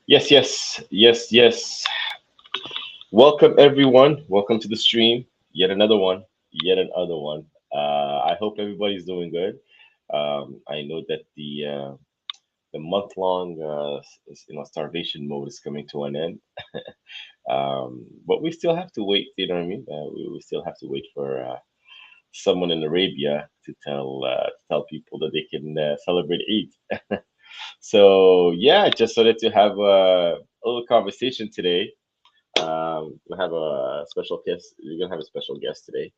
Yes, yes, yes, yes. Welcome, everyone. Welcome to the stream. Yet another one. Yet another one. I hope everybody's doing good. I know that the month long starvation mode is coming to an end. But we still have to wait. You know what I mean? We still have to wait for someone in Arabia to tell people that they can celebrate Eid. So yeah, I just wanted to have a little conversation today. We have a special guest. We're gonna have a special guest today.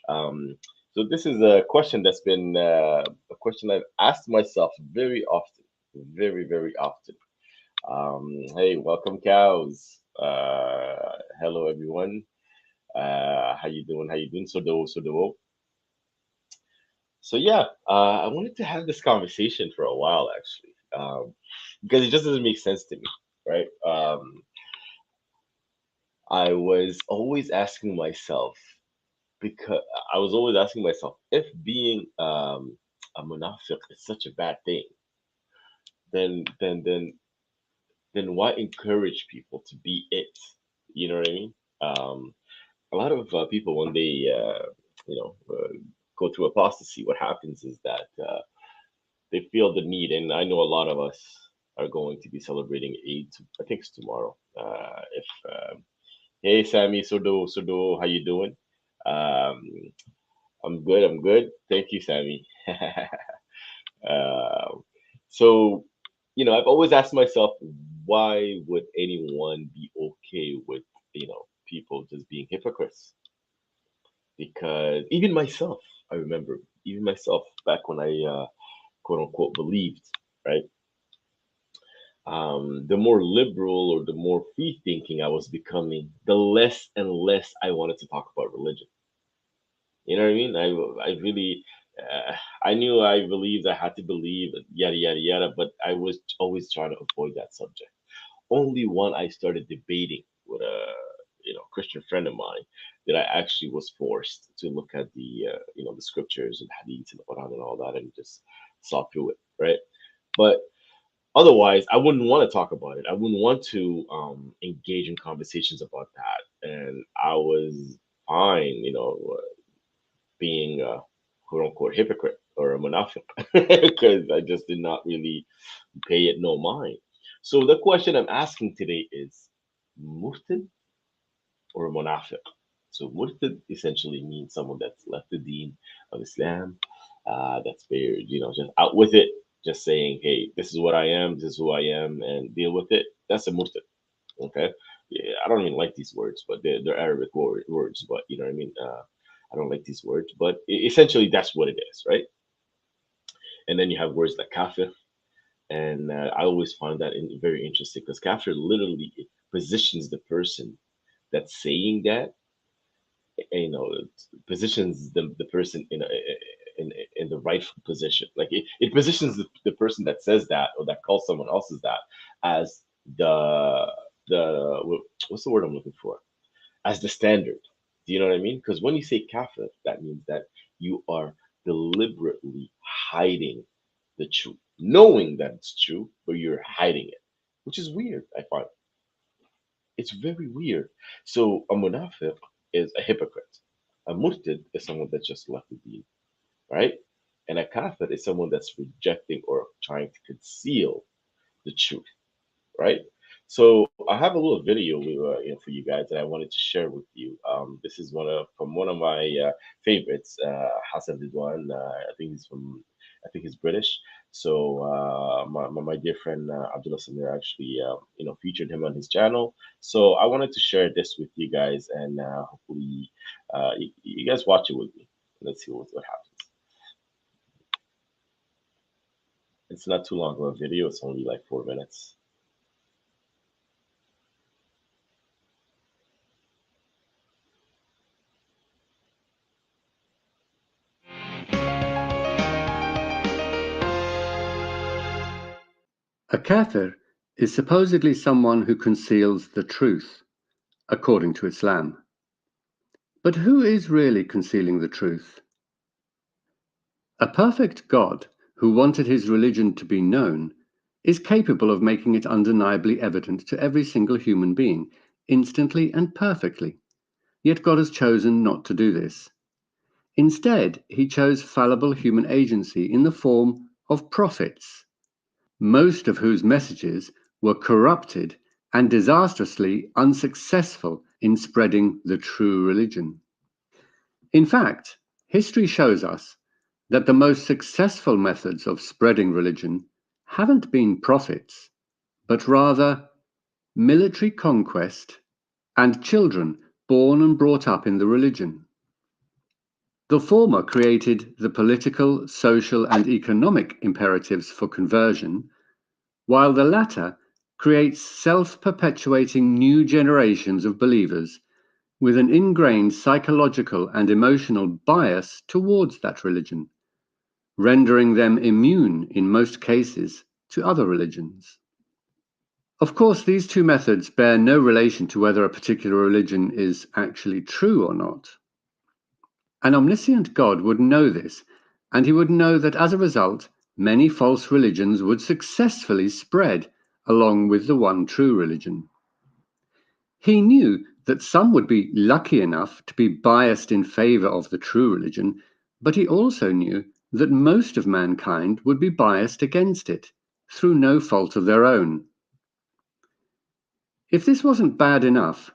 Um, so this is a question that's been a question I've asked myself very often, very often. Hey, welcome, cows. Hello, everyone. How you doing? How you doing? So yeah, I wanted to have this conversation for a while actually, because it just doesn't make sense to me, right? I was always asking myself because I was always asking myself if being a munafiq is such a bad thing, then then then then why encourage people to be it? You know what I mean? A lot of people when they you know uh, go through apostasy, what happens is that they feel the need, and I know a lot of us are going to be celebrating Eid. I think it's tomorrow. If Hey Sammy, Sudo, how you doing? Um, I'm good. I'm good. Thank you, Sammy. uh, so, I've always asked myself, why would anyone be okay with, people just being hypocrites? Because even myself, I remember, even myself back when I quote unquote believed, right? The more liberal or the more free thinking I was becoming, the less and less I wanted to talk about religion. You know what I mean? I really, I knew I believed I had to believe, yada, yada, yada, but I was always trying to avoid that subject. Only when I started debating with a, Christian friend of mine that I actually was forced to look at the scriptures and hadith and Quran and all that and just saw through it, right? But otherwise, I wouldn't want to talk about it. I wouldn't want to engage in conversations about that. And I was fine, being a quote unquote hypocrite or a munafiq because I just did not really pay it no mind. So the question I'm asking today is Murtad or a munafiq? So Murtad essentially means someone that's left the deen of Islam, that's very, just out with it, just saying, hey, this is what I am, this is who I am, and deal with it. That's a Murtad. Okay. Yeah, I don't even like these words, but they're Arabic words. But you know what I mean. I don't like these words, but essentially that's what it is, right? And then you have words like kafir, and I always find that very interesting because kafir literally positions the person that's saying that, it positions the person in the rightful position. Like it positions the person that says that or that calls someone else's that as the what's the word I'm looking for? As the standard. Do you know what I mean? Because when you say kafir, that means that you are deliberately hiding the truth, knowing that it's true, but you're hiding it, which is weird. I find it's very weird. So a munafiq is a hypocrite. A murtad is someone that just left the deen, right? And a kafir is someone that's rejecting or trying to conceal the truth, right? So I have a little video for you guys that I wanted to share with you. This is one of my favorites, Hassan Ridwan. I think he's British. So my dear friend Abdullah Samir actually featured him on his channel. So I wanted to share this with you guys, and hopefully you guys watch it with me. Let's see what happens. It's not too long of a video. It's only like 4 minutes. A kafir is supposedly someone who conceals the truth, according to Islam. But who is really concealing the truth? A perfect God who wanted his religion to be known is capable of making it undeniably evident to every single human being, instantly and perfectly. Yet God has chosen not to do this. Instead, he chose fallible human agency in the form of prophets, most of whose messages were corrupted and disastrously unsuccessful in spreading the true religion. In fact, history shows us that the most successful methods of spreading religion haven't been prophets, but rather military conquest and children born and brought up in the religion. The former created the political, social, and economic imperatives for conversion, while the latter creates self-perpetuating new generations of believers with an ingrained psychological and emotional bias towards that religion, rendering them immune in most cases to other religions. Of course, these two methods bear no relation to whether a particular religion is actually true or not. An omniscient God would know this, and he would know that as a result, many false religions would successfully spread along with the one true religion. He knew that some would be lucky enough to be biased in favor of the true religion, but he also knew that most of mankind would be biased against it, through no fault of their own. If this wasn't bad enough,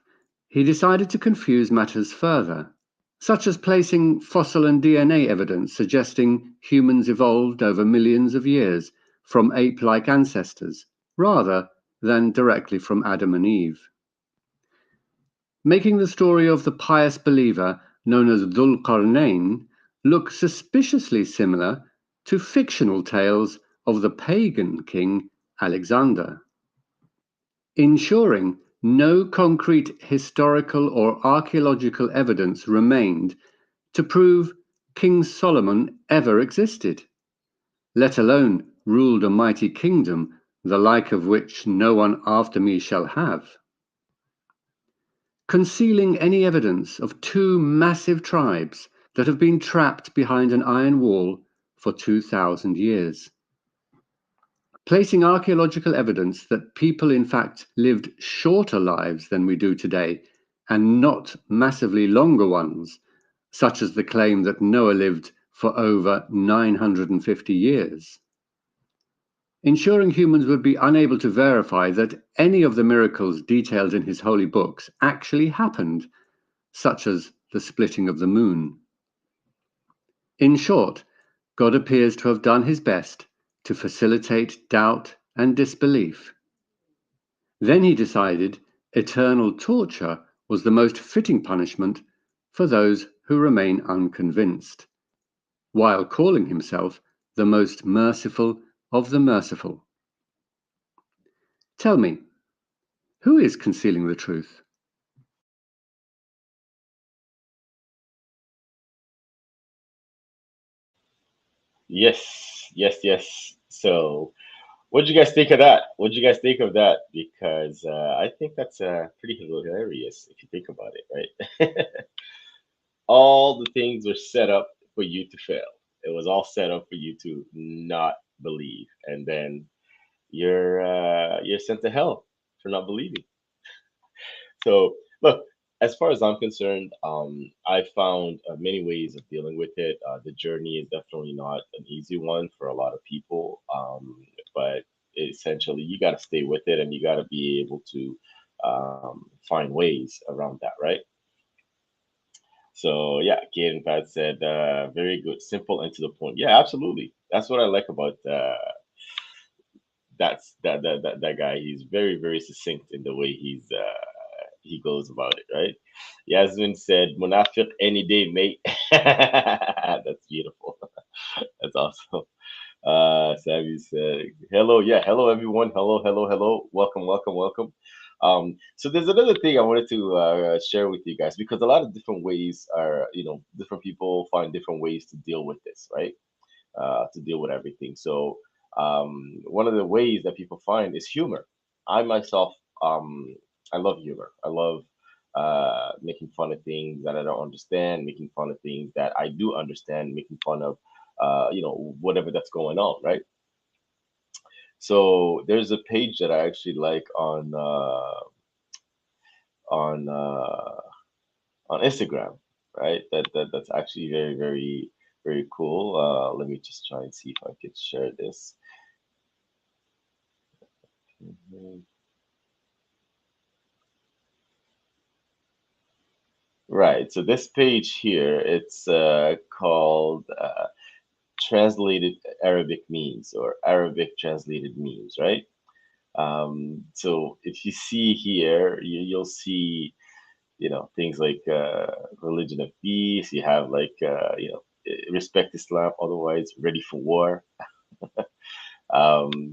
he decided to confuse matters further, such as placing fossil and DNA evidence suggesting humans evolved over millions of years from ape-like ancestors, rather than directly from Adam and Eve. Making the story of the pious believer known as Dhul Qarnayn look suspiciously similar to fictional tales of the pagan king Alexander. Ensuring no concrete historical or archaeological evidence remained to prove King Solomon ever existed, let alone ruled a mighty kingdom, the like of which no one after me shall have. Concealing any evidence of two massive tribes that have been trapped behind an iron wall for 2,000 years. Placing archaeological evidence that people in fact lived shorter lives than we do today, and not massively longer ones, such as the claim that Noah lived for over 950 years. Ensuring humans would be unable to verify that any of the miracles detailed in his holy books actually happened, such as the splitting of the moon. In short, God appears to have done his best to facilitate doubt and disbelief. Then he decided eternal torture was the most fitting punishment for those who remain unconvinced, while calling himself the most merciful of the merciful. Tell me, who is concealing the truth? Yes, yes, yes. So, what did you guys think of that? What did you guys think of that? Because I think that's pretty hilarious if you think about it, right? All the things were set up for you to fail. It was all set up for you to not believe, and then you're sent to hell for not believing. So look, as far as I'm concerned, I found many ways of dealing with it. The journey is definitely not an easy one for a lot of people, but essentially you got to stay with it and you got to be able to find ways around that, right? So yeah, Kid Pat said, very good, simple and to the point. Yeah, absolutely. That's what I like about that guy. He's very, very succinct in the way he goes about it, right? Yasmin said, Munafiq any day, mate. That's beautiful. That's awesome. Savvy said, hello, yeah, hello everyone. Hello, hello, hello. Welcome, welcome, welcome. So there's another thing I wanted to share with you guys because a lot of different ways are, different people find different ways to deal with this, right? To deal with everything. So one of the ways that people find is humor. I myself, I love humor. I love making fun of things that I don't understand, making fun of things that I do understand, making fun of, whatever that's going on, right? So there's a page that I actually like on uh, on Instagram, right? That's actually very very cool. Let me just try and see if I could share this. Mhm. Right. So this page here, it's called translated Arabic memes or Arabic translated memes, right? So if you see here, you'll see, things like religion of peace. You have like, respect Islam, otherwise ready for war.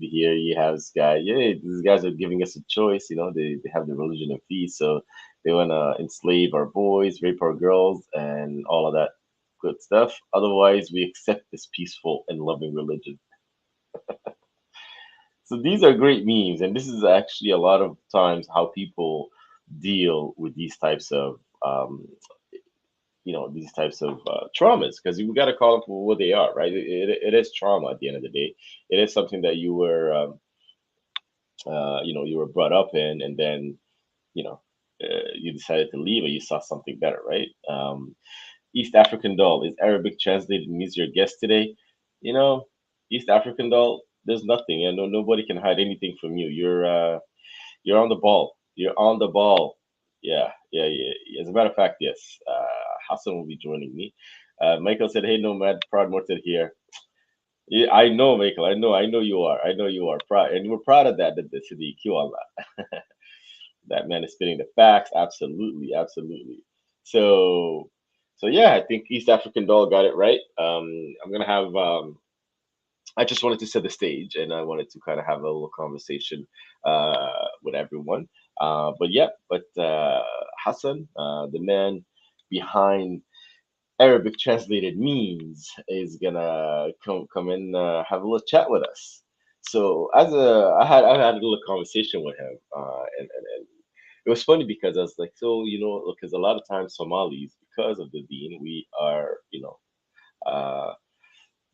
Here you have this guy. Yeah, these guys are giving us a choice. They have the religion of peace, so they want to enslave our boys, rape our girls, and all of that good stuff. Otherwise, we accept this peaceful and loving religion. So these are great memes, and this is actually a lot of times how people deal with these types of traumas, because we got to call them for what they are, right? It is trauma at the end of the day. It is something that you were brought up in, and then you know you decided to leave, or you saw something better, right? East African doll is Arabic translated means your guest today. You know, East African doll, there's nothing, and nobody can hide anything from you. You're on the ball. You're on the ball. Yeah, yeah, yeah. As a matter of fact, yes. Hassan will be joining me. Michael said, "Hey, Nomad, proud Murtad here." Yeah, I know, Michael. I know you are. I know you are proud, and we're proud of that. The Siddiq, Allah. That man is spitting the facts. Absolutely, absolutely. So, so yeah, I think East African Doll got it right. I'm gonna have. I just wanted to set the stage, and I wanted to kind of have a little conversation with everyone. But Hassan, the man behind Arabic translated memes, is gonna come in, have a little chat with us. So I had a little conversation with him, and it was funny because I was like, so because a lot of times Somalis, because of the deen, we are uh,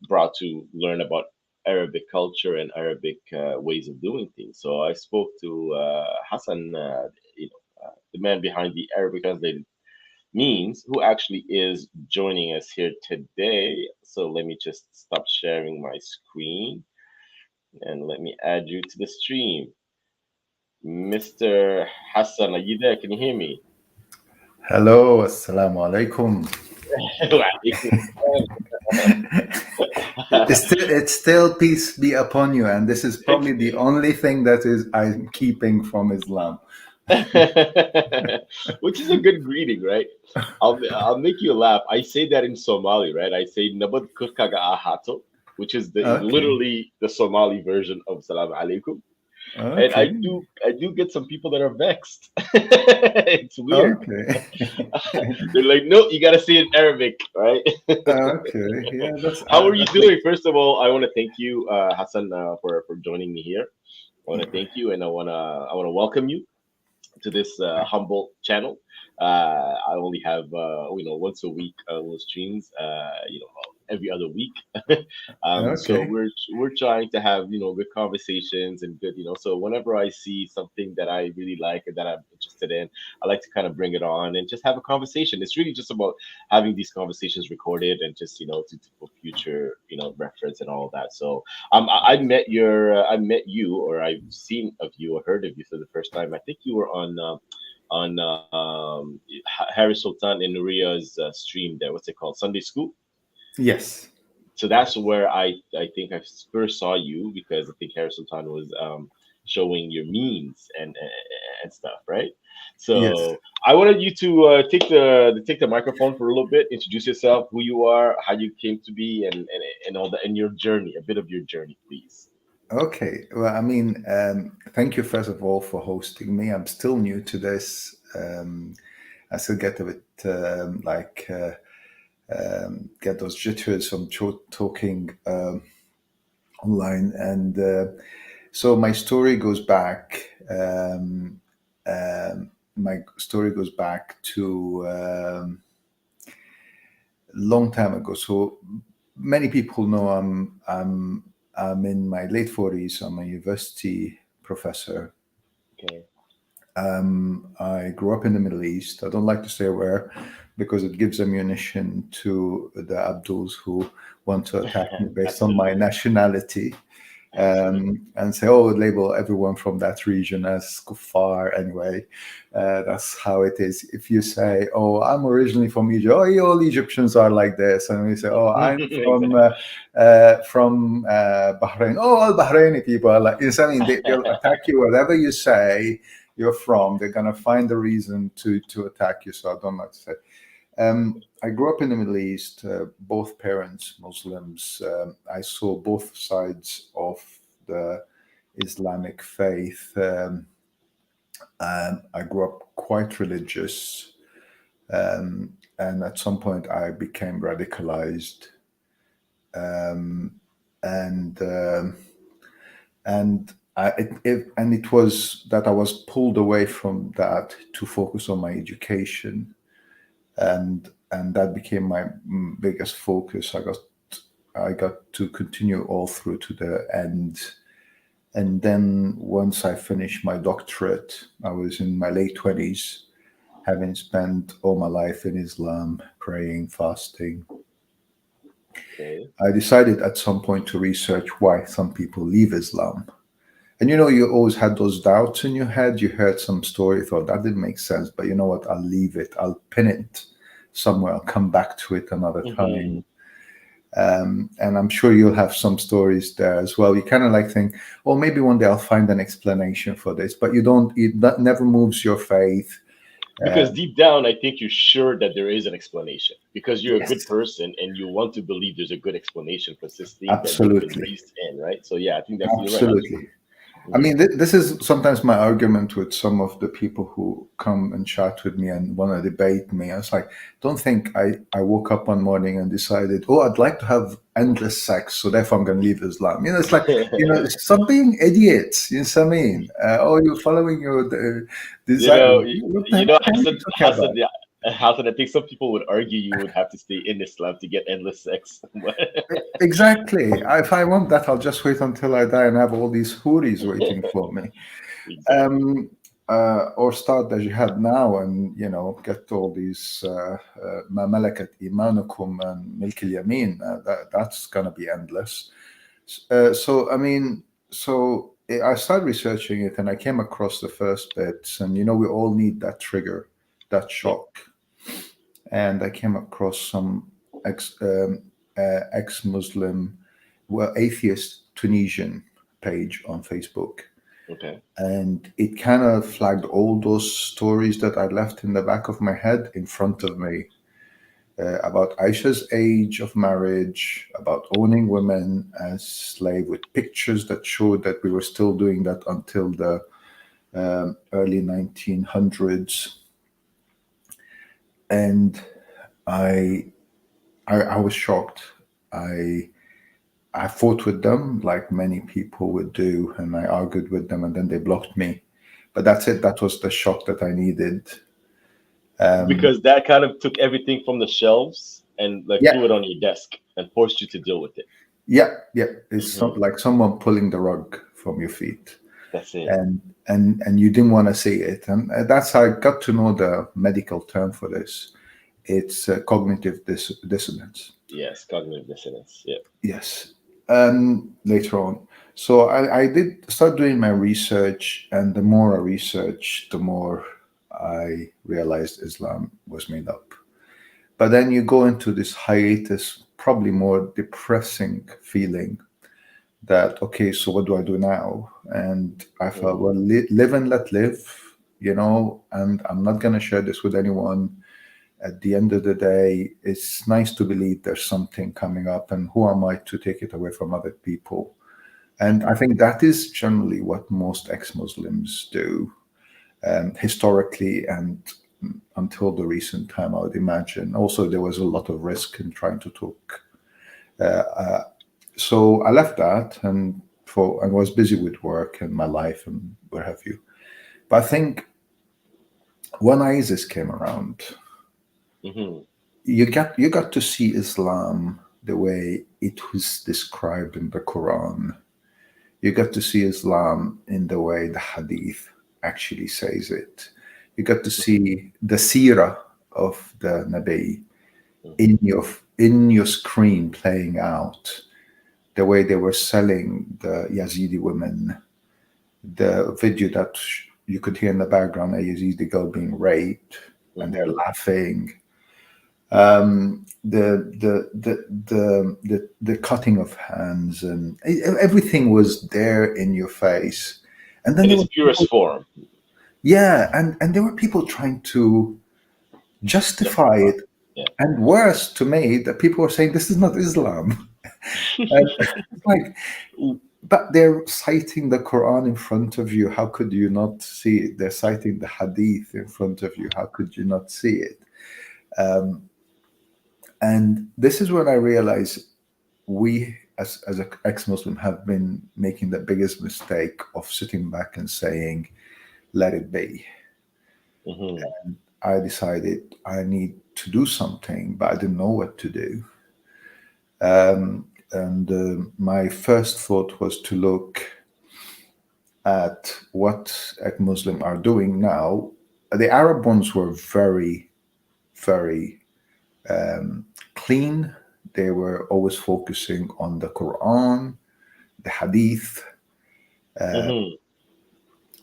brought to learn about Arabic culture and Arabic ways of doing things. So I spoke to Hassan, the man behind the Arabic translated means, who actually is joining us here today. So let me just stop sharing my screen and let me add you to the stream. Mr. Hassan, are you there? Can you hear me? Hello, assalamu alaikum. Walaikum It's still peace be upon you, and this is salam. probably the only thing that is I'm keeping from Islam. Which is a good greeting, right? I'll make you laugh. I say that in Somali, right? I say "Nabad kurkaga ahato," which is the Okay, literally the Somali version of "Salam alaikum." And I okay, do I do get some people that are vexed. It's weird. okay, They're like, "No, you gotta say it in Arabic, right?" okay. Yeah, that's How are you that makes doing? First of all, I want to thank you, Hassan, for joining me here. I want to thank you, and I want to welcome you to this humble channel. I only have once a week little streams, every other week. So okay. we're trying to have good conversations and good So whenever I see something that I really like and that I'm interested in, I like to kind of bring it on and just have a conversation. It's really just about having these conversations recorded and just for future reference and all of that. So I met you, or I've seen of you or heard of you for the first time. I think you were on Harry Sultan and Nuria's stream there. What's it called? Sunday School. Yes, So that's where I think I first saw you, because I think Harry Sultan was showing your memes and stuff, right? yes. So I wanted you to take the microphone for a little bit, introduce yourself, who you are, how you came to be, and all that, and your journey, a bit of your journey, please. Okay. Well, I mean, thank you first of all for hosting me. I'm still new to this. I still get a bit get those jitters from talking online. And so my story goes back. My story goes back to long time ago. So many people know I'm I'm in my late 40s. I'm a university professor. Okay. I grew up in the Middle East. I don't like to say where because it gives ammunition to the Abduls who want to attack me based on my Absolutely. nationality, Absolutely. and say, oh, label everyone from that region as kuffar. Anyway, that's how it is. If you say, oh, I'm originally from Egypt, oh, yeah, all Egyptians are like this. And we say, oh, I'm Exactly. from Bahrain. Oh, all Bahraini people are like, I mean, they'll attack you, whatever you say you're from, they're going to find a reason to attack you. So I don't like to say. I grew up in the Middle East, both parents Muslims. I saw both sides of the Islamic faith. And I grew up quite religious. And at some point, I became radicalized. Um, and and it was that I was pulled away from that to focus on my education, and that became my biggest focus. I got to continue all through to the end, and then once I finished my doctorate, I was in my late 20s, having spent all my life in Islam, praying, fasting. Okay. I decided at some point to research why some people leave Islam. And you always had those doubts in your head. You heard some story, thought that didn't make sense, but you know what? I'll leave it. I'll pin it somewhere. I'll come back to it another Hmm. time. And I'm sure you'll have some stories there as well. You kind of like think, oh, maybe one day I'll find an explanation for this, but you don't. That never moves your faith. Because deep down, I think you're sure that there is an explanation because you're a good Yes, person and you want to believe there's a good explanation for this thing that you've been absolutely, raised in, right? So yeah, I think that's you're right. absolutely. Absolutely. I Hmm. mean, this is sometimes my argument with some of the people who come and chat with me and want to debate me. I was like, don't think I woke up one morning and decided, oh, I'd like to have endless sex, so therefore I'm going to leave Islam. It's like, stop being idiots. You know what I mean? Oh, you're following your you desire. know, What you know, the hell are you talking Hassan, about? yeah, Hassan, I think some people would argue you would have to stay in Islam to get endless sex. Exactly. If I want that, I'll just wait until I die and have all these houris waiting for me. Exactly. um, or start as you had now, and get all these ma malakat imanukum and milk al yamin. That's gonna be endless. So I mean, I started researching it, and I came across the first bits, and we all need that trigger, that Yep. shock. And I came across some ex-Muslim, well, atheist Tunisian page on Facebook, Okay. and it kind of flagged all those stories that I left in the back of my head in front of me, about Aisha's age of marriage, about owning women as slave, with pictures that showed that we were still doing that until the early 1900s. And I, I was shocked. I I fought with them like many people would do, and I argued with them, and then they blocked me. But that's it. That was the shock that I needed. Um, Because that kind of took everything from the shelves and like yeah, threw it on your desk and forced you to deal with it. yeah, yeah. It's Hmm. like someone pulling the rug from your feet, That's it. and you didn't want to see it. And that's how I got to know the medical term for this. It's cognitive dissonance. Yes, cognitive dissonance. Yeah. Yes. Later on. So I did start doing my research, and the more I researched, the more I realized Islam was made up. But then you go into this hiatus, probably more depressing feeling that, okay, so what do I do now? And I felt, Hmm. well, live and let live, and I'm not going to share this with anyone. At the end of the day, it's nice to believe there's something coming up, and who am I to take it away from other people? And I think that is generally what most ex-Muslims do, historically, and until the recent time, I would imagine. Also, there was a lot of risk in trying to talk. So I left that, and I was busy with work and my life and what have you. But I think when ISIS came around, Hmm. you got to see Islam the way it was described in the Quran. You got to see Islam in the way the Hadith actually says it. You got to see the seerah of the Nabi in your screen playing out. The way they were selling the Yazidi women, the video that you could hear in the background, a Yazidi girl being raped, and they're laughing. The cutting of hands, and everything was there in your face. And then in there its were purest people, form. yeah, and there were people trying to justify it. Yeah. And worse to me, that people were saying this is not Islam. And it's like, but they're citing the Quran in front of you. How could you not see it? They're citing the Hadith in front of you. How could you not see it? And this is when I realized we, as an ex-Muslim, have been making the biggest mistake of sitting back and saying, "Let it be." And I decided I need to do something, but I didn't know what to do. And my first thought was to look at what ex-Muslim are doing now. The Arab ones were very, very clean. They were always focusing on the Quran, the Hadith.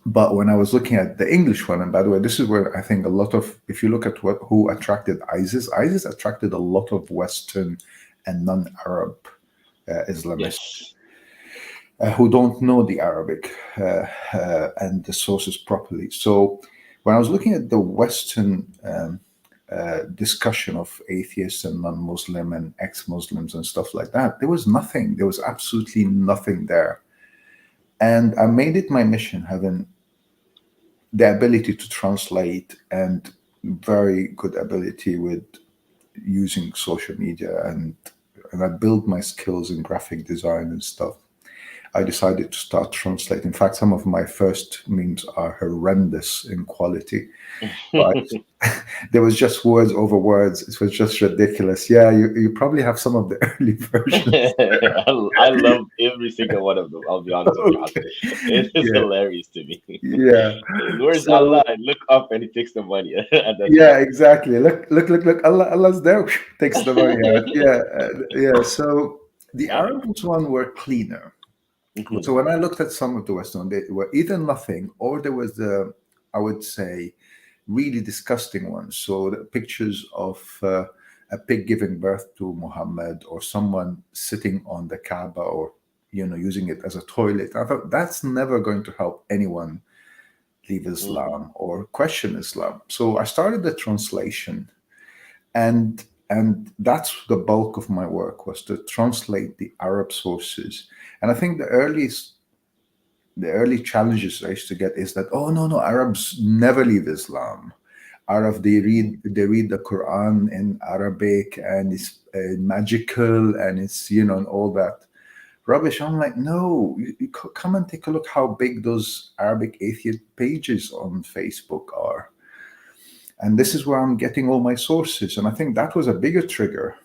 But when I was looking at the English one, and by the way, this is where I think a lot of, if you look at who attracted ISIS attracted a lot of Western and non-Arab Islamists who don't know the Arabic and the sources properly. So when I was looking at the Western discussion of atheists and non-Muslim and ex-Muslims and stuff like that, there was nothing. There was absolutely nothing there. And I made it my mission, having the ability to translate and very good ability with using social media, and I built my skills in graphic design and stuff. I decided to start translating. In fact, some of my first memes are horrendous in quality, but there was just words over words. It was just ridiculous. Yeah, you probably have some of the early versions. I love every single one of them. I'll be honest with you. Okay. It is Yeah. hilarious to me. Yeah. Where's So, Allah? I look up and he takes the money. And that's yeah, it. exactly. Look. Allah's there. Takes the money out. Yeah, yeah. So the Arabs one were cleaner. So when I looked at some of the Western, they were either nothing, or there was the, I would say, really disgusting ones. So the pictures of a pig giving birth to Muhammad, or someone sitting on the Kaaba, or using it as a toilet. I thought that's never going to help anyone leave Islam or question Islam. So I started the translation, and that's the bulk of my work, was to translate the Arab sources. And I think the early challenges I used to get is that, oh no, Arabs never leave Islam. They read the Quran in Arabic, and it's magical, and it's and all that rubbish. I'm like, no, you come and take a look how big those Arabic atheist pages on Facebook are. And this is where I'm getting all my sources. And I think that was a bigger trigger.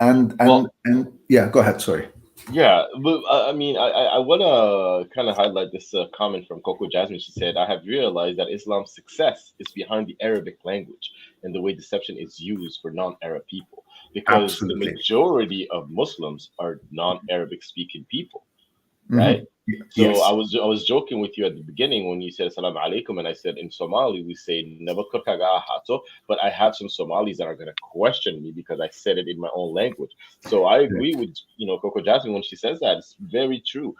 And yeah, go ahead. Sorry. Yeah, but I mean, I want to kind of highlight this comment from Coco Jasmine. She said, "I have realized that Islam's success is behind the Arabic language and the way deception is used for non-Arab people, because Absolutely. the majority of Muslims are non-Arabic speaking people, right?" So Yes. I was joking with you at the beginning when you said "Assalamu alaikum," and I said in Somali we say "Nabakka kagaahato," but I have some Somalis that are going to question me because I said it in my own language. So I agree with Coco Jasmine when she says that. It's very true.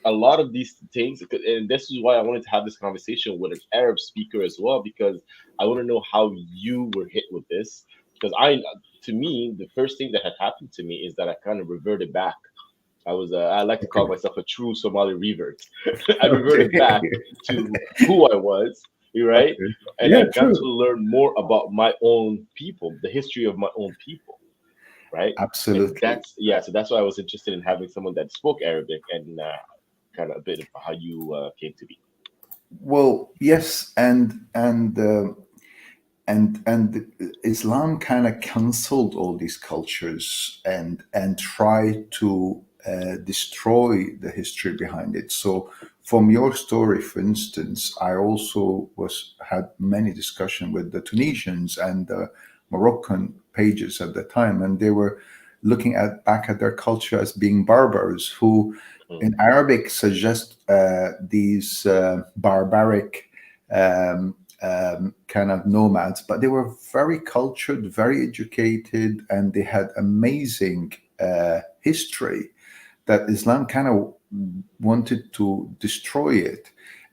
A lot of these things, and this is why I wanted to have this conversation with an Arab speaker as well, because I want to know how you were hit with this. Because to me, the first thing that had happened to me is that I kind of reverted back. I like to call myself a true Somali revert. I reverted back to who I was, right? Okay. And Yeah, I got true. to learn more about my own people, the history of my own people, right? Absolutely. And so that's why I was interested in having someone that spoke Arabic and kind of a bit of how you came to be. Well, yes, and and Islam kind of canceled all these cultures and tried to destroy the history behind it. So, from your story, for instance, I also had many discussion with the Tunisians and the Moroccan pages at the time, and they were looking at back at their culture as being barbars, who Mm. in Arabic suggest these barbaric. Kind of nomads, but they were very cultured, very educated, and they had amazing history that Islam kind of wanted to destroy it.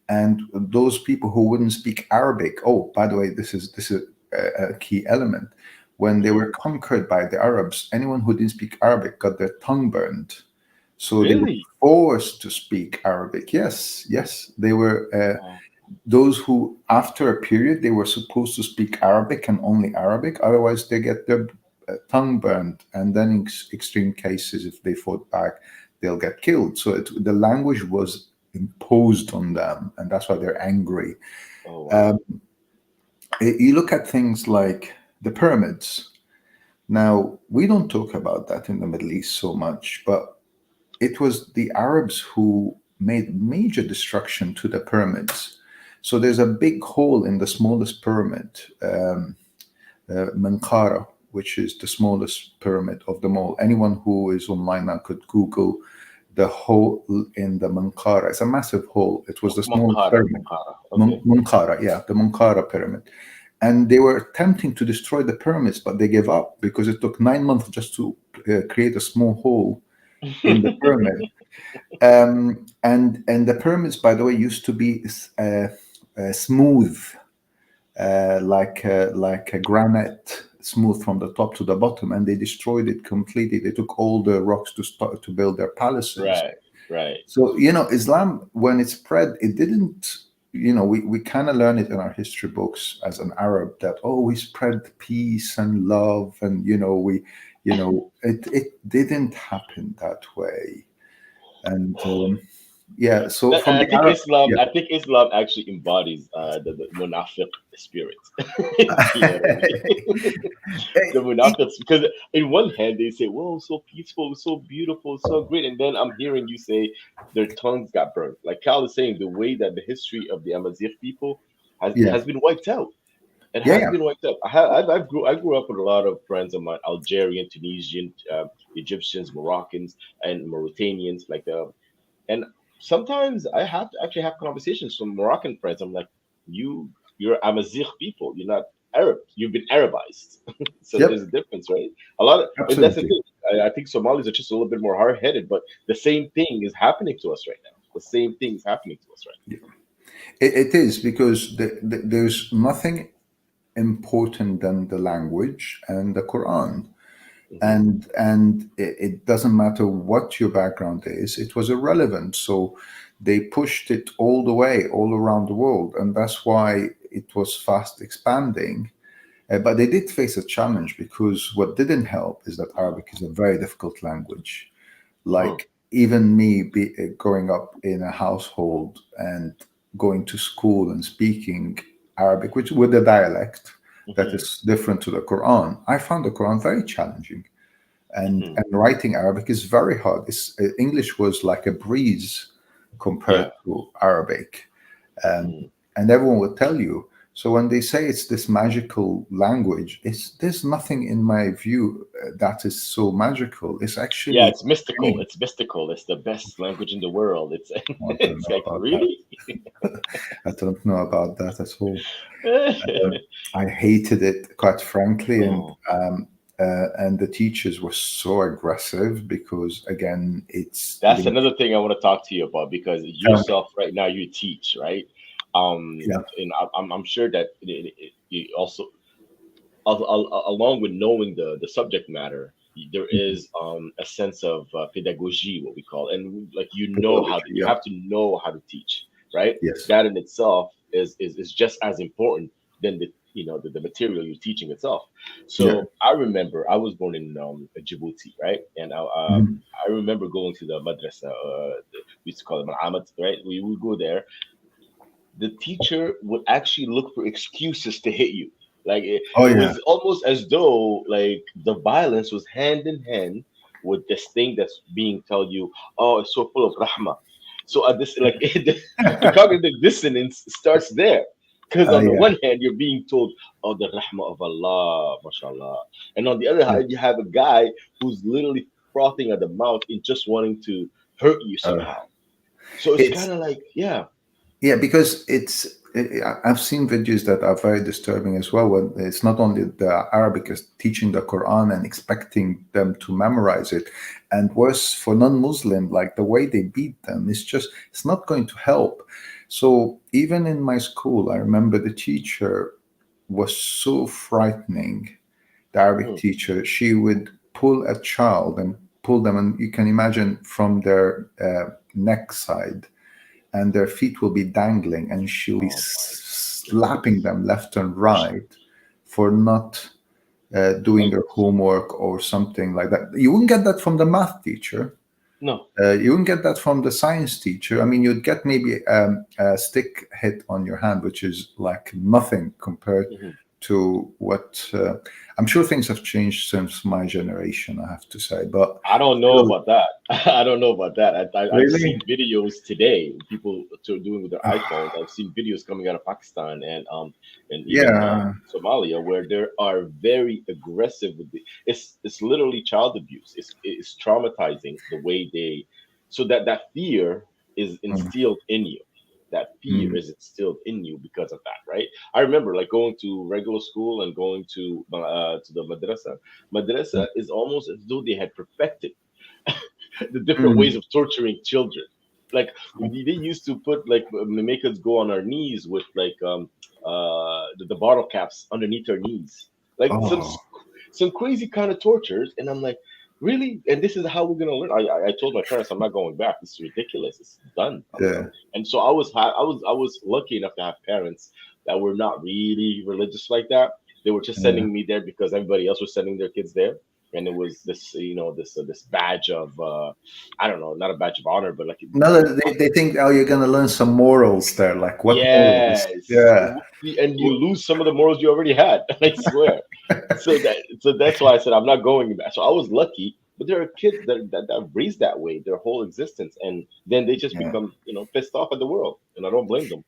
And those people who wouldn't speak Arabic, oh, by the way, this is a key element. When they Mhm. were conquered by the Arabs, anyone who didn't speak Arabic got their tongue burned. So they were Really? forced to speak Arabic. Yes, yes, they were. Oh, Those who, after a period, they were supposed to speak Arabic and only Arabic, otherwise they get their tongue burned, and then in extreme cases, if they fought back, they'll get killed. So the language was imposed on them, and that's why they're angry. oh wow. Um, you look at things like the pyramids. Now, we don't talk about that in the Middle East so much, but it was the Arabs who made major destruction to the pyramids. So there's a big hole in the smallest pyramid, Menkaure, which is the smallest pyramid of them all. Anyone who is online now could Google the hole in the Menkaure. It's a massive hole. It was the smallest Moncada, pyramid. Moncada. Okay. Menkaure, yeah, the Menkaure pyramid. And they were attempting to destroy the pyramids, but they gave up because it took 9 months just to create a small hole in the pyramid. And the pyramids, by the way, used to be smooth, like a granite, smooth from the top to the bottom, and they destroyed it completely. They took all the rocks to start to build their palaces. Right, right. So Islam, when it spread, it didn't. We kind of learn it in our history books as an Arab that, oh, we spread peace and love, and it didn't happen that way. And yeah, so But from I the think Arab, Islam, yeah. I think Islam actually embodies the Munafiq spirit. You know what I mean? The Munafiq, because in one hand they say, "Whoa, so peaceful, so beautiful, so great," and then I'm hearing you say their tongues got burned. Like Cal is saying, the way that the history of the Amazigh people Yeah, has been wiped out. It yeah, has yeah. been wiped out. I grew up with a lot of friends of mine, Algerian, Tunisian, Egyptians, Moroccans, and Mauritanians, like and sometimes I have to actually have conversations with Moroccan friends. I'm like, you're Amazigh people. You're not Arab. You've been Arabized. So there's Yep, a difference, right? A lot of, and that's the absolutely. thing. I think Somalis are just a little bit more hard headed, but the same thing is happening to us right now. The same thing is happening to us right It is because there's nothing important than the language and the Quran. now. And it doesn't matter what your background is, it was irrelevant. So they pushed it all the way, all around the world. And that's why it was fast expanding. But they did face a challenge because what didn't help is that Arabic is a very difficult language. Hmm. Like even me growing up in a household and going to school and speaking Arabic, which with a dialect that Hmm. is different to the Quran, I found the Quran very challenging, Hmm. and writing Arabic is very hard. English was like a breeze Yeah. compared to Arabic, um, Hmm. and everyone would tell you. So when they say it's this magical language, there's nothing in my view that is so magical. It's Yeah, actually it's mystical. pain. It's mystical. It's the best language in the world. It's I don't it's know like about that. really. I don't know about that at all. I hated it, quite frankly, Oh, and the teachers were so aggressive because, again, it's that's another thing I want to talk to you about because tell me, yourself right now you teach, right? yeah, And I'm sure that you also along with knowing the subject matter, there mhm, is a sense of pedagogy, what we call, and like pedagogy, you yeah, have to know how to teach, right? yes, That in itself is just as important than the material you're teaching itself. yeah, So I remember I was born in Djibouti, right? And mhm, I remember going to the madrasa. We used to call it ma'amat, right? We would go there. The teacher would actually look for excuses to hit you. Like Oh it yeah. was almost as though like the violence was hand in hand with this thing that's being told you, oh, it's so full of rahmah. So at this like the cognitive dissonance starts there. Because on the Yeah. one hand, you're being told, oh, the rahmah of Allah, mashallah. And on the other Yeah. hand, you have a guy who's literally frothing at the mouth in just wanting to hurt you Uh, somehow. So it's kind it's of like, yeah. Yeah, because I've seen videos that are very disturbing as well. When it's not only the Arabic is teaching the Quran and expecting them to memorize it, and worse for non-Muslim, like the way they beat them, it's not going to help. So even in my school, I remember the teacher was so frightening. The Arabic Mm, teacher, she would pull a child and pull them, and you can imagine from their neck side and their feet will be dangling, and she'll be oh my slapping goodness. them left and right for not doing Like, their homework or something like that. You wouldn't get that from the math teacher. no. You wouldn't get that from the science teacher. I mean, you'd get maybe a stick hit on your hand, which is like nothing compared Mhm. to what I'm sure things have changed since my generation, I have to say. But I don't know still, about that. I don't know about that. I've really, seen videos today, people doing with their iPhones. I've seen videos coming out of Pakistan and even yeah. Somalia where they are very aggressive with it's literally child abuse. It's traumatizing the way they so that fear is Mm, instilled in you. That fear mm, is instilled in you because of that, right? I remember like going to regular school and going to the madrasa. Madrasa is almost as though they had perfected the different ways mm. of torturing children. Like they used to put like make us go on our knees with like the bottle caps underneath our knees, like Oh, some crazy kind of tortures. And I'm like, really? And this is how we're gonna learn? I told my parents I'm not going back. This is ridiculous. It's done. I'm yeah. done. And so I was lucky enough to have parents that were not really religious like that. They were just Yeah. sending me there because everybody else was sending their kids there, and it was this this badge of I don't know, not a badge of honor, but like No, they think, oh, you're going to learn some morals there. Like, what morals? yes, Yeah. and you lose some of the morals you already had. I swear. So that's why I said I'm not going back. So I was lucky, but there are kids that raised that way their whole existence, and then they just Yeah. become pissed off at the world, and I don't blame them.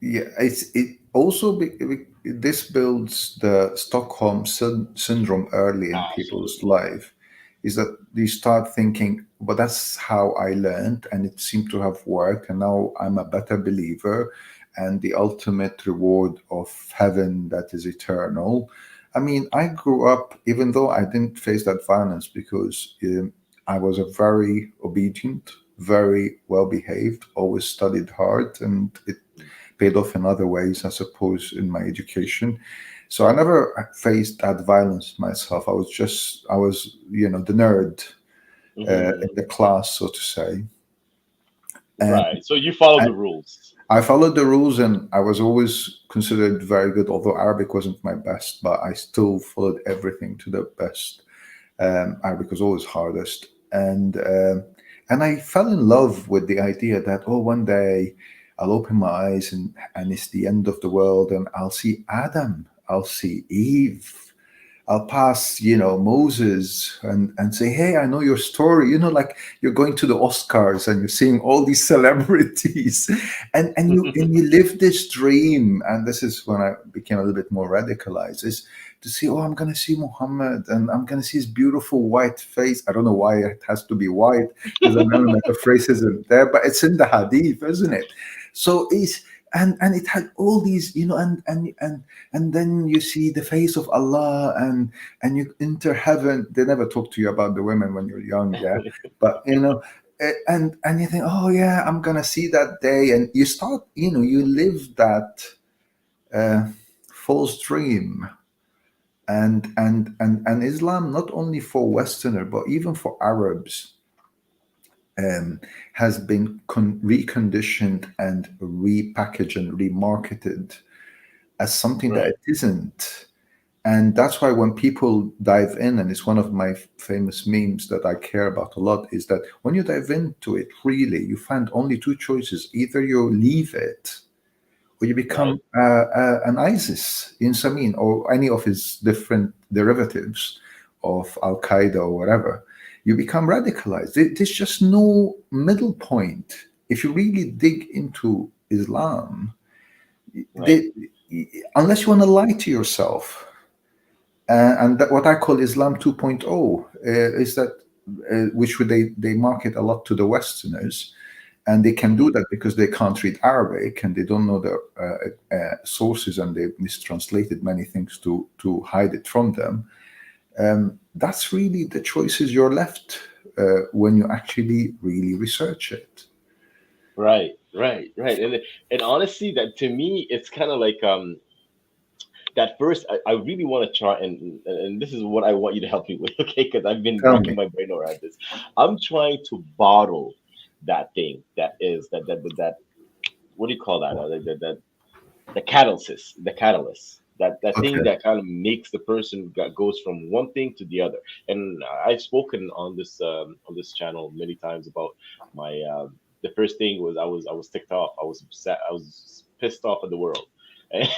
Yeah. It also, this builds the Stockholm syndrome early in people's Absolutely. life, is that you start thinking, well, that's how I learned, and it seemed to have worked, and now I'm a better believer, and the ultimate reward of heaven that is eternal. I mean, I grew up, even though I didn't face that violence, because I was a very obedient, very well behaved, always studied hard, and it paid off in other ways, I suppose, in my education. So I never faced that violence myself. I was, the nerd in Hmm. the class, so to say. And Right. So you follow I, the rules. I followed the rules, and I was always considered very good, although Arabic wasn't my best, but I still followed everything to the best. Arabic was always hardest. And I fell in love with the idea that, oh, one day I'll open my eyes, and it's the end of the world, and I'll see Adam, I'll see Eve, I'll pass, Moses, and say, hey, I know your story. Like you're going to the Oscars and you're seeing all these celebrities, and you live this dream. And this is when I became a little bit more radicalized. Is to see, oh, I'm going to see Muhammad, and I'm going to see his beautiful white face. I don't know why it has to be white. There's an element of racism there, but it's in the Hadith, isn't it? So it's and it had all these, and then you see the face of Allah, and you enter heaven. They never talk to you about the women when you're young, yeah, but and you think, oh yeah, I'm gonna see that day, and you start, you live that uh, false dream. And Islam, not only for Westerner but even for Arabs, um, has been reconditioned and repackaged and remarketed as something that Right. it isn't. And that's why when people dive in, and it's one of my famous memes that I care about a lot, is that when you dive into it, really, you find only two choices. Either you leave it, or or you become an ISIS in Samin, or any of his different derivatives of Al Qaeda or whatever. You become radicalized. There's just no middle point. If you really dig into Islam, Right. unless you want to lie to yourself, and that what I call Islam 2.0 is that which would they market a lot to the Westerners, and they can do that because they can't read Arabic and they don't know the sources, and they mistranslated many things to hide it from them. That's really the choices you're left when you actually really research it. Right. And honestly, that to me, it's kind of like that first. I really want to try, and this is what I want you to help me with, okay? Because I've been Tell racking me. my brain around this. I'm trying to bottle that thing that is that what do you call that? That the catalyst, that thing Okay. that kind of makes the person that goes from one thing to the other. And I've spoken on this channel many times about my the first thing was I was ticked off. I was upset. I was pissed off at the world.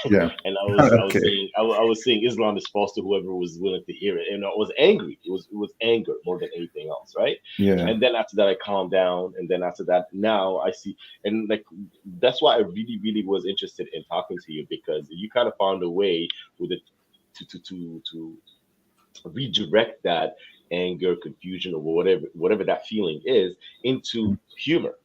Yeah. And I was Okay. saying I was saying Islam is false to whoever was willing to hear it, and I was angry. It was anger more than anything else, right? Yeah. And then after that, I calmed down, and then after that, now I see, and like that's why I really was interested in talking to you, because you kind of found a way with it to redirect that anger, confusion, or whatever that feeling is into humor,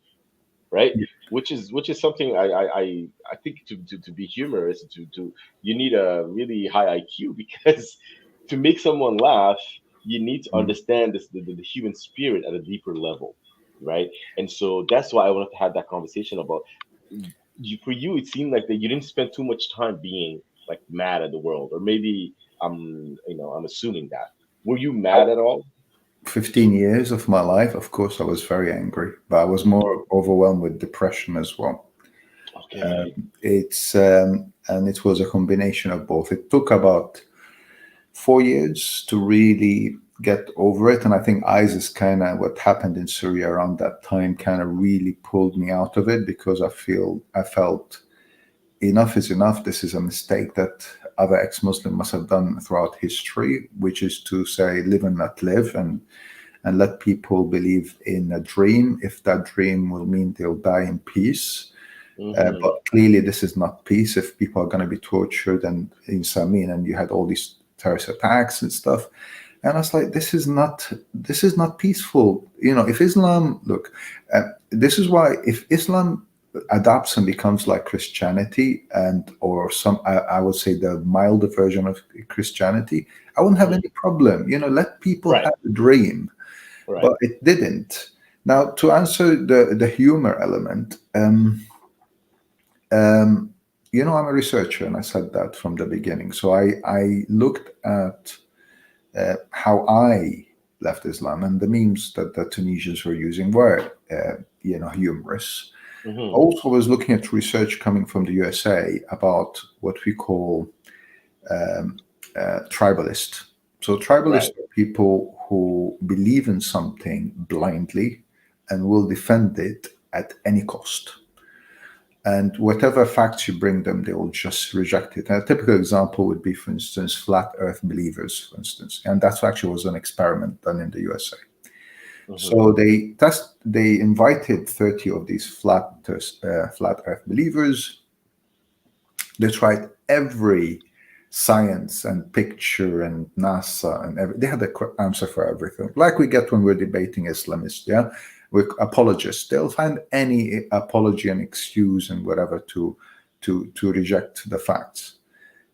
right? Yeah. Which is something I think to be humorous, to you need a really high IQ because to make someone laugh, you need to Mm. understand the human spirit at a deeper level, right? And so that's why I wanted to have that conversation about you. For you, it seemed like that you didn't spend too much time being like mad at the world, or maybe I'm assuming that. Were you mad at all? 15 years of my life, of course, I was very angry, but I was Hmm. more overwhelmed with depression as well. Okay. It's and it was a combination of both. It took about 4 years to really get over it, and I think ISIS, kind of what happened in Syria around that time, kind of really pulled me out of it, because I felt enough is enough. This is a mistake that other ex-Muslims must have done throughout history, which is to say, live and let live, and let people believe in a dream, if that dream will mean they'll die in peace. Hmm. But clearly, this is not peace. If people are going to be tortured and in Samin, and you had all these terrorist attacks and stuff, and I was like, this is not peaceful. If Islam, look, this is why if Islam adapts and becomes like Christianity, or some, I would say the milder version of Christianity, I wouldn't have Hmm. any problem. Let people Right. have a dream, Right. but it didn't. Now, to answer the humor element, I'm a researcher, and I said that from the beginning. So I looked at how I left Islam, and the memes that the Tunisians were using were, humorous. Hmm. Also, was looking at research coming from the USA about what we call tribalist. So tribalists Right. are people who believe in something blindly and will defend it at any cost. And whatever facts you bring them, they will just reject it. And a typical example would be, for instance, flat Earth believers, for instance, and that's actually was an experiment done in the USA. Hmm. So they invited 30 of these flat Earth believers. They tried every science and picture and NASA and they had an answer for everything, like we get when we're debating Islamists. Yeah, with apologists, they'll find any apology and excuse and whatever to reject the facts.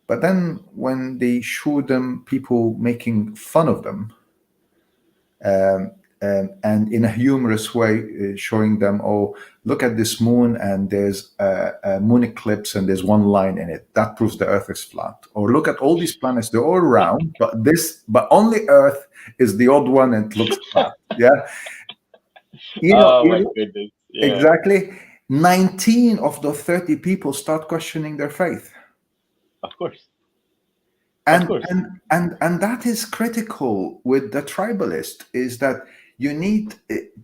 But then when they show them people making fun of them, and in a humorous way, showing them, oh, look at this moon, and there's a moon eclipse, and there's one line in it that proves the Earth is flat. Or look at all these planets; they're all round, but only Earth is the odd one and it looks flat. Yeah, you know, Oh you my know goodness. Yeah. exactly. 19 of the 30 people start questioning their faith. Of course. Of and course. and and that is critical with the tribalist, is that you need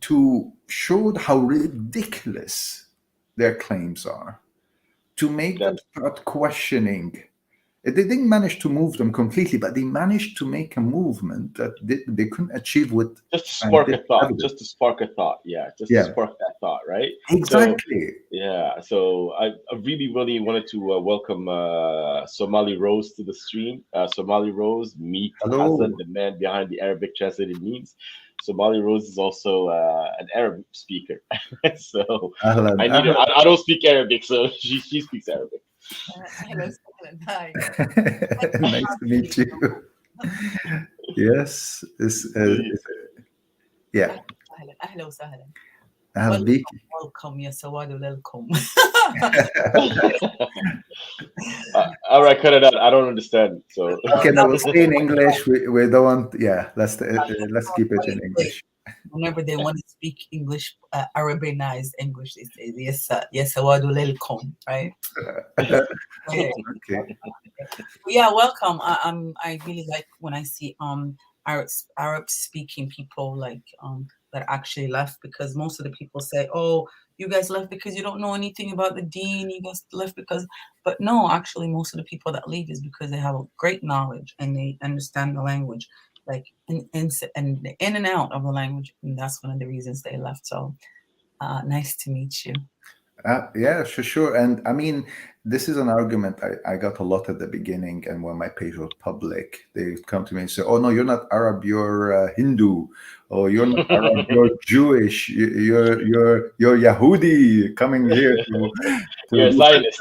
to show how ridiculous their claims are, to make them That start questioning. They didn't manage to move them completely, but they managed to make a movement that they couldn't achieve with just to spark a scientific thought, evidence. just to spark a thought. Yeah, just to Yeah, spark that thought, right? So exactly. yeah, so I really, really wanted to welcome Somali Rose to the stream. Somali Rose, meet Hassan, Hello. the man behind the Arabic translated memes. Somali Rose is also an Arab speaker, so Ahlan, I don't speak Arabic, so she speaks Arabic. أهلا وسهلا. Hi. nice to meet you. Yes, yeah. أهلا وسهلا. أهلا بيك. Welcome يا سواد وللكم. All right, cut it out. I don't understand. So Okay, now we'll stay in English. We don't want. Yeah, let's keep it in English. Whenever they want to speak English, Arabinized English, they say yes سواد وللكم, right? Okay. Yeah, welcome. I really like when I see Arab speaking people like that actually left, because most of the people say, oh, you guys left because you don't know anything about the deen, you guys left because, but no, actually most of the people that leave is because they have a great knowledge and they understand the language, like in and out of the language, and that's one of the reasons they left. So nice to meet you. Yeah, for sure. And I mean, this is an argument I got a lot at the beginning. And when my page was public, they would come to me and say, "Oh no, you're not Arab, you're Hindu, or you're not Arab, you're Jewish, you're Yahudi coming here to you're a do Zionist.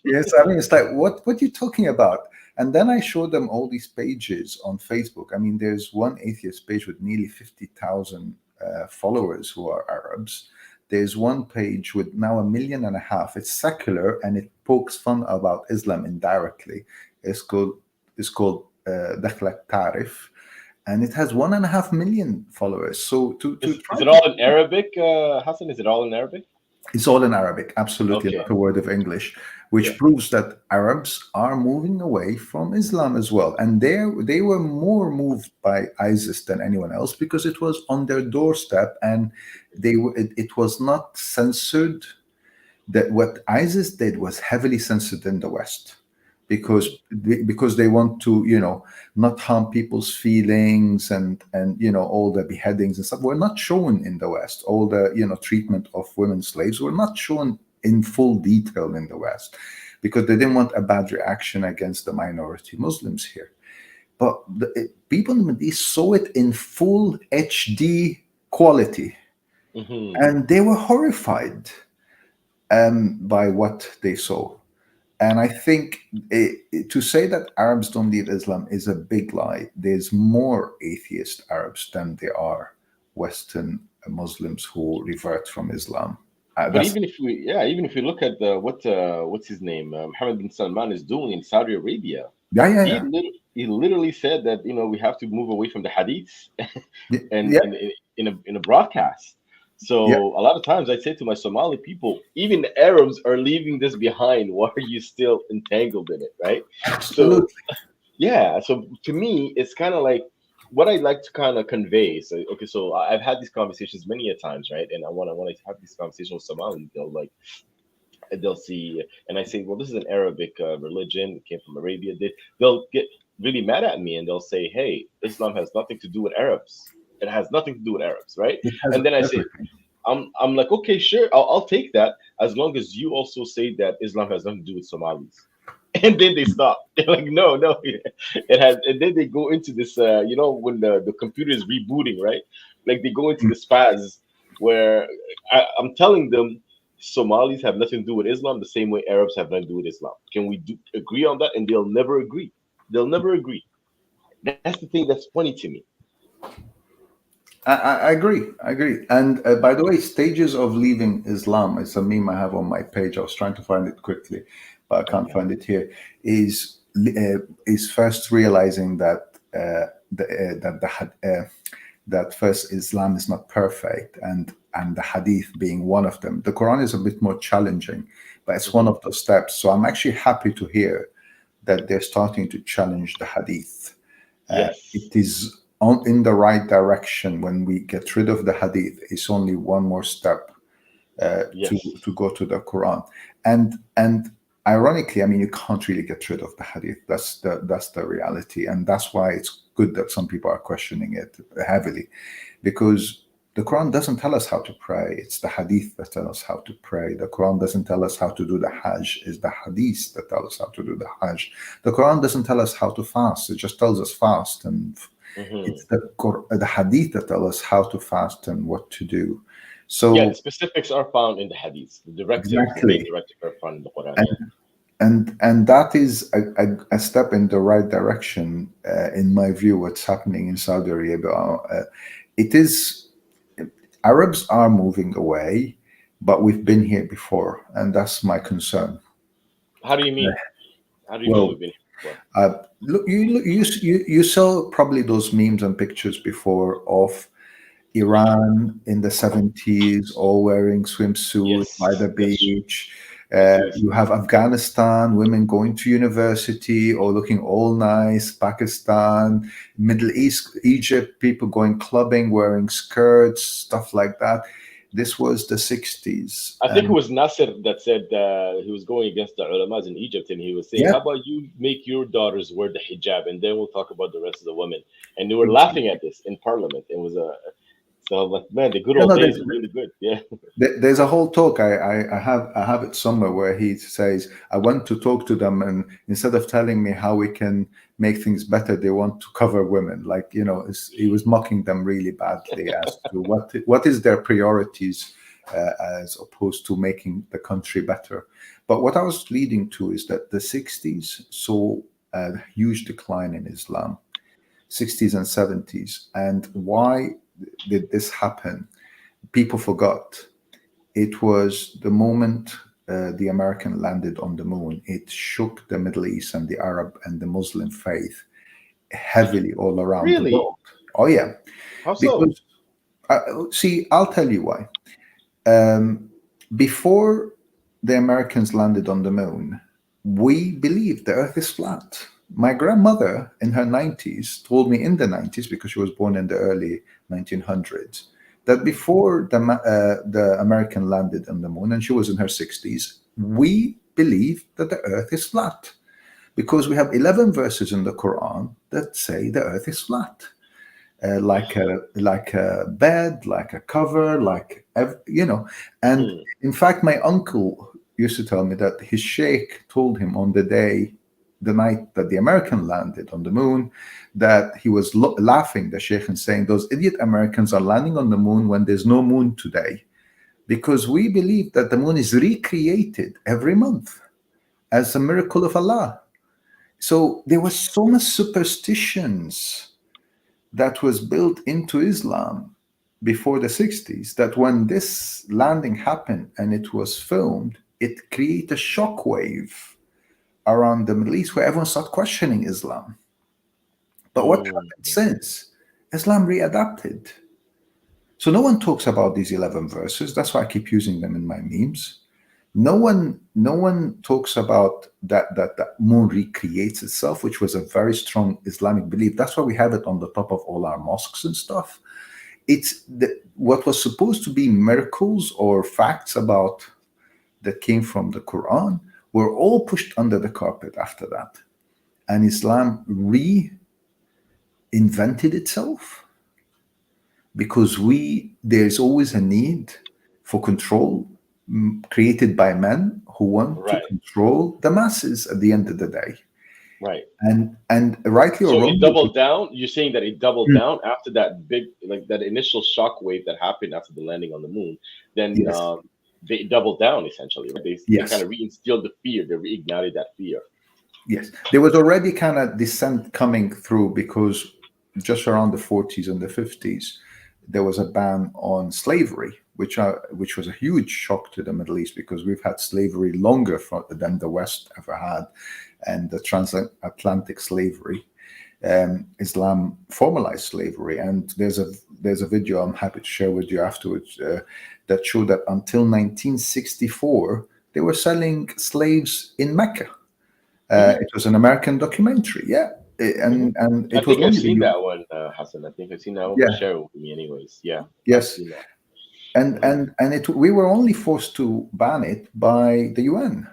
Yes, I mean, it's like what are you talking about?" And then I showed them all these pages on Facebook. I mean, there's one atheist page with nearly 50,000 followers who are Arabs. There's one page with now 1.5 million. It's secular and it pokes fun about Islam indirectly. It's called Dakhlak Tarif, and it has 1.5 million followers. So is it all in Arabic, Hassan? Is it all in Arabic? It's all in Arabic, absolutely, Okay. not a word of English, which proves that Arabs are moving away from Islam as well. And they were more moved by ISIS than anyone else because it was on their doorstep and it was not censored. That what ISIS did was heavily censored in the West because they want to, not harm people's feelings and all the beheadings and stuff were not shown in the West. All the treatment of women slaves were not shown in full detail in the West because they didn't want a bad reaction against the minority Muslims here. But people in the Middle East saw it in full HD quality, and they were horrified by what they saw. And I think to say that Arabs don't leave Islam is a big lie. There's more atheist Arabs than there are Western Muslims who revert from Islam. But even if we look at what's his name, Mohammed bin Salman is doing in Saudi Arabia. He literally said that we have to move away from the hadiths, and in a broadcast. So a lot of times I say to my Somali people, even the Arabs are leaving this behind. Why are you still entangled in it, right? Absolutely. So so to me, it's kind of like what I'd like to kind of convey. So okay, so I've had these conversations many a times, right? And I want to have these conversations with Somali. They'll see, and I say, well, this is an Arabic religion. It came from Arabia. They'll get really mad at me and they'll say, hey, Islam has nothing to do with Arabs. It has nothing to do with Arabs, right? And then I say, I'm like, okay, sure, I'll take that as long as you also say that Islam has nothing to do with Somalis. And then they stop. They're like, no, it has. And then they go into this, when the computer is rebooting, right? Like they go into this phase where I'm telling them Somalis have nothing to do with Islam the same way Arabs have nothing to do with Islam. Can we agree on that? And they'll never agree. They'll never agree. That's the thing that's funny to me. I agree. And by the way, stages of leaving Islam, it's a meme I have on my page. I was trying to find it quickly, but I can't find it here. Is first realizing that that first Islam is not perfect, and the Hadith being one of them. The Quran is a bit more challenging, but it's one of those steps. So I'm actually happy to hear that they're starting to challenge the Hadith. Yes. It is in the right direction. When we get rid of the Hadith, it's only one more step to go to the Quran. And ironically, I mean, you can't really get rid of the hadith. That's the reality, and that's why it's good that some people are questioning it heavily, because the Quran doesn't tell us how to pray. It's the hadith that tell us how to pray. The Quran doesn't tell us how to do the Hajj. It's the hadith that tell us how to do the Hajj. The Quran doesn't tell us how to fast. It just tells us fast, and it's the hadith that tell us how to fast and what to do. So yeah, the specifics are found in the hadith. The directives, exactly. the main directives are found in the Quran. And that is a step in the right direction, in my view. What's happening in Saudi Arabia, it is. Arabs are moving away, but we've been here before, and that's my concern. How do you mean? How do you mean we've been here before? Look, you saw probably those memes and pictures before of Iran in the 70s, all wearing swimsuits by the beach. You have Afghanistan, women going to university or looking all nice. Pakistan, Middle East, Egypt, people going clubbing, wearing skirts, stuff like that. This was the 60s. I think it was Nasser that said he was going against the ulamas in Egypt, and he was saying, how about you make your daughters wear the hijab, and then we'll talk about the rest of the women. And they were laughing at this in parliament. It was so like, man, the good old days are really good. Yeah. There's a whole talk. I have it somewhere where he says, I want to talk to them, and instead of telling me how we can make things better, they want to cover women. Like, you know, he was mocking them really badly as to what is their priorities, as opposed to making the country better. But what I was leading to is that the 60s saw a huge decline in Islam, 60s and 70s. And why did this happen? People forgot. It was the moment the American landed on the moon. It shook the Middle East and the Arab and the Muslim faith heavily all around the world. Oh yeah. How so? Because, see, I'll tell you why. Before the Americans landed on the moon, we believed the Earth is flat. My grandmother in her 90s told me in the 90s, because she was born in the early 1900s, that before the American landed on the moon, and she was in her 60s, we believed that the Earth is flat, because we have 11 verses in the Quran that say the Earth is flat, like a bed, like a cover, like, you know. And in fact, my uncle used to tell me that his sheikh told him on the night that the American landed on the moon, that he was laughing, the sheikh, and saying, those idiot Americans are landing on the moon when there's no moon today, because we believe that the moon is recreated every month as a miracle of Allah. So there was so much superstitions that was built into Islam before the 60s, that when this landing happened and it was filmed, it created a shockwave around the Middle East where everyone started questioning Islam. But what happened since? Islam readapted. So no one talks about these 11 verses. That's why I keep using them in my memes. No one talks about that the moon recreates itself, which was a very strong Islamic belief. That's why we have it on the top of all our mosques and stuff. It's what was supposed to be miracles or facts about that came from the Quran were all pushed under the carpet after that. And Islam reinvented itself, because there's always a need for control created by men who want to control the masses at the end of the day. Right. And rightly or wrongly, it doubled down. You're saying that it doubled down after that big, like that initial shock wave that happened after the landing on the moon. Then they doubled down essentially. Right? They kind of reinstilled the fear. They reignited that fear. Yes, there was already kind of dissent coming through, because just around the 40s and the 50s, there was a ban on slavery, which was a huge shock to the Middle East, because we've had slavery longer than the West ever had, and the transatlantic slavery. Islam formalized slavery, and there's a video I'm happy to share with you afterwards that showed that until 1964 they were selling slaves in Mecca. It was an American documentary, and it was. I've seen that one, Hassan. I think I've seen that one. Yeah. Share it with me, anyways. Yeah. Yes. And we were only forced to ban it by the UN.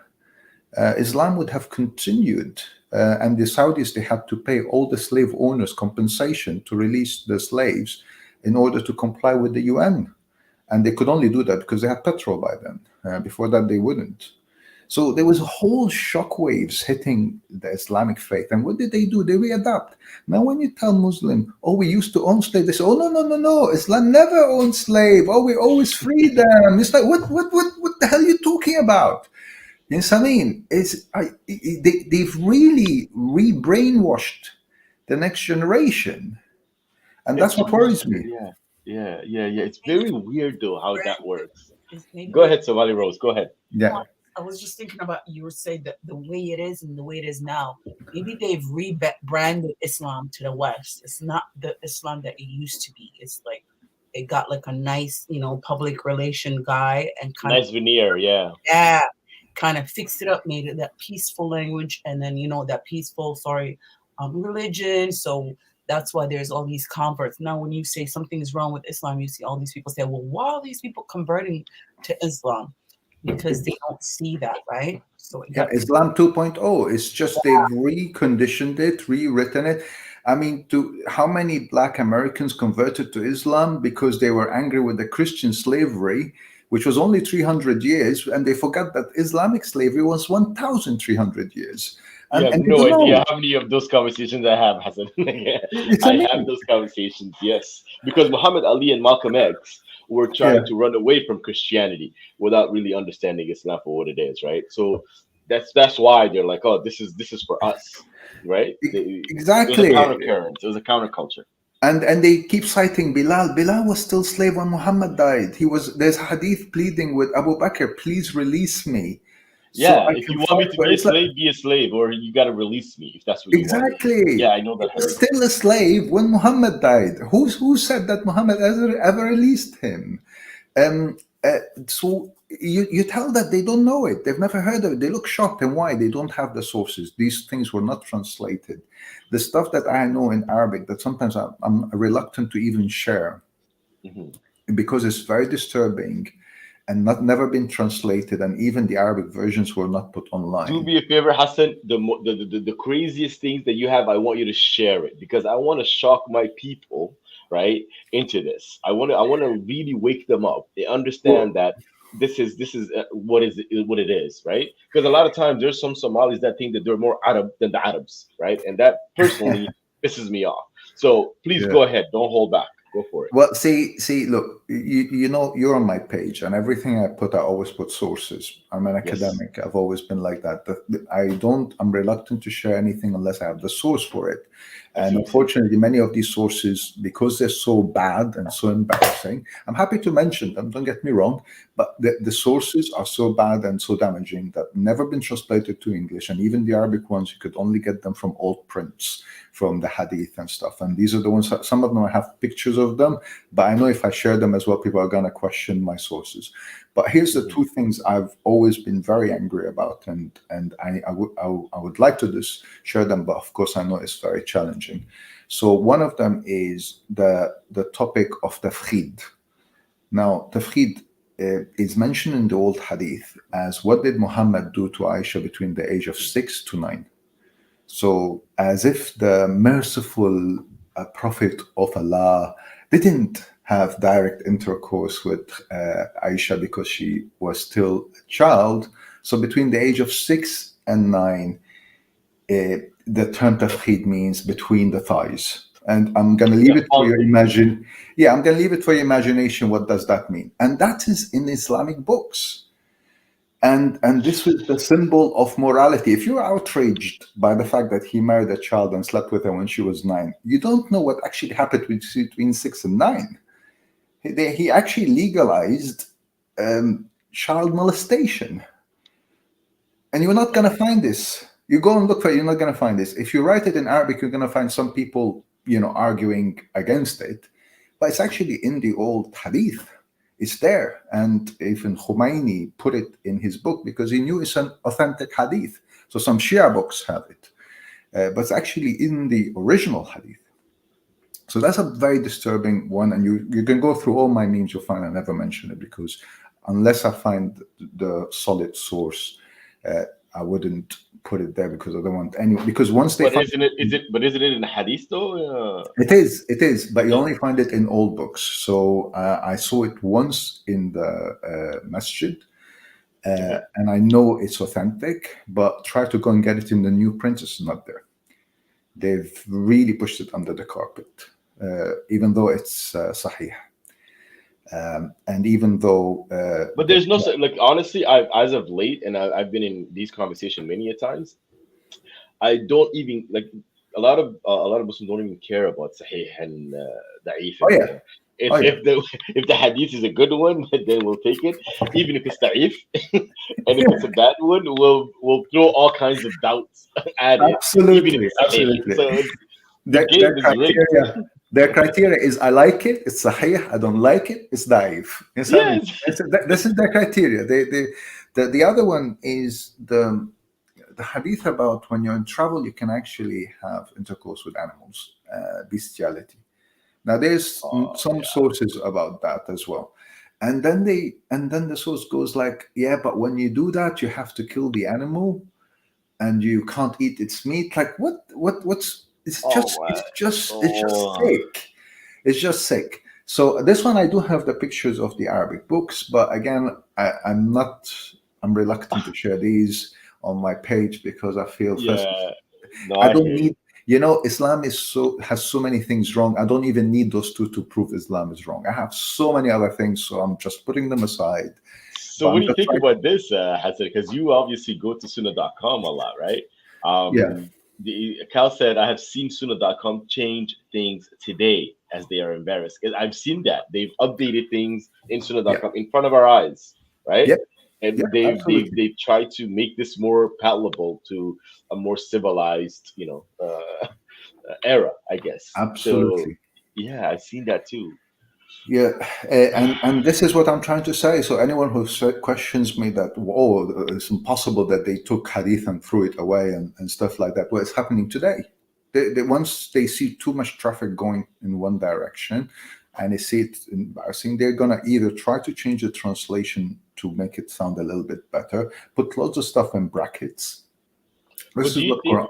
Islam would have continued, and the Saudis, they had to pay all the slave owners compensation to release the slaves in order to comply with the UN. And they could only do that because they had petrol by then. Before that, they wouldn't. So there was a whole shockwaves hitting the Islamic faith. And what did they do? They readapt. Now, when you tell Muslim, oh, we used to own slaves, they say, oh, no, Islam never owned slave. Oh, we always freed them. It's like, what the hell are you talking about? Yes, I mean, they've really re-brainwashed the next generation. And that's what worries me. Yeah. It's very weird though how that works. Go ahead, Somali Rose. Go ahead. Yeah. I was just thinking about, you were saying that the way it is and the way it is now, maybe they've rebranded Islam to the West. It's not the Islam that it used to be. It's like it got like a nice, public relation guy and kind nice veneer, yeah, kind of fixed it up, made it that peaceful language, and then that peaceful, religion. So that's why there's all these converts. Now, when you say something is wrong with Islam, you see all these people say, well, why are these people converting to Islam? Because they don't see that, right? So Islam 2.0, it's just they've reconditioned it, rewritten it. I mean, how many Black Americans converted to Islam because they were angry with the Christian slavery, which was only 300 years, and they forgot that Islamic slavery was 1,300 years. You have no idea how many of those conversations I have, Hassan. I have those conversations, yes. Because Muhammad Ali and Malcolm X were trying to run away from Christianity without really understanding Islam for what it is, right? So that's why they're like, oh, this is for us, right? Exactly. It was a countercurrent. It was a counterculture. And they keep citing Bilal. Bilal was still slave when Muhammad died. There's hadith pleading with Abu Bakr, please release me. Yeah, so if you want me to be a slave, or you got to release me if that's what you want. Exactly. Yeah, I know that. He was still a slave when Muhammad died. Who said that Muhammad ever released him? So you tell that they don't know it. They've never heard of it. They look shocked. And why? They don't have the sources. These things were not translated. The stuff that I know in Arabic that sometimes I'm reluctant to even share because it's very disturbing and never been translated, and even the Arabic versions were not put online. Do me a favor, Hassan. The craziest things that you have, I want you to share it because I want to shock my people, right, into this. I want to really wake them up. They understand that this is what it is, right? Because a lot of times there's some Somalis that think that they're more Arab than the Arabs, right? And that personally pisses me off. So please go ahead. Don't hold back. Go for it. Well, see, look, you know, you're on my page, and everything I always put sources. I'm an academic. I've always been like that. I'm reluctant to share anything unless I have the source for it. And unfortunately, many of these sources, because they're so bad and so embarrassing, I'm happy to mention them, don't get me wrong, but the sources are so bad and so damaging that never been translated to English. And even the Arabic ones, you could only get them from old prints, from the hadith and stuff. And these are the ones, some of them I have pictures of them, but I know if I share them as well, people are going to question my sources. But here's the two things I've always been very angry about, and I would like to just share them, but of course I know it's very challenging. So one of them is the topic of tafkhid. Now, tafkhid is mentioned in the old hadith as what did Muhammad do to Aisha between the age of 6 to 9? So as if the merciful Prophet of Allah didn't have direct intercourse with Aisha because she was still a child. So between the age of 6 and 9, the term tafkhid means between the thighs. And I'm going to leave it for your imagination. Yeah, I'm going to leave it for your imagination. What does that mean? And that is in Islamic books. And this was the symbol of morality. If you're outraged by the fact that he married a child and slept with her when she was 9, you don't know what actually happened between 6 and 9. He actually legalized child molestation. And you're not going to find this. You go and look for it, you're not going to find this. If you write it in Arabic, you're going to find some people, arguing against it. But it's actually in the old hadith. It's there. And even Khomeini put it in his book because he knew it's an authentic hadith. So some Shia books have it. But it's actually in the original hadith. So that's a very disturbing one. And you can go through all my memes, you'll find I never mention it because unless I find the solid source, I wouldn't put it there because I don't want any. Because once they But find isn't it in the hadith though? it is, but you only find it in old books. So I saw it once in the masjid, and I know it's authentic. But try to go and get it in the new print; it's not there. They've really pushed it under the carpet, even though it's sahih. And even though, But there's no like honestly, I as of late, and I've been in these conversations many a times. I don't even like a lot of Muslims don't even care about Sahih and Da'if. oh yeah, If oh yeah, if the if the hadith is a good one, then we'll take it. Even if it's Da'if, and if it's a bad one, we'll throw all kinds of doubts at it, even if absolutely, it's Sahih. absolutely. So the Their game is rigged. criteria, their criteria is I like it, it's sahih. I don't like it, it's daif. You know what I mean? Yes. This is their criteria. The other one is the hadith about when you're in travel, you can actually have intercourse with animals, bestiality. Now, there's Oh, some yeah. sources about that as well, and then the source goes like, yeah, but when you do that, you have to kill the animal, and you can't eat its meat. Like what's it's Oh just my. it's just Oh. sick. It's just sick. So this one I do have the pictures of the Arabic books, but again, I'm reluctant to share these on my page because I feel first Yeah. No, I I don't hear you. need, Islam has so many things wrong. I don't even need those two to prove Islam is wrong. I have so many other things, so I'm just putting them aside. So But what I'm do you just think trying. about this, Hassan? Because you obviously go to Sunnah.com a lot, right? Yeah, Cal said, I have seen Sunnah.com change things today as they are embarrassed. 'Cause I've seen that. They've updated things in yeah, Sunnah.com in front of our eyes, right? yeah, yeah, And absolutely, they've tried to make this more palatable to a more civilized, era, I guess. So absolutely. yeah, I've seen that too. Yeah, and this is what I'm trying to say. So anyone who questions me that, oh, it's impossible that they took hadith and threw it away and stuff like that. Well, it's happening today. Once they see too much traffic going in one direction and they see it embarrassing, they're gonna either try to change the translation to make it sound a little bit better, put lots of stuff in brackets. But This do is you what think Quran.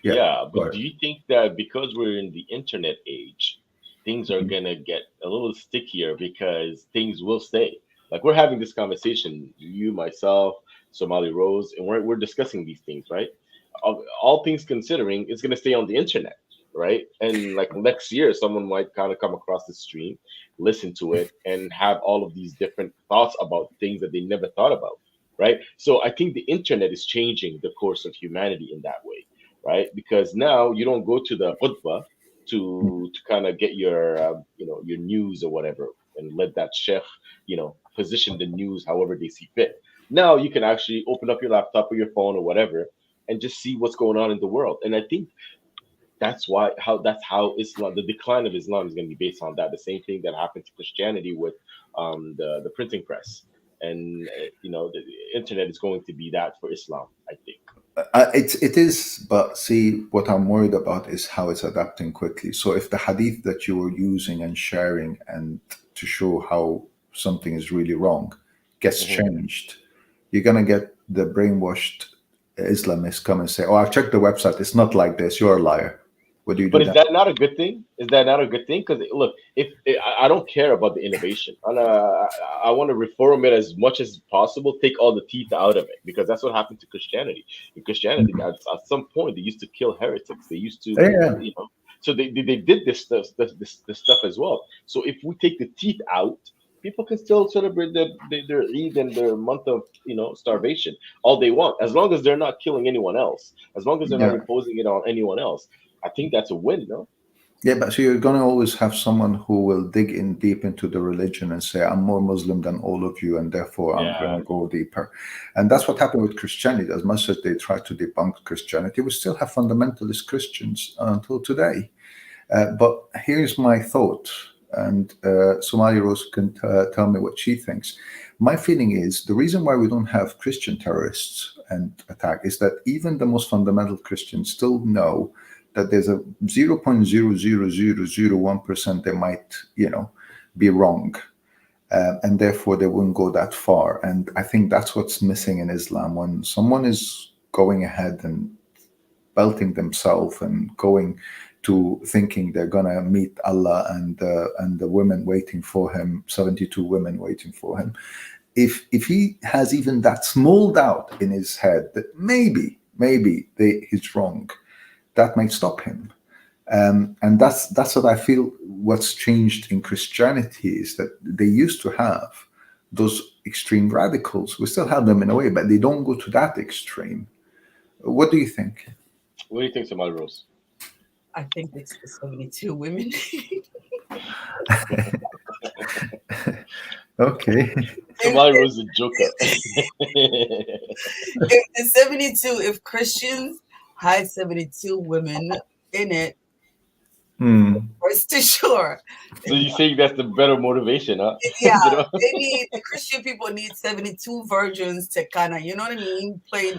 Yeah, Yeah, go but ahead. do you think that because we're in the internet age, things are Mhm. gonna get a little stickier because things will stay? Like we're having this conversation, you, myself, Somali Rose, and we're discussing these things, right? All things considering, it's gonna stay on the internet, right? And like next year, someone might kind of come across the stream, listen to it, and have all of these different thoughts about things that they never thought about, right? So I think the internet is changing the course of humanity in that way, right? Because now you don't go to the khutbah to kind of get your your news or whatever, and let that sheikh position the news however they see fit. Now you can actually open up your laptop or your phone or whatever and just see what's going on in the world. And I think that's how Islam, the decline of Islam, is going to be based on that. The same thing that happened to Christianity with the printing press, and the internet is going to be that for Islam, I think. It is, but see, what I'm worried about is how it's adapting quickly. So if the hadith that you were using and sharing and to show how something is really wrong gets Mhm. changed, you're gonna get the brainwashed Islamists come and say, "Oh, I've checked the website. It's not like this. You're a liar." What do you But do is then? that not a good thing? Is that not a good thing? Because look, if I don't care about the innovation, and I want to reform it as much as possible, take all the teeth out of it, because that's what happened to Christianity. In Christianity, at some point, they used to kill heretics. They used to, Yeah, so they did this stuff as well. So if we take the teeth out, people can still celebrate their Eid and their month of starvation all they want, as long as they're not killing anyone else, as long as they're not yeah. imposing it on anyone else. I think that's a win, no? Yeah, but so you're going to always have someone who will dig in deep into the religion and say, I'm more Muslim than all of you, and therefore I'm going Yeah. to go deeper. And that's what happened with Christianity. As much as they try to debunk Christianity, we still have fundamentalist Christians until today. But here's my thought, and Somali Rose can tell me what she thinks. My feeling is the reason why we don't have Christian terrorists and attack is that even the most fundamental Christians still know that there's a 0.00001% they might, be wrong. and therefore they wouldn't go that far. And I think that's what's missing in Islam. When someone is going ahead and belting themselves and going to thinking they're gonna meet Allah and the women waiting for him, 72 women waiting for him. If he has even that small doubt in his head that maybe he's wrong, that might stop him. And that's what I feel. What's changed in Christianity is that they used to have those extreme radicals. We still have them in a way, but they don't go to that extreme. What do you think? What do you think, Somali Rose? I think it's the 72 women. Okay. Somali Rose is a joker. If the 72, if Christians had 72 women in it, rest assured. So you think that's the better motivation, huh? Yeah, You know? the Christian people need 72 virgins to kind of, you know what I mean, play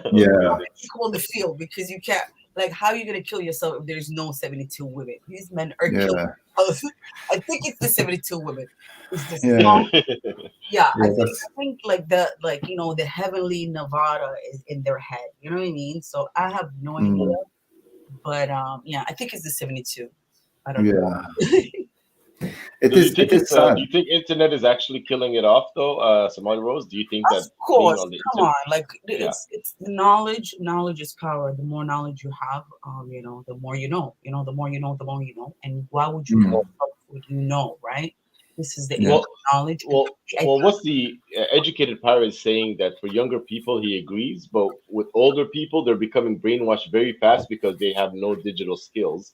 equal the field, because you can't, like, how are you going to kill yourself if there's no 72 women? These men are killing themselves. I think it's the 72 women. It's just I think like the heavenly Nevada is in their head. You know what I mean? So I have no idea. But I think it's the 72. I don't know. Do you think internet is actually killing it off though, Somali Rose? Do you think that? Of course, come on, like it's knowledge. Knowledge is power. The more knowledge you have, the more you know. The more you know, the more you know. And why would you know what you know, right? This is the age of knowledge. Well, what's the educated pirate is saying that for younger people he agrees, but with older people they're becoming brainwashed very fast because they have no digital skills.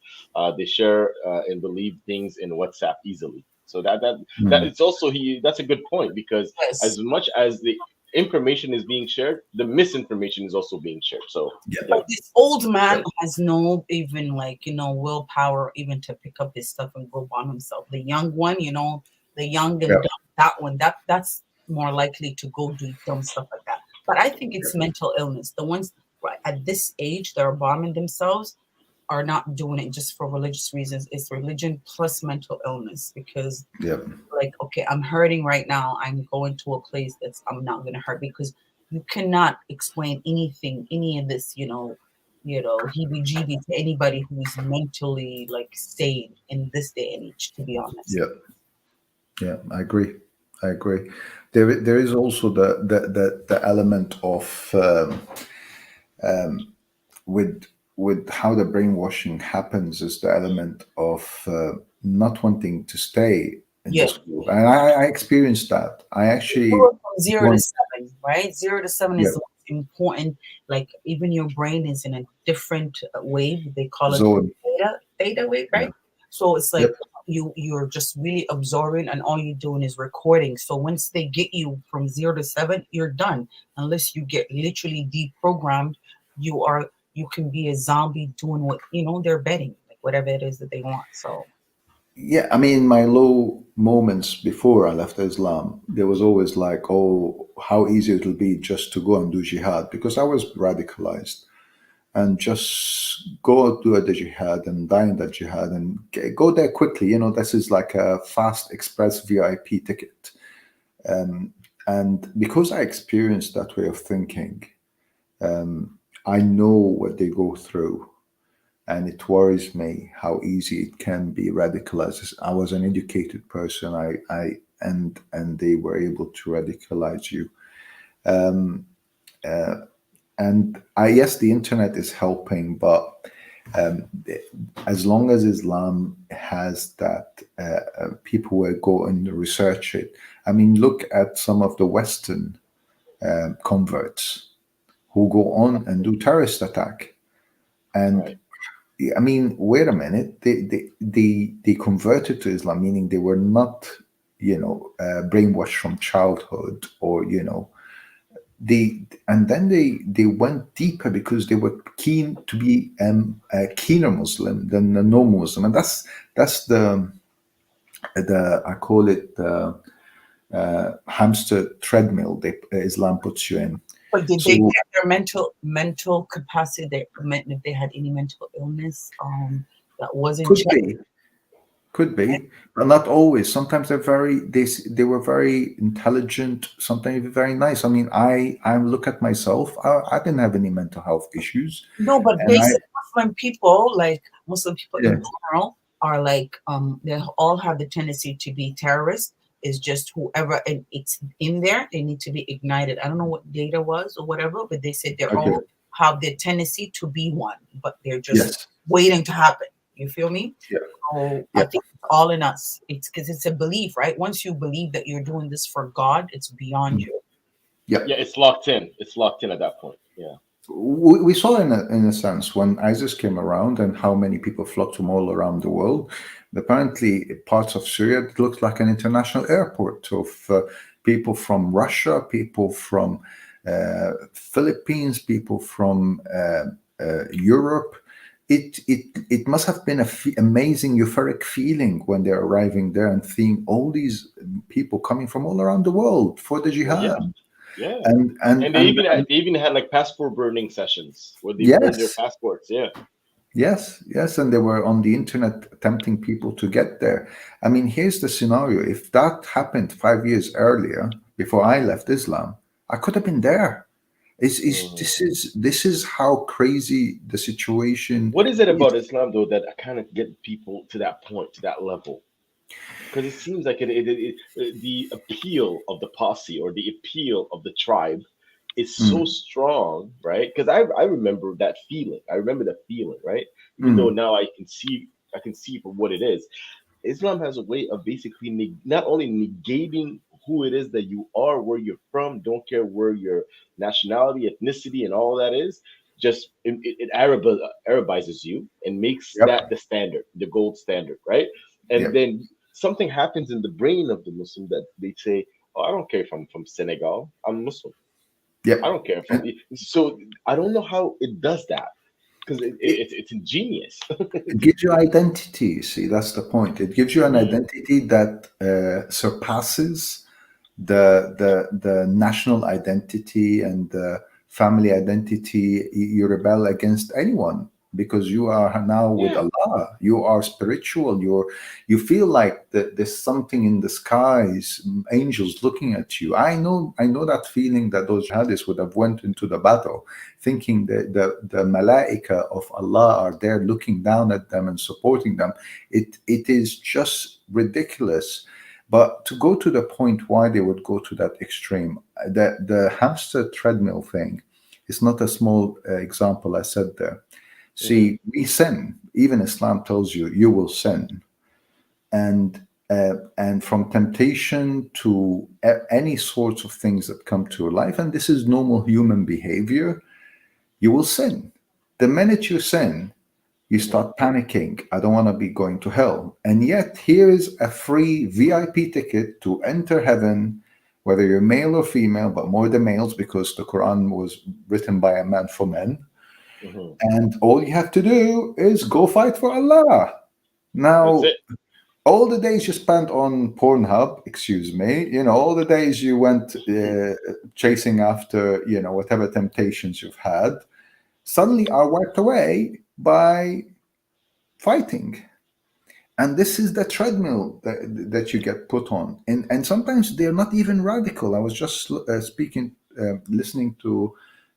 They share and believe things in WhatsApp easily. So that it's also that's a good point, because as much as the information is being shared, the misinformation is also being shared. So this old man has no even willpower even to pick up his stuff and go on himself. The young one, the young and dumb, that one, that's more likely to go do dumb stuff like that. But I think it's mental illness. The ones at this age that are bombing themselves are not doing it just for religious reasons. It's religion plus mental illness, because okay, I'm hurting right now. I'm going to a place I'm not going to hurt, because you cannot explain anything, any of this, heebie-jeebie to anybody who is mentally sane in this day and age, to be honest. Yeah, I agree. There is also the element of with how the brainwashing happens is the element of not wanting to stay in the school. And I experienced that. I actually from 0 to 7, right? 0 to 7 is important. Like, even your brain is in a different wave. They call it theta wave, right? So it's like you're just really absorbing, and all you're doing is recording. So once they get you from 0 to 7, you're done. Unless you get literally deprogrammed, you can be a zombie doing what they're betting, like whatever it is that they want. So I mean, my low moments before I left Islam, there was always like, oh, how easy it'll be just to go and do jihad, because I was radicalized, and just go do the jihad and die in that jihad and go there quickly. This is like a fast express VIP ticket. And because I experienced that way of thinking, I know what they go through, and it worries me how easy it can be radicalized. I was an educated person, and they were able to radicalize you. And yes, the internet is helping, but as long as Islam has that, people will go and research it. I mean, look at some of the Western converts who go on and do terrorist attack. And I mean, wait a minute, they converted to Islam, meaning they were not, brainwashed from childhood, or, and then they went deeper because they were keen to be a keener Muslim than a normal Muslim. And that's the I call it the hamster treadmill Islam puts you in. But did they get their mental capacity? If they had any mental illness that wasn't checked? Could be, but not always. Sometimes they were very intelligent. Sometimes very nice. I mean, I look at myself. I didn't have any mental health issues, No, but and they say Muslim people, like Muslim people yeah, in general, are like they all have the tendency to be terrorists. Is just whoever and it's in there, they need to be ignited. I don't know what data was or whatever, but they said they okay, all have the tendency to be one, but they're just yes, waiting to happen. You feel me? yeah, So I yeah, think it's all in us. It's because it's a belief, right? Once you believe that you're doing this for God, it's beyond mm, you. yeah. Yeah, it's locked in. It's locked in at that point. Yeah. We saw in a sense when ISIS came around and how many people flocked from all around the world. Apparently, parts of Syria it looked like an international airport of people from Russia, people from Philippines, people from Europe. It must have been amazing euphoric feeling when they're arriving there and seeing all these people coming from all around the world for the Well, yeah, jihad yeah. and and And and, and they even had like passport burning sessions where they burn their yes. passports. Yeah. Yes, yes, and they were on the internet tempting people to get there. I mean, here's the scenario. If that happened 5 years earlier, before I left Islam, I could have been there. Mm. This is how crazy the situation What is it is. about Islam though that kind of get people to that point, to that level? Because it seems like the appeal of the posse or the appeal of the tribe is so Mm, strong, right? Because I remember that feeling. I remember that feeling, right? Even though mm, now I can see for what it is. Islam has a way of basically not only negating who it is that you are, where you're from, don't care where your nationality, ethnicity, and all that is. Just Arabizes you and makes yep, that the standard, the gold standard, right? And yep, then something happens in the brain of the Muslim that they say, "Oh, I don't care if I'm from Senegal. I'm Muslim. I yep. don't care if I'm." And So I don't know how it does that because it, it's ingenious. it gives you identity. You see, that's the point. It gives you an Mhm. identity that surpasses the national identity and the family identity. You rebel against anyone because you are now with Yeah. Allah. You are spiritual. You feel like there's something in the skies, angels looking at you. I know that feeling that those jihadis would have went into the battle thinking that the malaika of Allah are there looking down at them and supporting them. It is just ridiculous. But to go to the point why they would go to that extreme, the hamster treadmill thing is not a small example I said there. Hmm. See, we sin. Even Islam tells you you will sin, and from temptation to any sorts of things that come to your life, and this is normal human behavior. You will sin. The minute you sin, you Hmm. start panicking. I don't want to be going to hell. And yet, here is a free VIP ticket to enter heaven, whether you're male or female, but more the males because the Quran was written by a man for men. Hmm. And all you have to do is go fight for Allah. That's Now, it. all the days you spent on Pornhub, excuse me, all the days you went chasing after, whatever temptations you've had, suddenly are wiped away by fighting. And this is the treadmill that you get put on. And sometimes they're not even radical. I was just listening to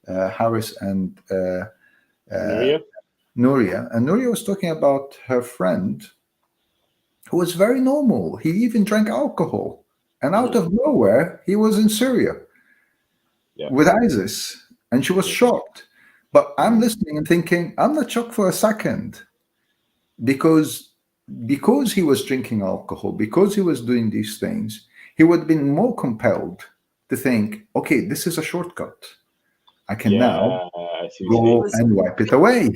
Harris and Nuria? Nuria. And Nuria was talking about her friend who was very normal. He even drank alcohol. And out Hmm. of nowhere, he was in Syria Yeah. with ISIS. And she was Hmm. shocked. But I'm Hmm. listening and thinking, I'm not shocked for a second because he was drinking alcohol, because he was doing these things, he would have been more compelled to think, okay, this is a shortcut. I can now Yeah, I see what you're saying. go Was and wipe it away.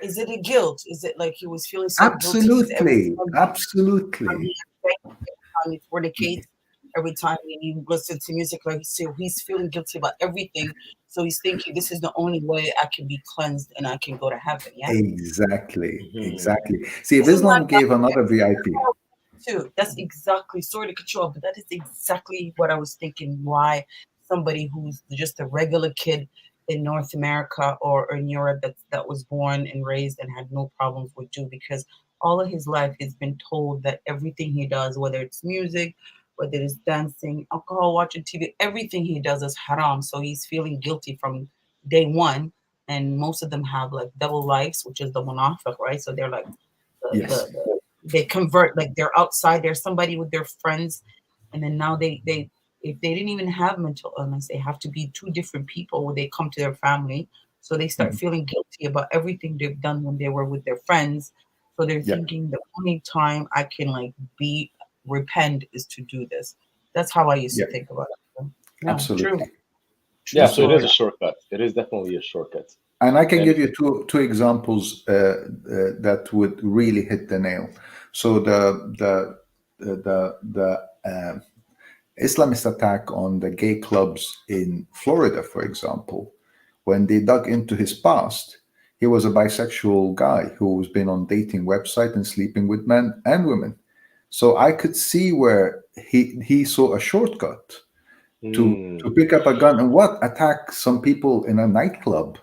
is it a guilt? Is it like he was feeling so guilty because every Absolutely. time Absolutely. he drank, every time he fornicates, every time he listens to music, like so he's feeling guilty about everything. So he's thinking this is the only way I can be cleansed and I can go to heaven. Yeah. Exactly. Hmm. Exactly. See, if Isn't that Islam gave another VIP, too? That's exactly sorry to control, but that is exactly what I was thinking. Why somebody who's just a regular kid in North America or in Europe that was born and raised and had no problems would do because all of his life he's been told that everything he does, whether it's music, whether it's dancing, alcohol, watching TV, everything he does is haram. So he's feeling guilty from day one. And most of them have like double lives, which is the Munafiq, right? So they're like Yes. they convert, like they're outside, there's somebody with their friends, and then now they if they didn't even have mental illness, they have to be two different people when they come to their family. So they start Mhm. feeling guilty about everything they've done when they were with their friends. So they're Yeah. thinking the only time I can like be repent is to do this. That's how I used to Yeah. think about it. Yeah, true. Absolutely. True Yeah, so it is story. a shortcut. It is definitely a shortcut. And I can And give you two examples that would really hit the nail. So the Islamist attack on the gay clubs in Florida, for example, when they dug into his past, he was a bisexual guy who's been on dating website and sleeping with men and women. So I could see where he saw a shortcut to mm, pick up a gun and what attack some people in a nightclub.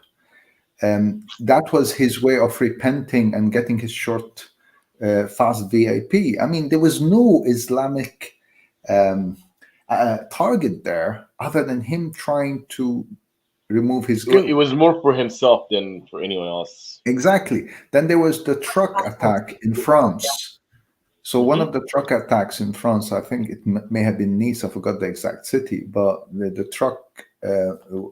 That was his way of repenting and getting his short, fast VIP. I mean, there was no Islamic um, target there other than him trying to remove his it guilt. was more for himself than for anyone else. Exactly. Then there was the truck That's what attack in yeah. France. So one Hmm. of the truck attacks in France, I think it may have been Nice. I forgot the exact city, but the truck,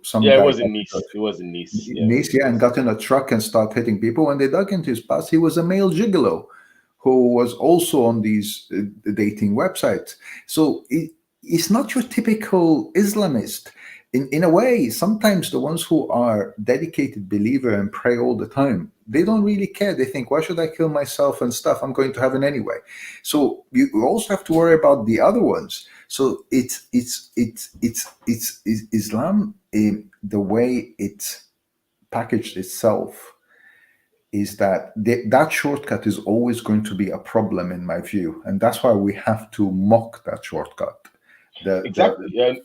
some Yeah, it guy wasn't got Nice. It wasn't Nice. Yeah, it Nice, was yeah, and Nice. got in a truck and started hitting people. When they dug into his past, he was a male gigolo who was also on these dating websites. So it's not your typical Islamist. In a way, sometimes the ones who are dedicated believer and pray all the time, they don't really care. They think, why should I kill myself and stuff? I'm going to heaven anyway. So you also have to worry about the other ones. So it's Islam in the way it's packaged itself is that that shortcut is always going to be a problem in my view, and that's why we have to mock that shortcut. The Exactly. And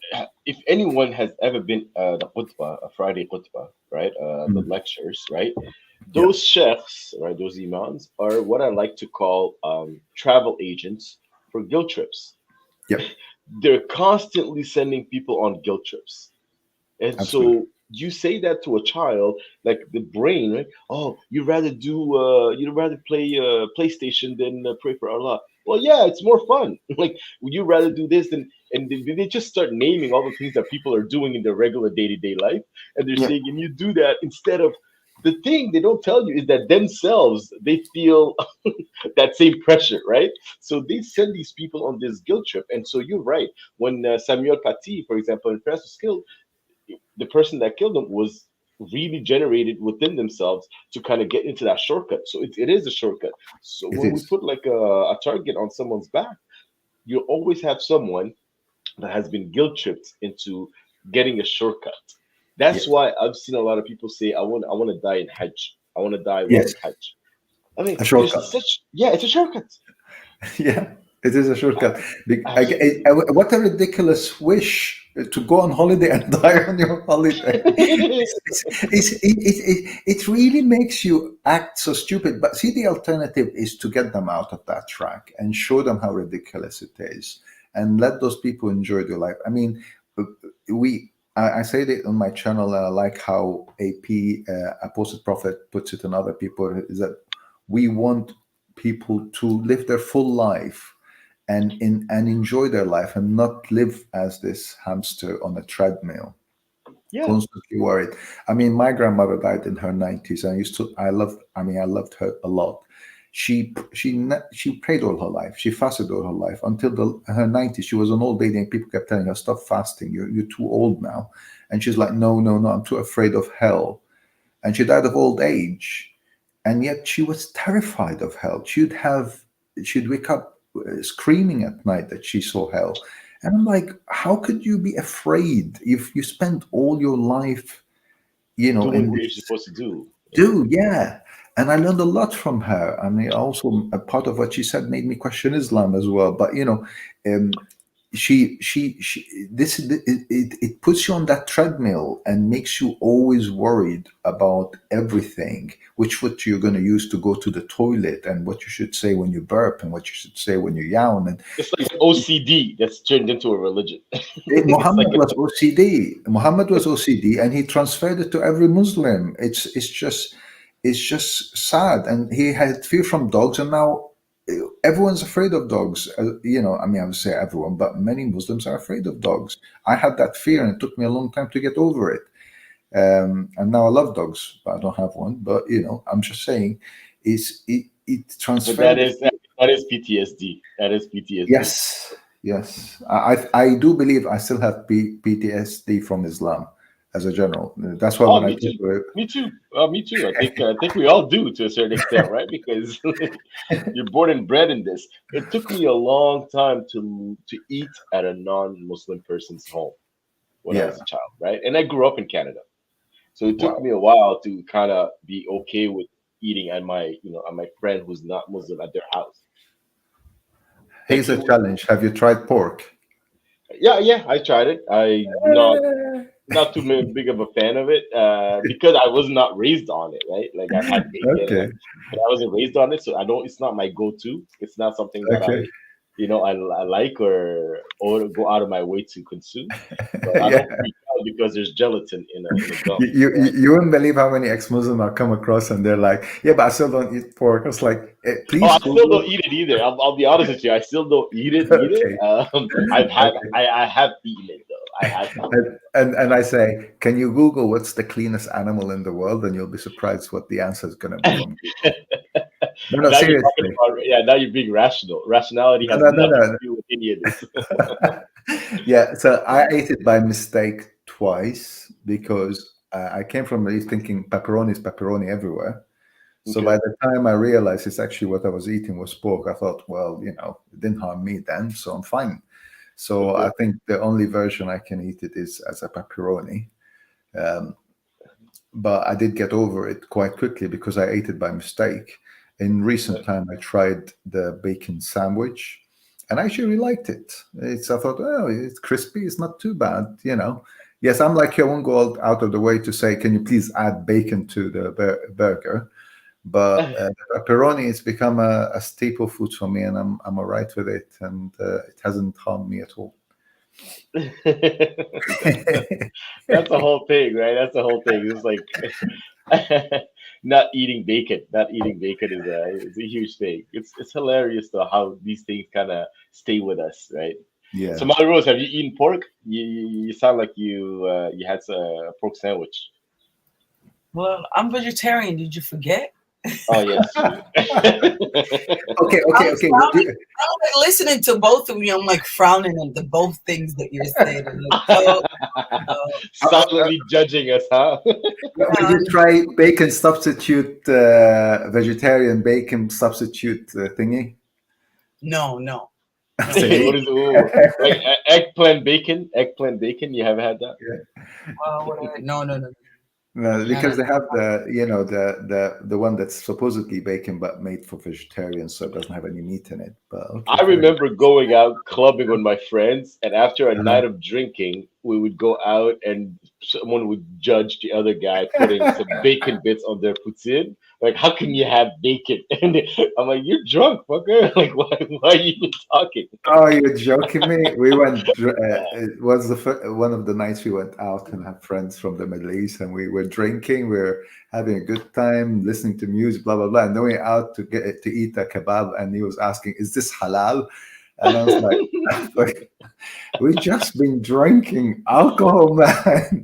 if anyone has ever been the khutbah, a Friday khutbah, right? The Mm, lectures, right? yeah, Those sheikhs, right? Those imams are what I like to call travel agents for guilt trips. yeah, They're constantly sending people on guilt trips. And absolutely, so you say that to a child, like the brain, right? Oh, you'd rather play PlayStation than pray for Allah. Well, yeah, it's more fun. Like, would you rather do this than? And they just start naming all the things that people are doing in their regular day to day life, and they're yeah, saying, and you do that instead of. The thing they don't tell you is that themselves they feel that same pressure, right? So they send these people on this guilt trip, and so you're right. When Samuel Paty, for example, in France was killed, the person that killed him was really generated within themselves to kind of get into that shortcut. So it is a shortcut. So it when we is. put like a target on someone's back, you always have someone that has been guilt tripped into getting a shortcut. That's Yes, why I've seen a lot of people say, I want to die in Hajj. I want to die while yes, in Hajj. I mean, a there's shortcut. such, yeah, it's a shortcut. Yeah, it is a shortcut. Absolutely. What a ridiculous wish to go on holiday and die on your holiday. It really makes you act so stupid. But see, the alternative is to get them out of that track and show them how ridiculous it is and let those people enjoy their life. I mean, I say that on my channel, and I like how AP, Apostate Prophet, puts it, and other people, is that we want people to live their full life and enjoy their life and not live as this hamster on a treadmill, Yeah. constantly worried. I mean, my grandmother died in her 90s, and I loved her a lot. She prayed all her life. She fasted all her life until her 90s. She was an old lady, and people kept telling her, "Stop fasting. You're too old now." And she's like, "No, no, no. I'm too afraid of hell." And she died of old age, and yet she was terrified of hell. She'd wake up screaming at night that she saw hell. And I'm like, how could you be afraid if you spent all your life, Doing in what you're this? supposed to do. Yeah. Do, yeah. And I learned a lot from her. I mean, also a part of what she said made me question Islam as well. But um, it puts you on that treadmill and makes you always worried about everything, what you're going to use to go to the toilet, and what you should say when you burp, and what you should say when you yawn. And It's like OCD that's turned into a religion. It's Muhammad like was OCD. Muhammad was OCD, and he transferred it to every Muslim. It's just sad, and he had fear from dogs, and now everyone's afraid of dogs. I mean, I would say everyone, but many Muslims are afraid of dogs. I had that fear, and it took me a long time to get over it. And now I love dogs, but I don't have one. But I'm just saying, it transferred. But that is PTSD. That is PTSD. Yes. I do believe I still have PTSD from Islam as a general. That's why when me too. Me too. I think we all do to a certain extent, right? Because you're born and bred in this. It took me a long time to eat at a non-Muslim person's home when I was a child, right? And I grew up in Canada, so it took me a while to kind of be okay with eating at my friend who's not Muslim at their house. Here's a challenge. Have you tried pork? Yeah, I tried it. I'm not too big of a fan of it because I was not raised on it, right? Like I've had bacon, but I wasn't raised on it, so I don't. It's not my go-to. It's not something that I like or go out of my way to consume. But I don't freak out because there's gelatin in a gum. You wouldn't believe how many ex-Muslims I come across, and they're like, "Yeah, but I still don't eat pork." I was like, "Please." I still don't eat it either. I'll be honest with you. I still don't eat it either. I have eaten it though. I have. And I say, can you Google what's the cleanest animal in the world, and you'll be surprised what the answer is going to be. No, seriously. Now you're being rational. Rationality has nothing to do with any of this. Yeah, so I ate it by mistake twice because I came from at least thinking pepperoni is pepperoni everywhere. So by the time I realized it's actually what I was eating was pork, I thought, well, it didn't harm me then, so I'm fine. So I think the only version I can eat it is as a pepperoni. But I did get over it quite quickly because I ate it by mistake. In recent time, I tried the bacon sandwich, and I actually liked it. I thought, oh, it's crispy. It's not too bad, Yes, I'm like you. I won't go out of the way to say, can you please add bacon to the burger? But pepperoni has become a staple food for me, and I'm all right with it, and it hasn't harmed me at all. That's the whole thing, right? That's the whole thing. It's like not eating bacon. Not eating bacon is a huge thing. It's hilarious though how these things kind of stay with us, right? Yeah. So, Molly Rose, have you eaten pork? You sound like you had a pork sandwich. Well, I'm vegetarian. Did you forget? Oh yes. Okay. I'm like listening to both of you. I'm like frowning at the both things that you're saying. Silently judging us, huh? Did you try bacon substitute, vegetarian bacon substitute thingy? No. What is like eggplant bacon? Eggplant bacon? You haven't had that? Yeah. No. No, because they have the one that's supposedly bacon but made for vegetarians, so it doesn't have any meat in it. But I remember going out clubbing with my friends, and after a night of drinking, we would go out and someone would judge the other guy putting some bacon bits on their poutine. Like, how can you have bacon? And I'm like, you're drunk, fucker. Like, why are you even talking? Oh, you're joking me? We went. It was one of the nights we went out and had friends from the Middle East, and we were drinking. We were having a good time, listening to music, blah blah blah. And then we went out to eat a kebab, and he was asking, "Is this halal?" And I was like, "We've just been drinking alcohol, man."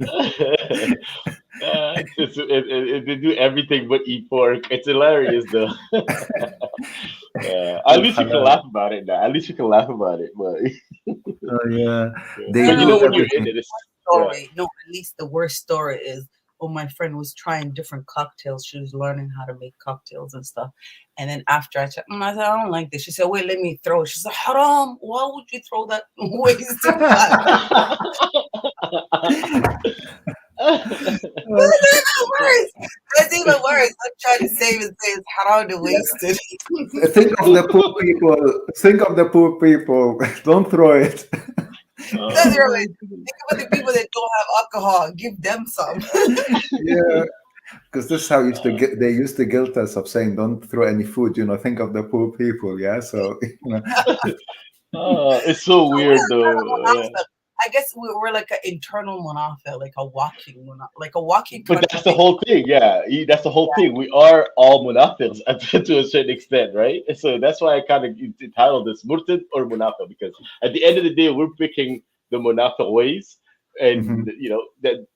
They do everything but eat pork. It's hilarious, though. At least you can laugh about it now. At least you can laugh about it. But yeah. But when you're in it, story. No, at least the worst story is, my friend was trying different cocktails. She was learning how to make cocktails and stuff. And then after I said, I don't like this. She said, wait, let me throw it. She said, haram, why would you throw that waste of That's even worse. I'm trying to save and say it's haram to waste it. Think of the poor people. Think of the poor people. Don't throw it. That's right. Think about the people that don't have alcohol. Give them some. Yeah, because this is how they used to guilt us of saying don't throw any food. Think of the poor people. Yeah, so It's so So weird we're though. Yeah. I guess we're like an internal Munafiq, like a walking like a walking But that's the contradiction. whole thing, yeah. That's the whole thing. We are all munafiqs to a certain extent, right? So that's why I kind of entitled this Murtad or Munafiq, because at the end of the day, we're picking the Munafiq ways, Mhm.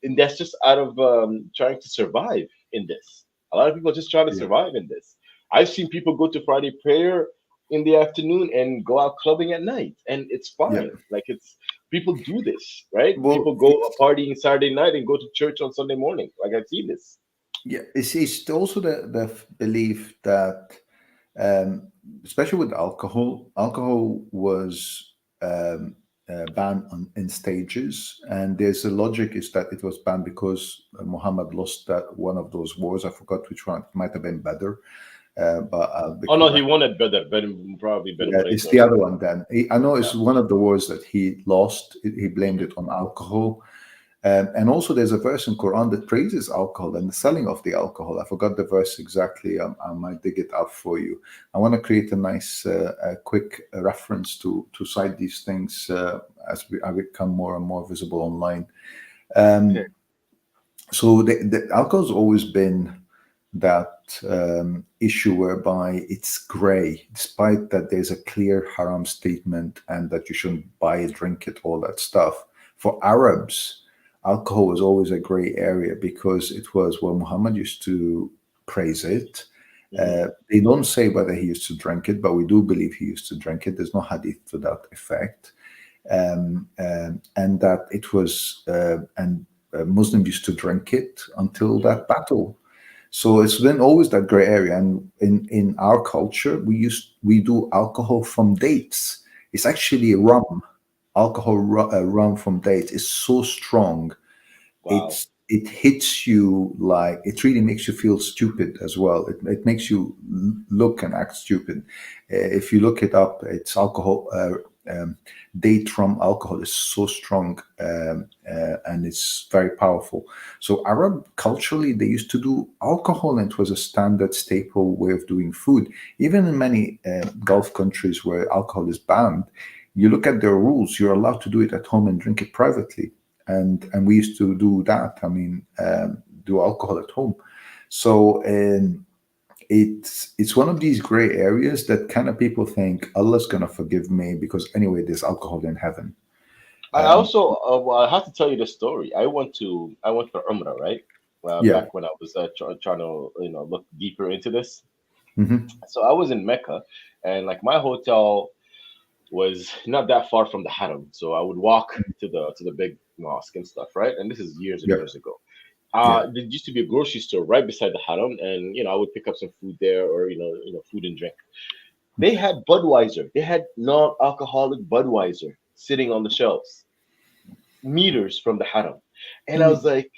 and that's just out of trying to survive in this. A lot of people are just trying to Yeah, survive in this. I've seen people go to Friday prayer in the afternoon and go out clubbing at night, and it's yeah. fine. Like people do this, right? Well, People go partying Saturday night and go to church on Sunday morning. Like I've seen this. yeah. It's also the belief that, um, especially with alcohol was banned in stages, and there's a logic is that it was banned because Muhammad lost that one of those wars. I forgot which one. It might have been Badr, but I'll be Oh no, he correct. won it better. Probably better Yeah, what I it's saw. the other one then. I know Yeah. it's one of the wars that he lost. He blamed it on alcohol. And also, there's a verse in Quran that praises alcohol and the selling of the alcohol. I forgot the verse exactly. I might dig it up for you. I want to create a nice, quick reference to cite these things as I become more and more visible online. Okay. So the alcohol's always been that issue whereby it's gray, despite that there's a clear haram statement and that you shouldn't buy it, drink it, all that stuff. For Arabs, alcohol was always a gray area because it was, well, Muhammad used to praise it. They don't say whether he used to drink it, but we do believe he used to drink it. There's no hadith to that effect. And that it was, and Muslims used to drink it until that battle. So it's been always that gray area. And in our culture, we do alcohol from dates. It's actually rum. Rum from dates is so strong. Wow. It hits you, like it really makes you feel stupid as well. It makes you look and act stupid. If you look it up, it's alcohol. Date rum alcohol is so strong, and it's very powerful. So Arab culturally, they used to do alcohol, and it was a standard staple way of doing food. Even in many Gulf countries where alcohol is banned, you look at their rules. You're allowed to do it at home and drink it privately, and we used to do that. I mean, do alcohol at home. So it's one of these gray areas that kind of people think Allah's gonna forgive me because anyway, there's alcohol in heaven. I also well, I have to tell you the story. I went for Umrah, right? Yeah. Back when I was trying to look deeper into this. Hmm. So I was in Mecca, and like my hotel was not that far from the Haram, so I would walk to the big mosque and stuff, right? And this is years and Yeah. years ago. Yeah. There used to be a grocery store right beside the Haram, and I would pick up some food there, or food and drink. They had Budweiser. They had non-alcoholic Budweiser sitting on the shelves, meters from the Haram, and I was like,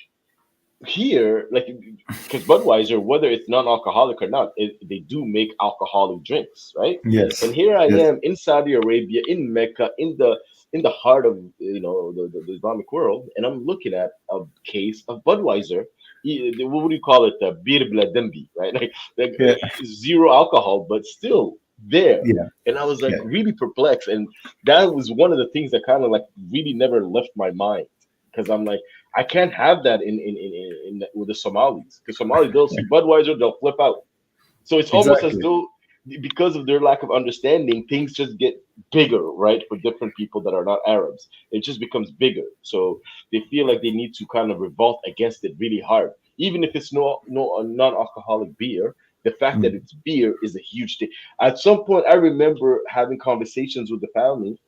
here, like, because Budweiser, whether it's non-alcoholic or not, they do make alcoholic drinks, right? Yes. And here I Yes. am in Saudi Arabia, in Mecca, in the heart of the Islamic world, and I'm looking at a case of Budweiser. What do you call it? Beer Bladembi, right? Like Yeah. zero alcohol, but still there. Yeah. And I was like Yeah. really perplexed, and that was one of the things that kind of like really never left my mind, because I'm like, I can't have that with the Somalis, because Somalis, they'll see Budweiser, they'll flip out. So it's almost as Exactly. though, because of their lack of understanding, things just get bigger, right? For different people that are not Arabs, it just becomes bigger. So they feel like they need to kind of revolt against it really hard, even if it's no non-alcoholic beer. The fact that Mm. it's beer is a huge thing. At some point, I remember having conversations with the family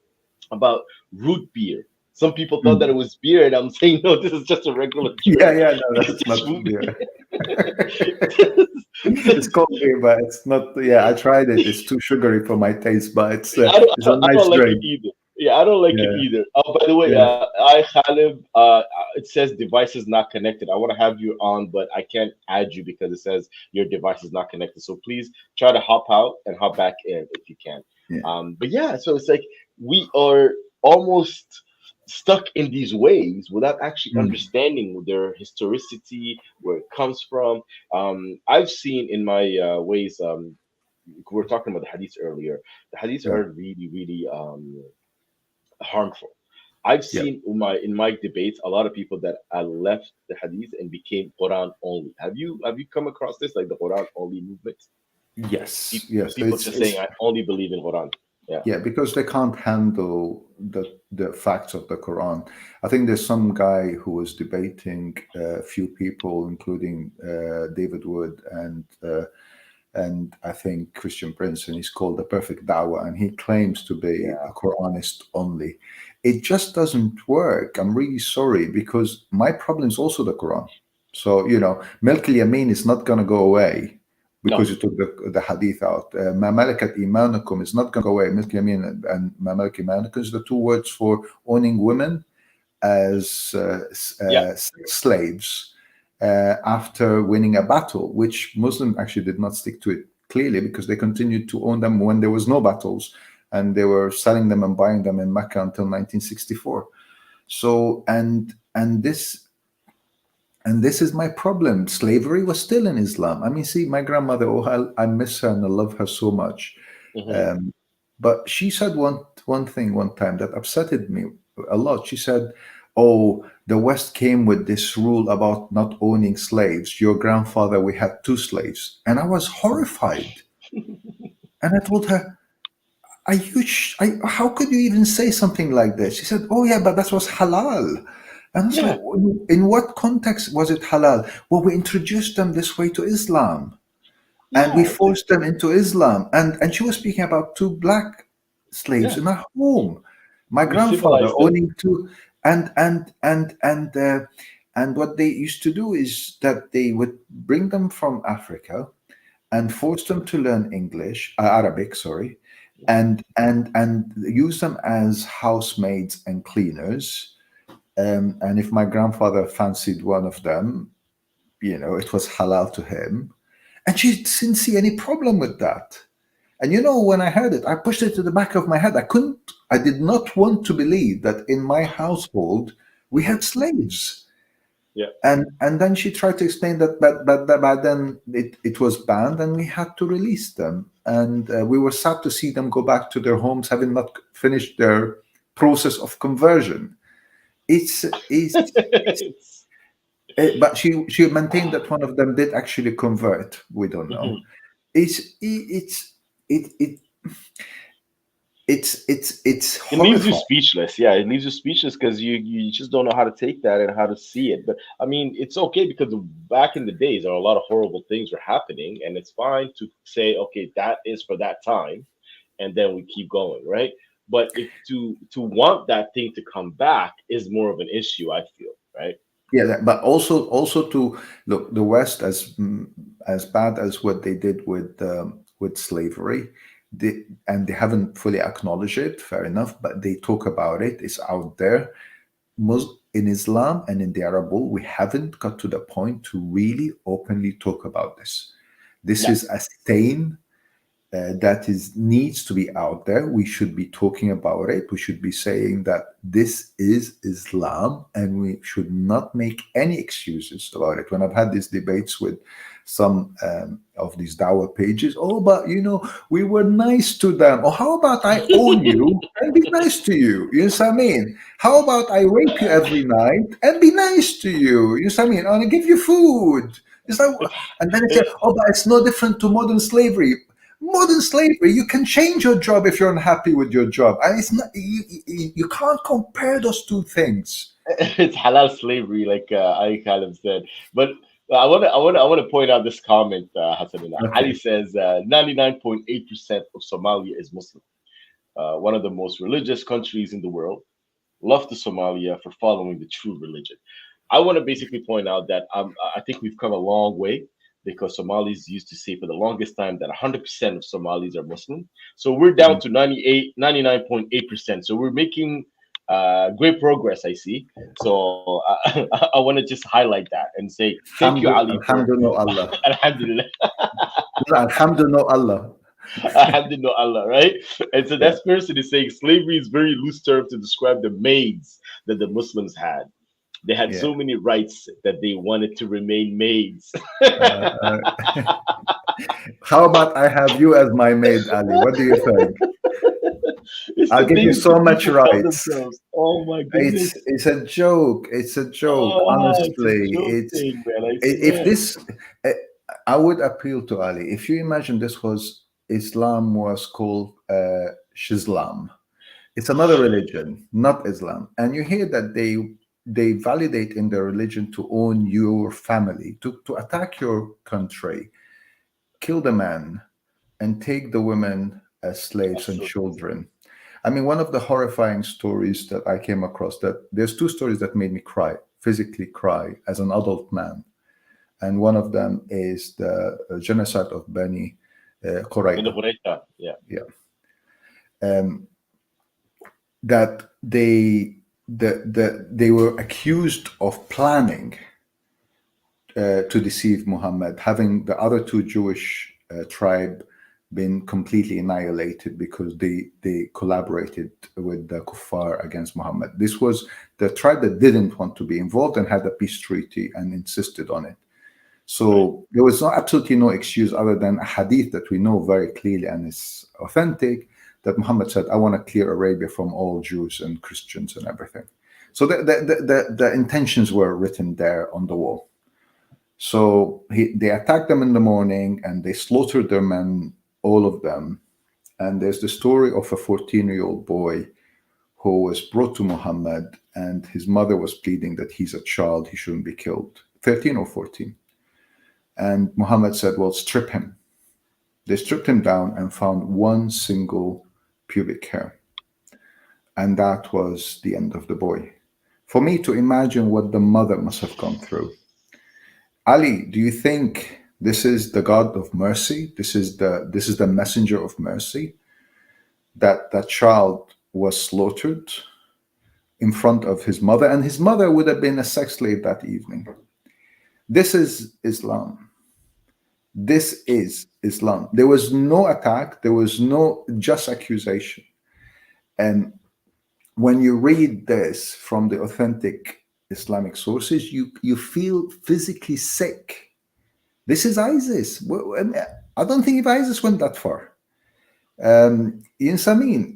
about root beer. Some people thought that Mm. it was beer, and I'm saying, no, this is just a regular Yeah. drink. Yeah. No, It's that's just not food. beer. It's called beer, but it's not. Yeah, I tried it. It's too sugary for my taste, but it's I don't, I it's a don't, I nice don't like it drink. either. Yeah, I don't like it Yeah, either. Oh, by the way, yeah. I Khalib, it says devices not connected. I want to have you on, but I can't add you because it says your device is not connected. So please try to hop out and hop back in if you can. Yeah. But yeah, so it's like we are almost stuck in these ways without actually Mm. understanding their historicity, where it comes from. I've seen in my ways. We were talking about the hadiths earlier. The hadiths Yeah. are really, really harmful. I've Yeah. seen in my debates a lot of people that left the hadith and became Quran only. Have you come across this, like the Quran only movement? Yes. Yes. People just saying I only believe in Quran. Yeah, Yeah, because they can't handle the facts of the Quran. I think there's some guy who was debating a few people, including David Wood and I think Christian Prince, and he's called the Perfect Dawah, and he claims to be yeah, a Quranist only. It just doesn't work. I'm really sorry, because my problem is also the Quran. So, Milk al-Yamin is not going to go away because no, you took the hadith out. Ma malakat imanukum is not going to go away. Milk al-Yamin and ma malakat imanukum is the two words for owning women as yeah, sex slaves after winning a battle, which Muslims actually did not stick to it clearly, because they continued to own them when there was no battles, and they were selling them and buying them in Mecca until 1964. So and this is my problem. Slavery was still in Islam. I mean, see, my grandmother, oh, I miss her and I love her so much. hmm Um, but she said one thing one time that upsetted me a lot. She said, "Oh, the West came with this rule about not owning slaves. Your grandfather, we had two slaves," and I was horrified. And I told her, how could you even say something like this? She said, "Oh yeah, but that was halal." And I was like, yeah, in what context was it halal? Well, we introduced them this way to Islam, and we yeah. forced them into Islam. And she was speaking about two black slaves Yeah. in her home. My We grandfather civilized them. owning two, and what they used to do is that they would bring them from Africa and force them to learn English, Arabic, sorry, and use them as housemaids and cleaners. And if my grandfather fancied one of them, it was halal to him, and she didn't see any problem with that. And when I heard it, I pushed it to the back of my head. I did not want to believe that in my household we hmm had slaves. Yeah. And then she tried to explain that, but then it was banned, and we had to release them. And we were sad to see them go back to their homes, having not finished their process of conversion. It's It's, but she maintained that one of them did actually convert. We don't know. mhm. It it it's It leaves you horrifying. speechless. Yeah, it leaves you speechless because you just don't know how to take that and how to see it. But I mean, it's okay because back in the days, there are a lot of horrible things were happening, and it's fine to say, okay, that is for that time, and then we keep going, right? But if to want that thing to come back is more of an issue, I feel, right? Yeah, but also to look the West, as bad as what they did with slavery, and they haven't fully acknowledged it. Fair enough, but they talk about it. It's out there. In Islam and in the Arab world, we haven't got to the point to really openly talk about this. This Yeah, is a stain that is needs to be out there. We should be talking about it. We should be saying that this is Islam, and we should not make any excuses about it. When I've had these debates with some of these dawah pages, oh, but we were nice to them. Or how about I own you and be nice to you? You know what I mean? How about I rape you every night and be nice to you? You know what I mean? And I give you food. It's like, it's and then it's it, oh, but it's no different to modern slavery. Modern slavery, you can change your job if you're unhappy with your job, and it's not you can't compare those two things. it's halal slavery, like Ali Khalid said. But I want to point out this comment, Hassan. Ali Okay. says 99.8% of Somalia is Muslim. One of the most religious countries in the world. Love to Somalia for following the true religion. I want to basically point out that I think we've come a long way, because Somalis used to say for the longest time that 100% of Somalis are Muslim. So we're down to 99.8%. So we're making great progress, I see. So I want to just highlight that and say thank you, Ali. Alhamdulillah, Allah. Alhamdulillah. Alhamdulillah, Allah. Alhamdulillah, Allah, right? And so that person is saying slavery is very loose term to describe the maids that the Muslims had. They had so many rights that they wanted to remain maids. How about I have you as my maid, Ali? What do you think? I'll give you so much rights. Oh my goodness! It's a joke. It's a joke. Honestly, I would appeal to Ali. If you imagine Islam was called Shizlam, it's another religion, not Islam, and you hear that they validate in their religion to own your family, to attack your country, kill the man, and take the women as slaves and children. I mean, one of the horrifying stories that I came across, that there's two stories that made me cry, physically cry as an adult man. And one of them is the genocide of Bani Qurayza. That they were accused of planning to deceive Muhammad, having the other two Jewish tribe been completely annihilated because they collaborated with the kuffar against Muhammad. This was the tribe that didn't want to be involved and had a peace treaty and insisted on it. So there was absolutely no excuse other than a hadith that we know very clearly and is authentic, that Muhammad said, I want to clear Arabia from all Jews and Christians and everything. So the intentions were written there on the wall. So they attacked them in the morning and they slaughtered their men, all of them. And there's the story of a 14-year-old boy who was brought to Muhammad, and his mother was pleading that he's a child, he shouldn't be killed, 13 or 14. And Muhammad said, well, strip him. They stripped him down and found one single pubic hair. And that was the end of the boy. For me to imagine what the mother must have gone through. Ali, do you think this is the God of mercy? This is the messenger of mercy? That child was slaughtered in front of his mother, and his mother would have been a sex slave that evening. This is Islam. This is Islam. There was no attack. There was no just accusation. And when you read this from the authentic Islamic sources, you feel physically sick. This is ISIS. I don't think if ISIS went that far. In Samin,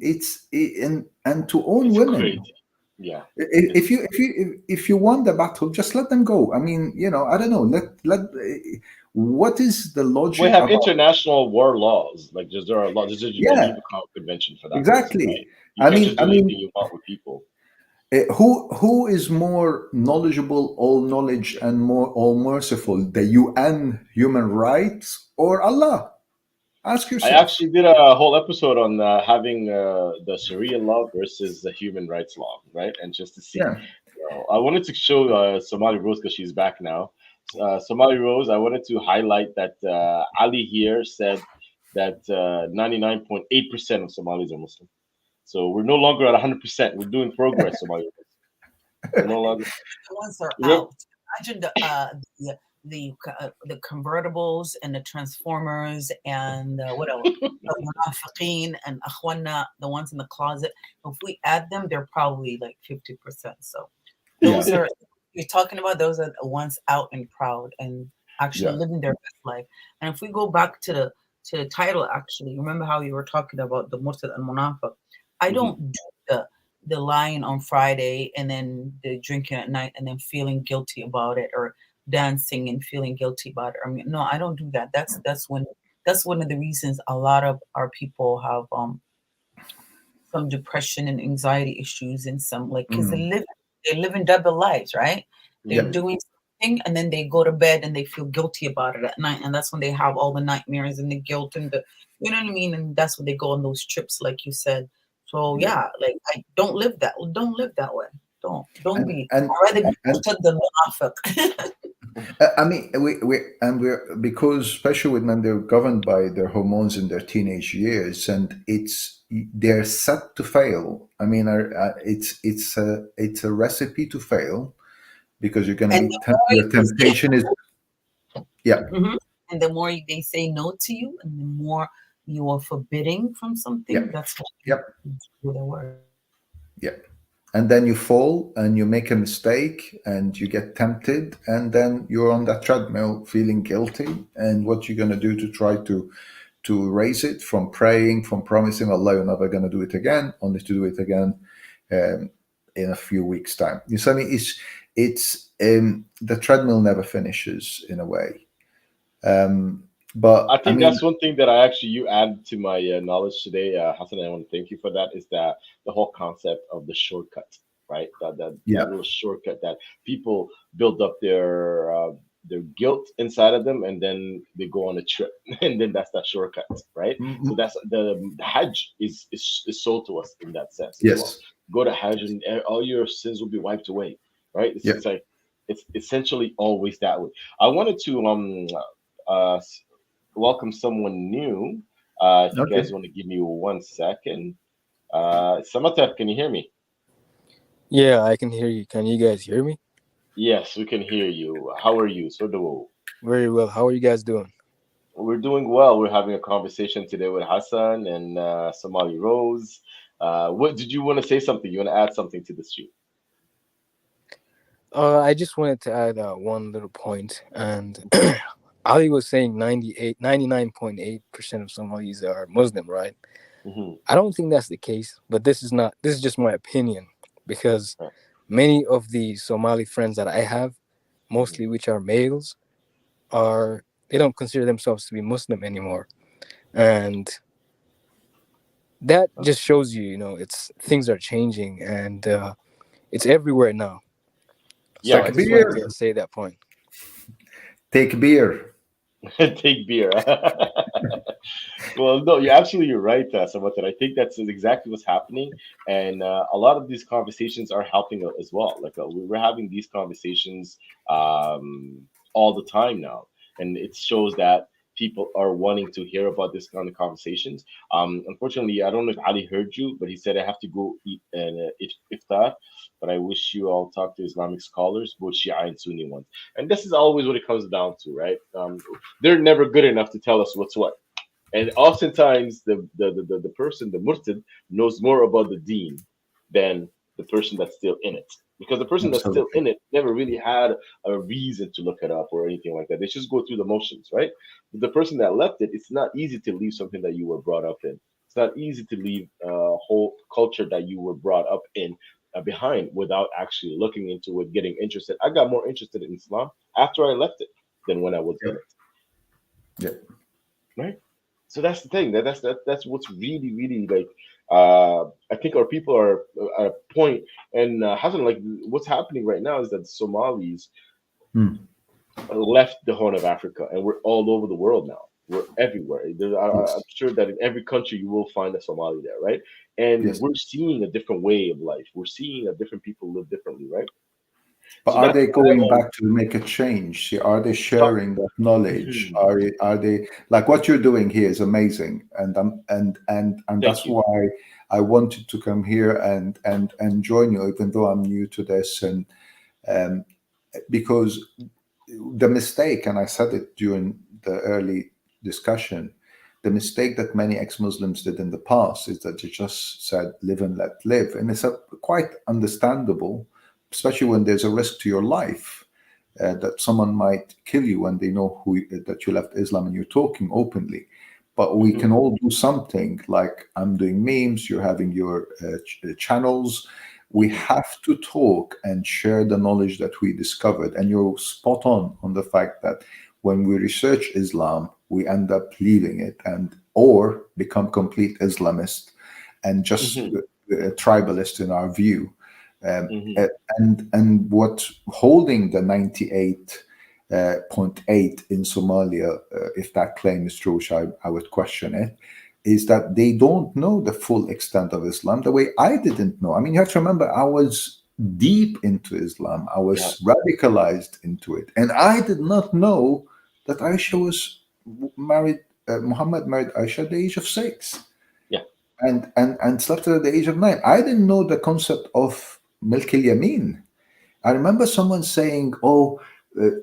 and to own women. Crazy. Yeah. If you won the battle, just let them go. I mean, I don't know. What is the logic? We have international war laws. Like there are laws. There's a Geneva Convention for that. Exactly. Reason, right? You can't just do anything you want with people. Who is more knowledgeable, all knowledge, and all merciful? The UN human rights or Allah? Ask yourself. I actually did a whole episode on having the Sharia law versus the human rights law, right? And just to see, I wanted to show Somali Rose because she's back now. Somali Rose, I wanted to highlight that Ali here said that 99.8% of Somalis are Muslim. So we're no longer at 100%. We're doing progress, Somali Rose. We're no longer. The ones are out. Imagine the convertibles and the transformers and what else? The Munafiqeen and Akhwana, the ones in the closet. If we add them, they're probably like 50%. So those are, you're talking about, those are the ones out and proud and actually living their best life. And if we go back to the title, actually, remember how you were talking about the Murtad and Munafiq? I don't do the lying on Friday and then the drinking at night and then feeling guilty about it, or dancing and feeling guilty about it. I mean, no, I don't do that. That's one of the reasons a lot of our people have some depression and anxiety issues, and some because they live in double lives, right? They're doing something and then they go to bed and they feel guilty about it at night, and that's when they have all the nightmares and the guilt and the, you know what I mean? And that's when they go on those trips, like you said. So I don't live that way. Don't be. I'd rather be than Munafiq. I mean, we're because especially with men, they're governed by their hormones in their teenage years, and they're set to fail. I mean, it's a recipe to fail because you're going to And be the more your you say temptation is yeah, mhm, and the more they say no to you, and the more you are forbidding from yeah, something, that's what yep, do the work. yeah. And then you fall and you make a mistake and you get tempted, and then you're on that treadmill feeling guilty. And what you're going to do to try to erase it from praying, from promising Allah you're never going to do it again, only to do it again in a few weeks' time. You see, I mean, it's the treadmill never finishes in a way. I But I think mean, that's one thing that I actually you added to my knowledge today, Hassan. I want to thank you for that. Is that the whole concept of the shortcut, right? That yeah, little shortcut that people build up their guilt inside of them, and then they go on a trip, and then that's that shortcut, right? So that's the Hajj is sold to us in that sense as well. yes, Go to Hajj, and all your sins will be wiped away, right? yeah, It's like it's essentially always that way. I wanted to uh welcome someone new. If you okay. guys want to give me 1 second. Samatar, can you hear me? Yeah, I can hear you. Can you guys hear me? Yes, we can hear you. How are you? So do Very well. How are you guys doing? we're doing well. We're having a conversation today with Hassan and Somali Rose. What did you want to say something? You want to add something to this stream? I just wanted to add one little point. And Ali was saying 99.8% of Somalis are Muslim, right? Mm-hmm. I don't think that's the case, but this is just my opinion, because Right. many of the Somali friends that I have, Mm-hmm. mostly which are males, they don't consider themselves to be Muslim anymore. And that just shows you, it's things are changing, and it's everywhere now. So Yeah, I it's just Takbir, wanted to say that point. takbir. take beer. Well, no, you're right, Samantha. I think that's exactly what's happening, and a lot of these conversations are helping as well. Like we're having these conversations all the time now, and it shows that people are wanting to hear about this kind of conversations. Unfortunately, I don't know if Ali heard you, but he said I have to go eat an iftar. But I wish you all talk to Islamic scholars, both Shia and Sunni ones, and this is always what it comes down to, right? They're never good enough to tell us what's what. And oftentimes, the person, the Murtad, knows more about the deen than the person that's still in it. Because the person that's still Absolutely. in it never really had a reason to look it up or anything like that. They just go through the motions, right? But the person that left it, it's not easy to leave something that you were brought up in. It's not easy to leave a whole culture that you were brought up in behind without actually looking into it, getting interested. I got more interested in Islam after I left it than when I was in Yep. it, Yep. right? So that's the thing. That's what's really really like. I think our people are at a point, and Hassan, like what's happening right now is that Somalis Hmm. left the Horn of Africa, and we're all over the world now. We're everywhere. I'm Yes. sure that in every country you will find a Somali there, right? And Yes. we're seeing a different way of life. We're seeing a different people live differently, right? But So are that's they why going back to make a change? See, are they sharing that knowledge? Mhm. Are they like what you're doing here is amazing, and Thank that's you. why I wanted to come here and join you, even though I'm new to this, and um, because the mistake, and I said it during the early discussion, the mistake that many ex-Muslims did in the past is that they just said live and let live, and it's quite understandable, especially when there's a risk to your life, that someone might kill you when they know that you left Islam and you're talking openly. But we Hmm. can all do something, like I'm doing memes, you're having your channels. We Hmm. have to talk and share the knowledge that we discovered. And you're spot on the fact that when we research Islam, we end up leaving it and or become complete Islamist and just Hmm. tribalist in our view. Um, Hmm. uh, and what holding the 98.8 in Somalia, if that claim is true, which I would question it, is that they don't know the full extent of Islam the way I didn't know. I mean, you have to remember, I was deep into Islam. I was radicalized into it, and I did not know that Aisha was married. Muhammad married Aisha at the age of 6, Yeah. and slept at the age of 9. I didn't know the concept of milk al yamin. I remember someone saying, "Oh,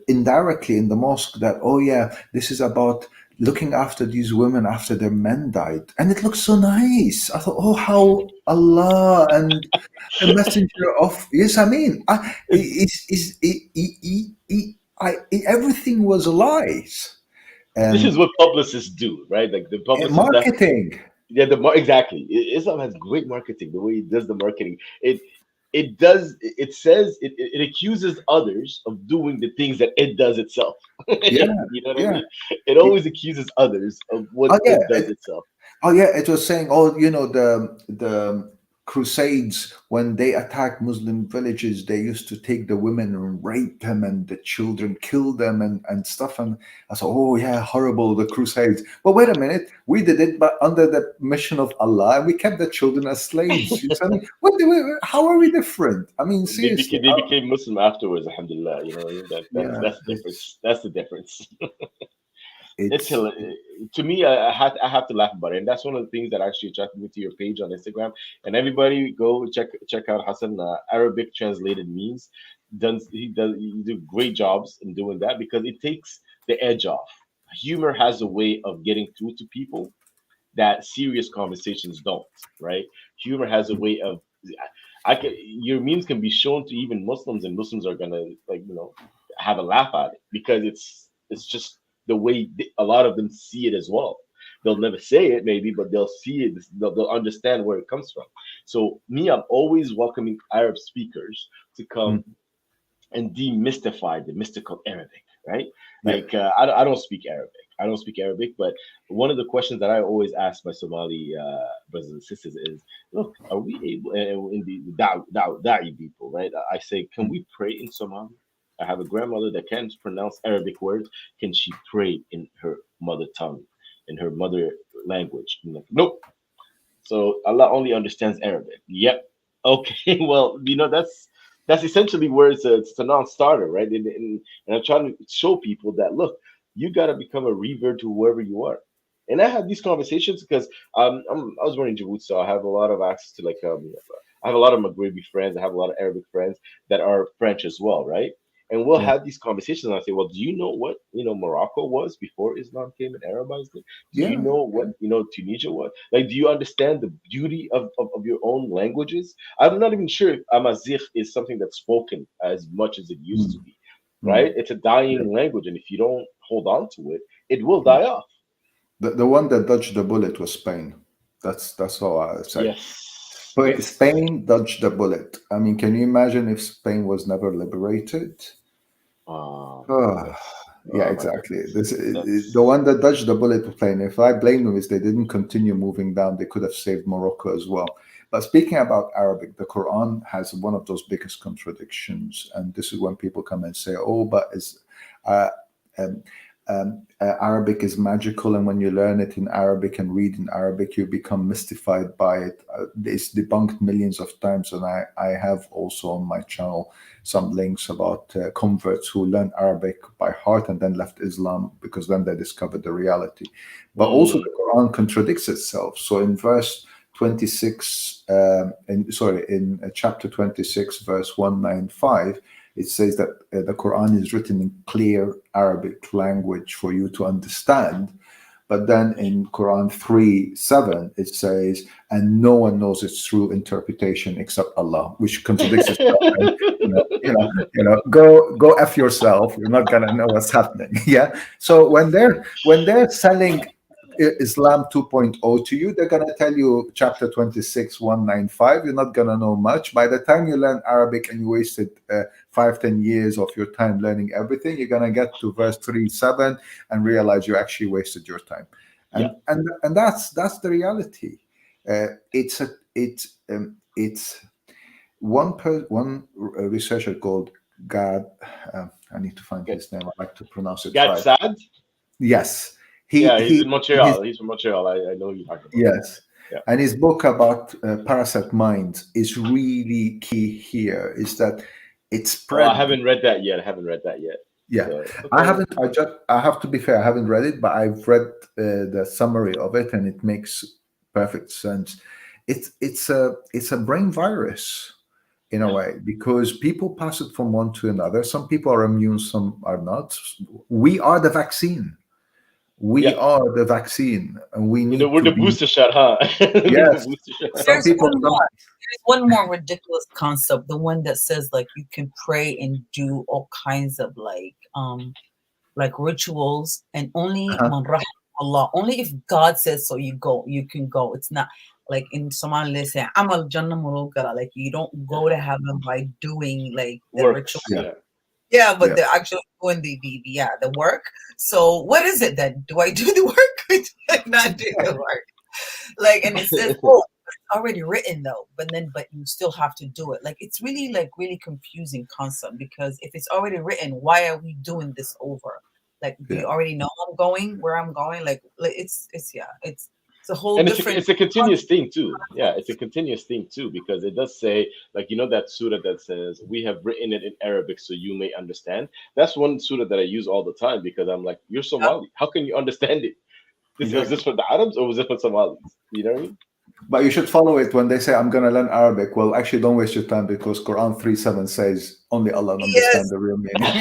indirectly in the mosque, that oh yeah, this is about looking after these women after their men died," and it looked so nice. I thought, "Oh, how Allah and the messenger of yes, I mean, everything was lies This is and what publicists do, right? Like the publicists that marketing." yeah, exactly. Islam has great marketing. The way it does the marketing, it does. It says it accuses others of doing the things that it does itself. Yeah, You know what I yeah. mean? It always accuses others of what Oh yeah, it does itself. oh yeah, it was saying, oh, the Crusades, when they attacked Muslim villages, they used to take the women and rape them, and the children, kill them, and stuff. And I thought, oh yeah, horrible, the Crusades. But wait a minute, we did it, but under the mission of Allah, and we kept the children as slaves. You tell me, how are we different? I mean, seriously. They became Muslim afterwards. Alhamdulillah. You know what I mean? Yeah, That's the difference. That's the difference. It's it's to me, I have to laugh about it, and that's one of the things that actually attracted me to your page on Instagram. And everybody go check out Hassan, Arabic translated memes. He do great jobs in doing that because it takes the edge off. Humor has a way of getting through to people that serious conversations don't. Right? Humor has a way of I can your memes can be shown to even Muslims, and Muslims are gonna have a laugh at it because it's just the way a lot of them see it as well. They'll never say it maybe, but they'll see it. They'll understand where it comes from. So me, I'm always welcoming Arab speakers to come and demystify the mystical Arabic, right? yeah, Like I don't speak Arabic. I don't speak Arabic, but one of the questions that I always ask my Somali brothers and sisters is, look, are we able, in the Da'i people, right? I say, can we pray in Somali? I have a grandmother that can't pronounce Arabic words. Can she pray in her mother tongue, in her mother language? I'm like, nope. So Allah only understands Arabic. Yep. Okay. Well, that's essentially where it's a non-starter, right? And I'm trying to show people that look, you got to become a revert to whoever you are. And I have these conversations because I was born in Djibouti, so I have a lot of access to I have a lot of Maghrebi friends. I have a lot of Arabic friends that are French as well, right? And we'll yeah, have these conversations, and I say, well, do you know what Morocco was before Islam came and Arabized it? Do you yeah. know what Tunisia was? Like, do you understand the beauty of your own languages? I'm not even sure if Amazigh is something that's spoken as much as it used to Mm, be, mm, right? It's a yeah, dying language, and if you don't hold on to it, it will mm. die off. The one that dodged the bullet was Spain. That's all I say. Yes, But yes. Spain dodged the bullet. I mean, can you imagine if Spain was never liberated? Oh, Yes. yeah, Oh my exactly. goodness. The That's one that dodged the bullet was Spain. If I blame them, is they didn't continue moving down, they could have saved Morocco as well. But speaking about Arabic, the Quran has one of those biggest contradictions, and this is when people come and say, "Oh, but is uh, um, Arabic is magical, and when you learn it in Arabic and read in Arabic, you become mystified by it." It's debunked millions of times, and I have also on my channel some links about converts who learned Arabic by heart and then left Islam because then they discovered the reality. But also, mm, the Quran contradicts itself. So in verse 26, in chapter 26, verse 195, it says that the Quran is written in clear Arabic language for you to understand. But then in Quran 3:7, it says, and no one knows its true interpretation except Allah, which contradicts itself. And, go F yourself. You're not gonna know what's happening. Yeah. So when they're selling Islam 2.0 to you, they're gonna tell you chapter 26, 195. You're not gonna know much. By the time you learn Arabic and you wasted 5-10 years of your time learning everything, you're gonna get to verse 3:7 and realize you actually wasted your time. yeah. And that's the reality. It's one researcher called Gad. I need to find Good. his name. I like to pronounce it Got right. sad? Yes, Yeah, he's he in his Montreal. He's from Montreal. I know who you're talking about. yes. Yeah. And his book about parasite minds is really key here, is that it Oh, I spread. haven't read that yet. I haven't read that yet. Yeah, So, I okay. haven't. I have to be fair. I haven't read it, but I've read the summary of it, and it makes perfect sense. It's a brain virus in a way, because people pass it from one to another. Some people are immune, some are not. We are the vaccine. We Yeah. are the vaccine, and we need We're to the be. booster shot, huh? We're the Yes, booster shot. some people. There's one more ridiculous concept, the one that says like you can pray and do all kinds of like rituals, and only Uh-huh. man rahim Allah, only if God says so you can go. It's not like in Somali they say amal jannah mulukara, like you don't go to heaven by doing like the ritual. Works. Yeah. Yeah, but Yeah. they're actually doing the work. So what is it then? Do I do the work or do I not do the work? Like, and it says, oh, it's already written though, but you still have to do it. Like, it's really confusing concept, because if it's already written, why are we doing this over? Like, do Yeah. you already know where I'm going? Like it's a whole And different. it's a continuous thing too. Yeah, it's a continuous thing too, because it does say, like, that surah that says, we have written it in Arabic so you may understand. That's one surah that I use all the time, because I'm like, you're Somali, how can you understand it? Was this for the Arabs or was it for Somalis? You know what I mean? But you should follow it when they say, I'm going to learn Arabic. Well, actually, don't waste your time, because Quran 3:7 says only Allah understands the real meaning.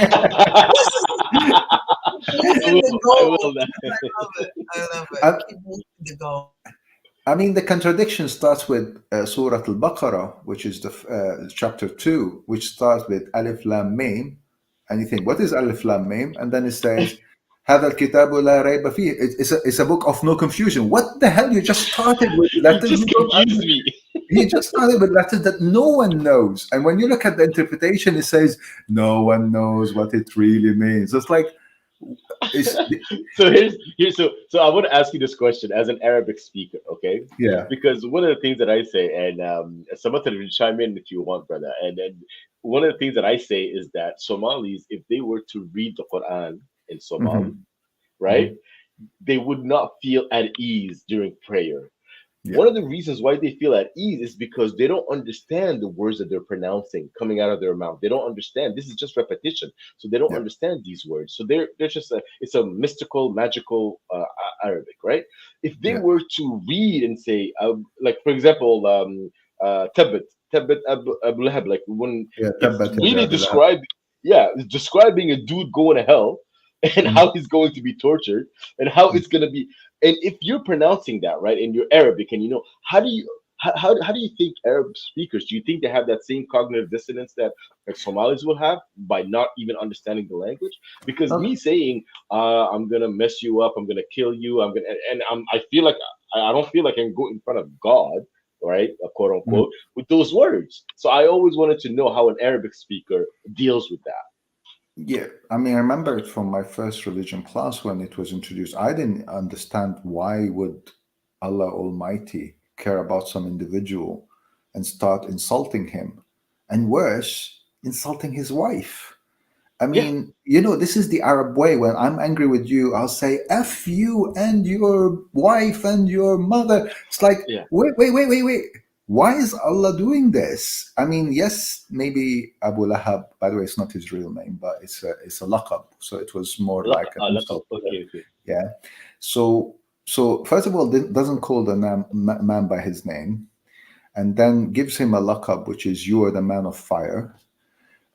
Losing the goal. I will. I love it. And- Keep losing the goal. I mean, the contradiction starts with Surah Al-Baqarah, which is the chapter 2, which starts with Alif Lam Mim. And you think, what is Alif Lam Mim? And then it says, هذا الكتاب لا ريب فيه. It's a book of no confusion. What the hell? You just started with letters. You just confused me. You just started with letters that no one knows. And when you look at the interpretation, it says, no one knows what it really means. It's like, So so I want to ask you this question as an Arabic speaker, okay? yeah. Because one of the things that I say, and Samantha will chime in if you want, brother. And then one of the things that I say is that Somalis, if they were to read the Quran in Somali, right, they would not feel at ease during prayer. Yeah. One of the reasons why they feel at ease is because they don't understand the words that they're pronouncing coming out of their mouth. They don't understand. This is just repetition, so they don't Yeah. understand these words. So they're just it's a mystical, magical Arabic, right? If they Yeah. were to read and say, like for example, Tabbat Abu Lahab, like when Yeah, it's Tabbat really Yada Abu Lahab. it's describing a dude going to hell and how he's going to be tortured and how it's going to be. And if you're pronouncing that right and you're Arabic, and how do you think Arab speakers, do you think they have that same cognitive dissonance that like Somalis will have by not even understanding the language? Because me saying I'm gonna mess you up, I'm gonna kill you, I feel like I don't feel like I can go in front of God, right, quote unquote, with those words. So I always wanted to know how an Arabic speaker deals with that. Yeah, I mean, I remember it from my first religion class when it was introduced. I didn't understand why would Allah Almighty care about some individual and start insulting him, and worse, insulting his wife. I mean, this is the Arab way. When I'm angry with you, I'll say F you and your wife and your mother. It's like, wait. Why is Allah doing this? I mean, yes, maybe Abu Lahab, by the way, it's not his real name, but it's a laqab. So it was more like an insult. Okay. Yeah. So first of all, doesn't call the man by his name, and then gives him a laqab, which is you are the man of fire,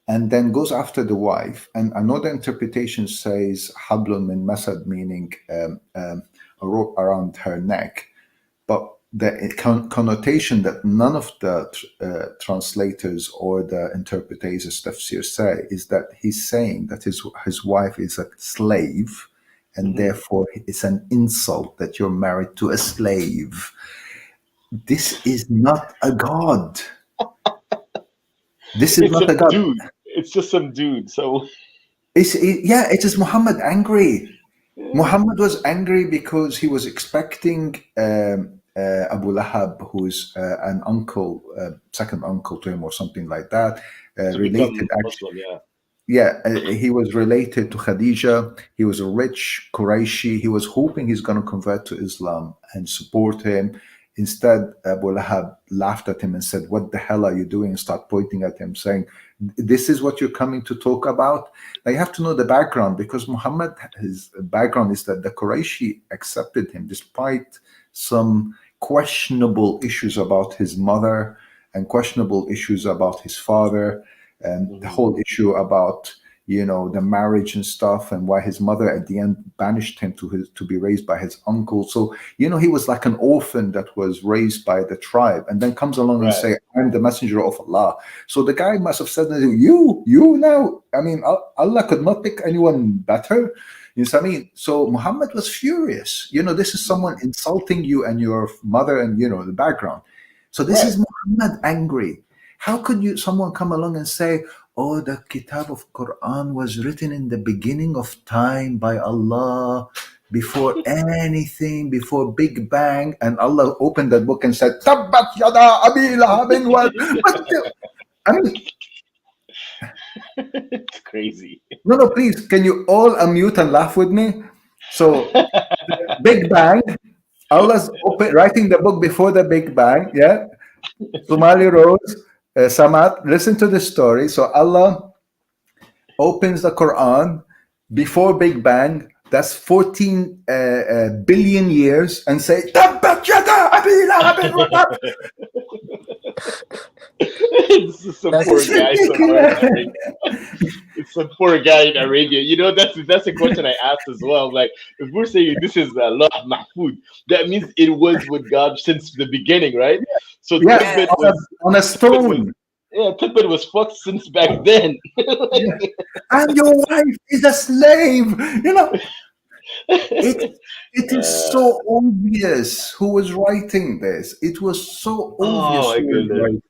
and then goes after the wife. And another interpretation says hablun min masad, meaning a rope around her neck. But the connotation that none of the translators or the interpreters of tafsir say is that he's saying that his wife is a slave, and therefore it's an insult that you're married to a slave. This is not a god. This is not a god. Dude. It's just some dude. So it is Muhammad angry. Muhammad was angry because he was expecting Abu Lahab, who's an uncle, second uncle to him or something like that, related Muslim, he was related to Khadija. He was a rich Quraishi. He was hoping he's going to convert to Islam and support him. Instead, Abu Lahab laughed at him and said, "What the hell are you doing?" and start pointing at him, saying, "This is what you're coming to talk about?" Now you have to know the background, because Muhammad, his background is that the Qurayshi accepted him despite some questionable issues about his mother and questionable issues about his father, and the whole issue about, you know, the marriage and stuff, and why his mother at the end banished him to be raised by his uncle. So, you know, he was like an orphan that was raised by the tribe, and then comes along and say, "I'm the messenger of Allah." So the guy must have said, you now, I mean, Allah could not pick anyone better. You know what I mean? So Muhammad was furious. You know, this is someone insulting you and your mother and, you know, the background. So this is Muhammad angry. How could someone come along and say, "Oh, the Kitab of Quran was written in the beginning of time by Allah, before anything, before Big Bang," and Allah opened that book and said, "Tabbat yada abi lahabin wa." I mean, It's crazy. no, please, can you all unmute and laugh with me? So, Big Bang, Allah's writing the book before the Big Bang, yeah? Somali Rose, Samad, listen to the story. So Allah opens the Quran before Big Bang, that's 14 billion years, and say, "Tabbat yada abi lahabin wa tab." It's some poor guy somewhere in Arabia. It's some poor guy in Arabia. You know, that's a question I asked as well. Like, if we're saying this is Allah Mahfud, that means it was with God since the beginning, right? So Yeah, on a stone. Tibet was fucked since back then. And your wife is a slave. You know, it is so obvious who was writing this. It was so obvious Oh my who was goodness. writing.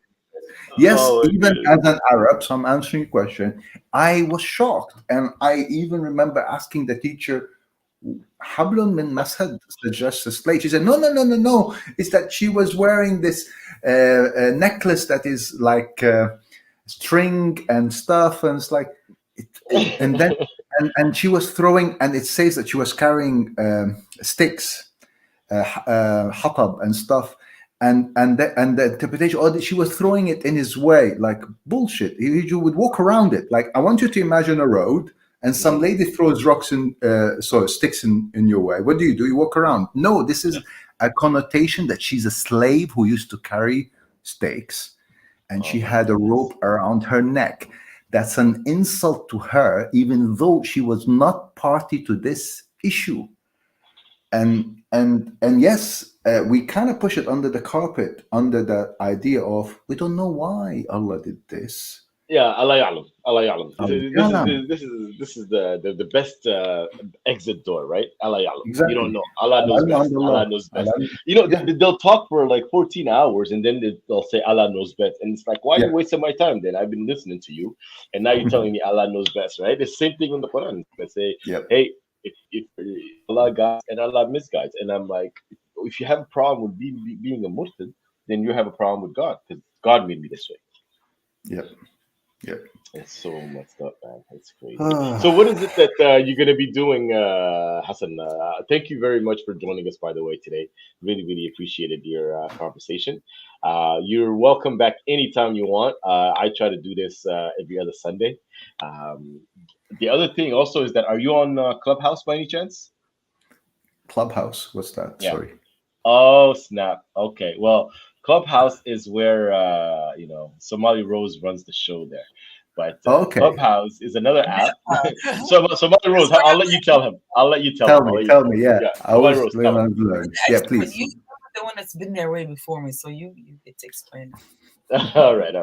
Yes, Oh my even goodness. as an Arab, so I'm answering your question, I was shocked. And I even remember asking the teacher, "Hablun min Masad suggests a slave." She said, no. It's that she was wearing this necklace that is like string and stuff. And it's like, and then, and she was throwing, and it says that she was carrying sticks, hatab and stuff. And the interpretation, she was throwing it in his way, like bullshit. You would walk around it. Like, I want you to imagine a road, and some lady throws rocks in, sticks in your way. What do? You walk around? No, this is a connotation that she's a slave who used to carry stakes, and she had a rope around her neck. That's an insult to her, even though she was not party to this issue. And yes, we kind of push it under the carpet, under the idea of, we don't know why Allah did this. Yeah, Allah ya'lam. Allah ya'lam. This is the best exit door, right? Allah ya'lam. Exactly. You don't know. Allah knows best. Allah knows best. You know, they'll talk for like 14 hours, and then they'll say Allah knows best, and it's like, why are you wasting my time? Then I've been listening to you, and now you're telling me Allah knows best, right? The same thing in the Quran. They say, hey, if Allah guides and Allah misguides, and I'm like, if you have a problem with being a Murtad, then you have a problem with God, because God made me this way. Yeah. It's so messed up, man. It's crazy. So what is it that you're going to be doing, Hassan? Thank you very much for joining us, by the way, today. Really, really appreciated your conversation. You're welcome back anytime you want. I try to do this every other Sunday. The other thing also is that, are you on Clubhouse by any chance? Clubhouse? What's that? Yeah. Sorry. Oh, snap. Okay. Well, Clubhouse is where, Somali Rose runs the show there. But Clubhouse is another app. So Somali Rose, I'll let you tell him. I'll let you tell him. Tell me. Yeah. I was Rose, learn. Yeah, please. You're the one that's been there way before me, so you get to explain. All right.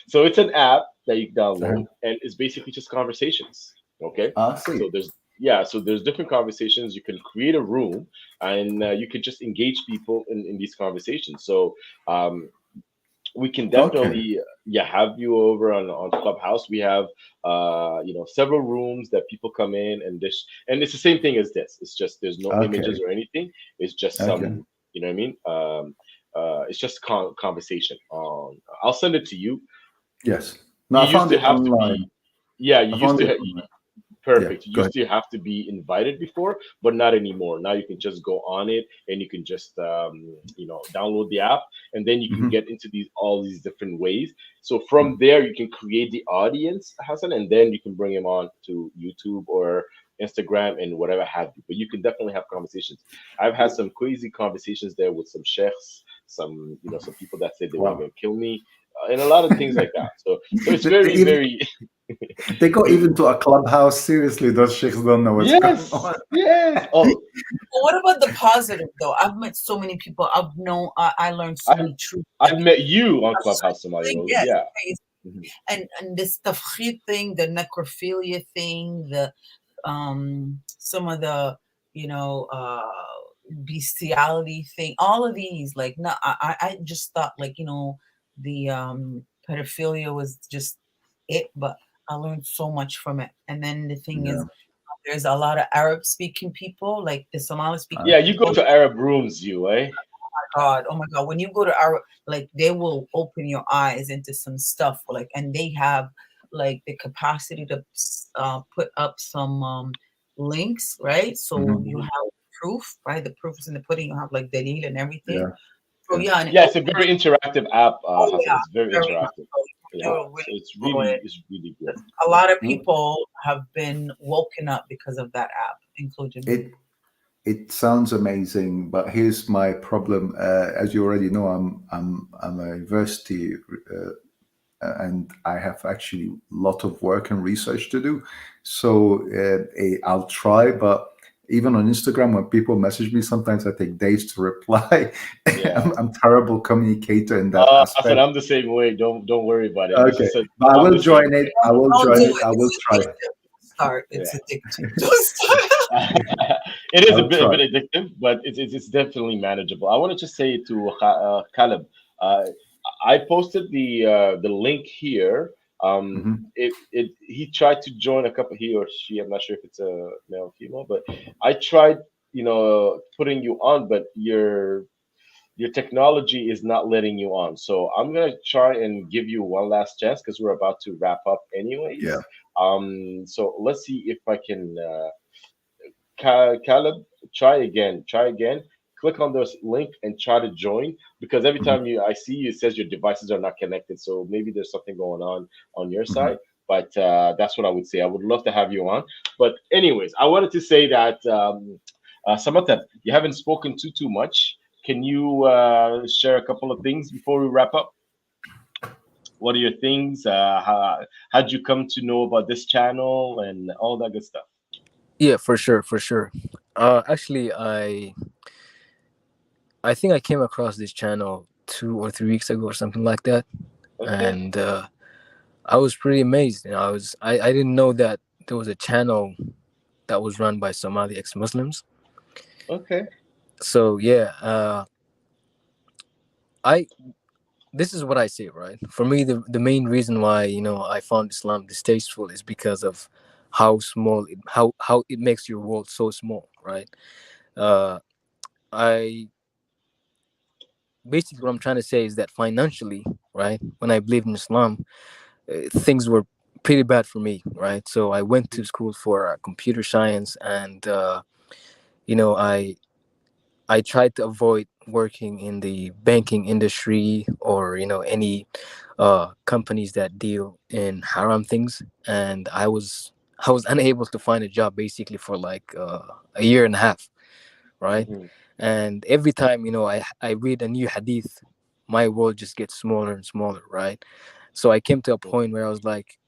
So it's an app that you can download, and it's basically just conversations. Okay. See. So there's different conversations. You can create a room, and you can just engage people in these conversations. So we can definitely have you over on Clubhouse. We have several rooms that people come in, and it's the same thing as this. It's just there's no images or anything. It's just some, you know what I mean? It's just conversation. I'll send it to you. Yes. No, I found it online. You used to have. Perfect. You go used to have to be invited before, but not anymore. Now you can just go on it and you can just download the app, and then you can ahead. get into these all these different ways. So from there you can create the audience, Hassan, and then you can bring him on to YouTube or Instagram and whatever have you. But you can definitely have conversations. I've had some crazy conversations there with some sheikhs, some people that said they were Wow. going to kill me, and a lot of things like that. So it's They, very even, very they got even to a clubhouse. Seriously, those sheikhs don't know what's going yes, on. yes. Oh, Well, what about the positive though? I've met so many people. I've known. I learned so I many truths. I've met you on Clubhouse Somali Thing, Road. yes, Yeah. yes. Mhm. And this tafkhid thing, the necrophilia thing, the some of the you know bestiality thing, all of these, like, no, I just thought, like, the pedophilia was just it, but I learned so much from it. And then the thing is, Yeah. there's a lot of Arab speaking people, like the Somali speaking Yeah, you go people. to Arab rooms, you, eh? God, oh my God, when you go to our, like, they will open your eyes into some stuff, like, and they have like the capacity to put up some links, right? So you Hmm. Mhm. have proof, right? The proof is in the pudding. You have like the deal and everything. Yeah. So Yeah. yeah, and it Yeah, it's a opens. very interactive app, Oh Hassan. yeah, It's very very much interactive. so. Yeah. You're So really it's enjoy it. really good. A lot of Well, people have been woken up because of that app, including me. It it sounds amazing, but here's my problem. As you already know, I'm a university, and I have actually a lot of work and research to do. So I'll try, but even on Instagram, when people message me, sometimes I take days to reply. Yeah. I'm terrible communicator in that Hassan, aspect. I'm the same way. Don't worry about it. It's Okay, just a, but I I'm will the same join it. way. I will Don't join do it. it. I will It's try. addictive. Start. It's Yeah. addictive. Don't start. It is I'll a try. bit addictive, but it's definitely manageable. I want to just say to Caleb, uh, I posted the link here. Hmm. He tried to join a couple, he or she. I'm not sure if it's a male or female, but I tried, putting you on, but your technology is not letting you on. So I'm gonna try and give you one last chance because we're about to wrap up anyways. Yeah. So let's see if I can. Caleb, try again. Click on this link and try to join because every Hmm. time I see you, it says your devices are not connected. So maybe there's something going on your Hmm. side. But that's what I would say. I would love to have you on. But anyways, I wanted to say that Samantha, you haven't spoken too much. Can you share a couple of things before we wrap up? What are your things? How'd you come to know about this channel and all that good stuff? Yeah, for sure, for sure. Actually, I think I came across this channel 2 or 3 weeks ago or something like that, Okay. and I was pretty amazed. I didn't know that there was a channel that was run by Somali ex-Muslims. Okay. So yeah, I this is what I say, right? For me, the main reason why I found Islam distasteful is because of how small how it makes your world so small, right? Uh, I Basically what I'm trying to say is that financially, right, when I believed in Islam, things were pretty bad for me, right? So I went to school for computer science, and you know I tried to avoid working in the banking industry or any companies that deal in haram things, and I was unable to find a job basically for like a year and a half, right? Hmm. And every time I read a new hadith, my world just gets smaller and smaller, right? So I came to a point where I was like,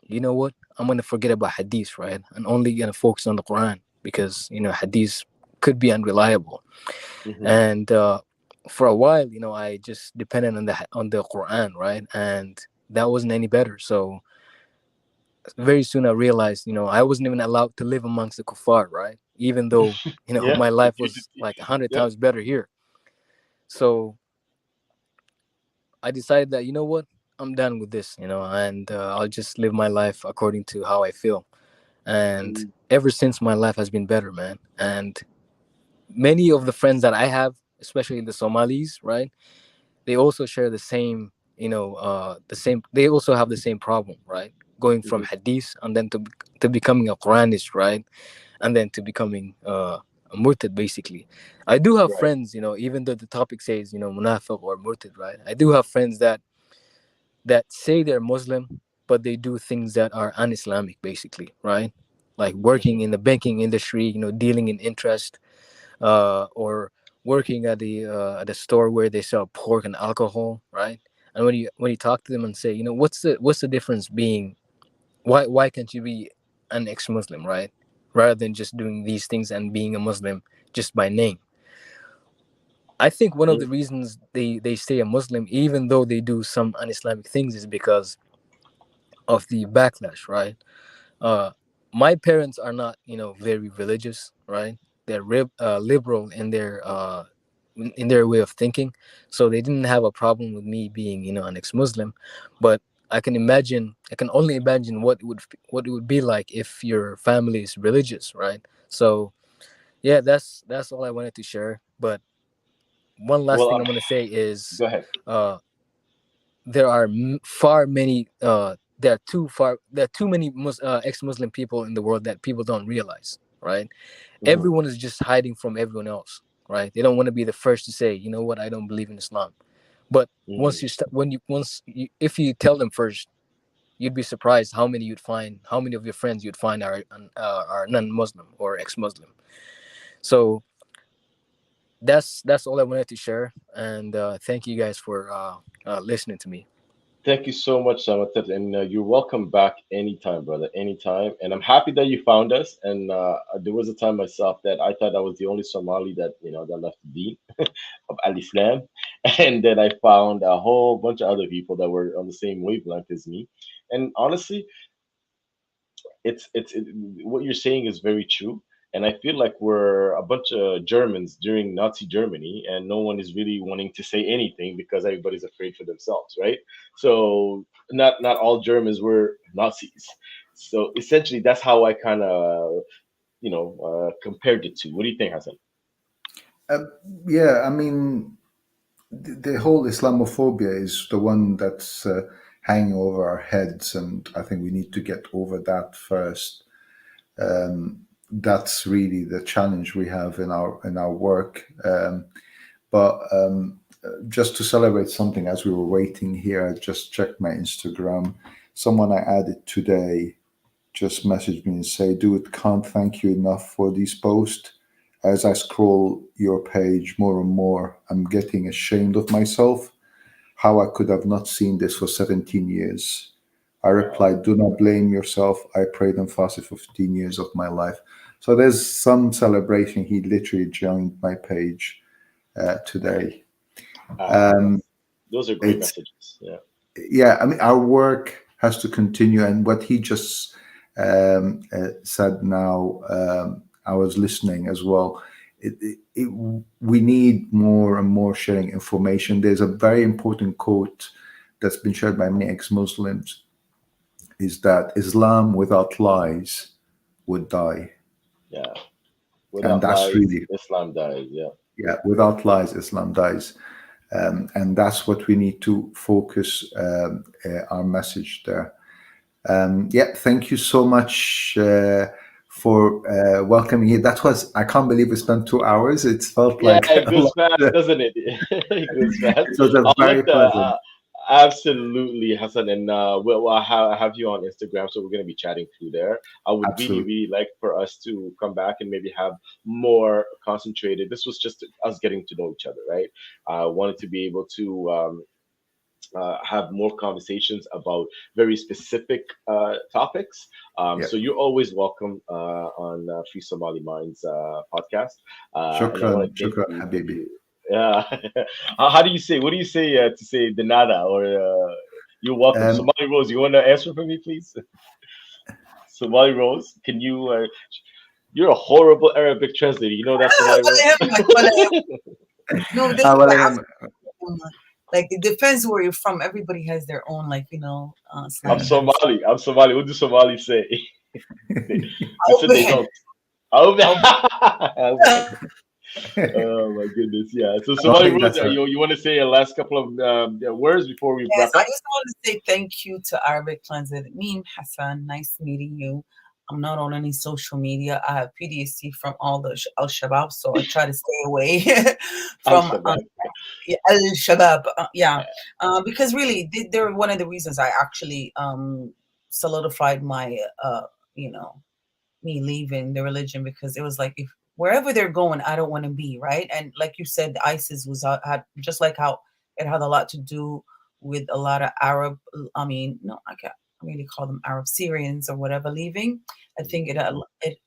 you know what, I'm gonna forget about hadith, right, and only gonna focus on the Quran, because hadith could be unreliable. Hmm. And for a while, I just depended on the Quran, right, and that wasn't any better. So very soon I realized, I wasn't even allowed to live amongst the kuffar, right, even though Yeah. my life was like 100 Yeah. times better here. So I decided that, what, I'm done with this, and I'll just live my life according to how I feel. And Mm. ever since, my life has been better, man. And many of the friends that I have, especially the Somalis, right, they also share the same, they also have the same problem, right? Going from Mhm. hadith and then to becoming a Quranist, right? And then to becoming a Murtad, basically. I do have Right. friends, even though the topic says, Munafiq or Murtad, right? I do have friends that say they're Muslim, but they do things that are un-Islamic, basically, right? Like working Mhm. in the banking industry, dealing in interest, or working at the store where they sell pork and alcohol, right? And when you talk to them and say, what's the difference being, why can't you be an ex-Muslim, right? Rather than just doing these things and being a Muslim just by name. I think one of the reasons they stay a Muslim, even though they do some un-Islamic things, is because of the backlash, right? Uh, my parents are not, very religious, right? They're liberal in their way of thinking, so they didn't have a problem with me being, an ex-Muslim. But I can only imagine what it would be like if your family is religious, right? So yeah, that's all I wanted to share. But one last Well, thing I'm gonna say is, go ahead. uh, there are far many there are too many ex-Muslim people in the world that people don't realize, right? Mhm. Everyone is just hiding from everyone else, right? They don't want to be the first to say, you know what, I don't believe in Islam. But Mhm. if you tell them first, you'd be surprised how many of your friends you'd find are non-Muslim or ex-Muslim. So that's all I wanted to share, and thank you guys for listening to me. Thank you so much, Samatat, and you're welcome back anytime, brother, anytime. And I'm happy that you found us. And there was a time myself that I thought I was the only Somali that that left the deen of Al Islam, and then I found a whole bunch of other people that were on the same wavelength as me. And honestly, what you're saying is very true. And I feel like we're a bunch of Germans during Nazi Germany, and no one is really wanting to say anything because everybody's afraid for themselves, right? So not all Germans were Nazis. So essentially, that's how I kind of compared it to. What do you think, Hassan? Uh, yeah, I mean, the whole Islamophobia is the one that's hanging over our heads, and I think we need to get over that first. That's really the challenge we have in our work. But just to celebrate something, as we were waiting here, I just checked my Instagram. Someone I added today just messaged me and say, "Dude, can't thank you enough for these posts. As I scroll your page more and more, I'm getting ashamed of myself. How I could have not seen this for 17 years." I Wow. replied, "Do not blame yourself. I prayed and fasted for 15 years of my life." So there's some celebration. He literally joined my page today. Yes. Um, Those are great it's messages. Yeah. Yeah, I mean, our work has to continue, and what he just said now, I was listening as well. We need more and more sharing information. There's a very important quote that's been shared by many ex-Muslims, is that Islam without lies would die. Yeah. And Without that's lies, really, Islam dies. Yeah. yeah, without lies, Islam dies. And that's what we need to focus our message there. Yeah, thank you so much for welcoming me. I can't believe we spent 2 hours. It felt Yeah, like it a goes lot. fast, doesn't it? It goes fast. It was a I'll very let the pleasant. absolutely Hassan, and we'll have you on Instagram, so we're gonna be chatting through there. I would really, Absolutely. really like for us to come back and maybe have more concentrated. This was just us getting to know each other, right? I wanted to be able to have more conversations about very specific topics. Yeah. So you're always welcome on Free Somali Minds podcast. And I want Shukran, to thank shukran, you for Habibi. you. Yeah. How do you say? What do you say to say the nada or you're welcome? Um, Somali Rose, you want to answer for me, please? Somali Rose, can you? You're a horrible Arabic translator. You know that, Somali Rose? No, Awalalam, like it depends where you're from. Everybody has their own, like I'm slang. And Somali. I'm Somali. What do Somali say? They said they Alban, don't. Oh, Alban. oh my goodness, yeah. So, I don't Somali think Rose, that's right. you want to say a last couple of words before we Yes, wrap I up? just want to say thank you to Arabic Transit. Me and Hassan, nice meeting you. I'm not on any social media. I have PTSD from all the Al Shabaab, so I try to stay away Al from Shabaab. yeah, Al Shabaab. Yeah, because really, they're one of the reasons I actually solidified my you know, me leaving the religion, because it was like, if wherever they're going, I don't want to be, right. And like you said, ISIS was had just like how it had a lot to do with a lot of Arab. I mean, no, I can't really call them Arab Syrians or whatever leaving. I think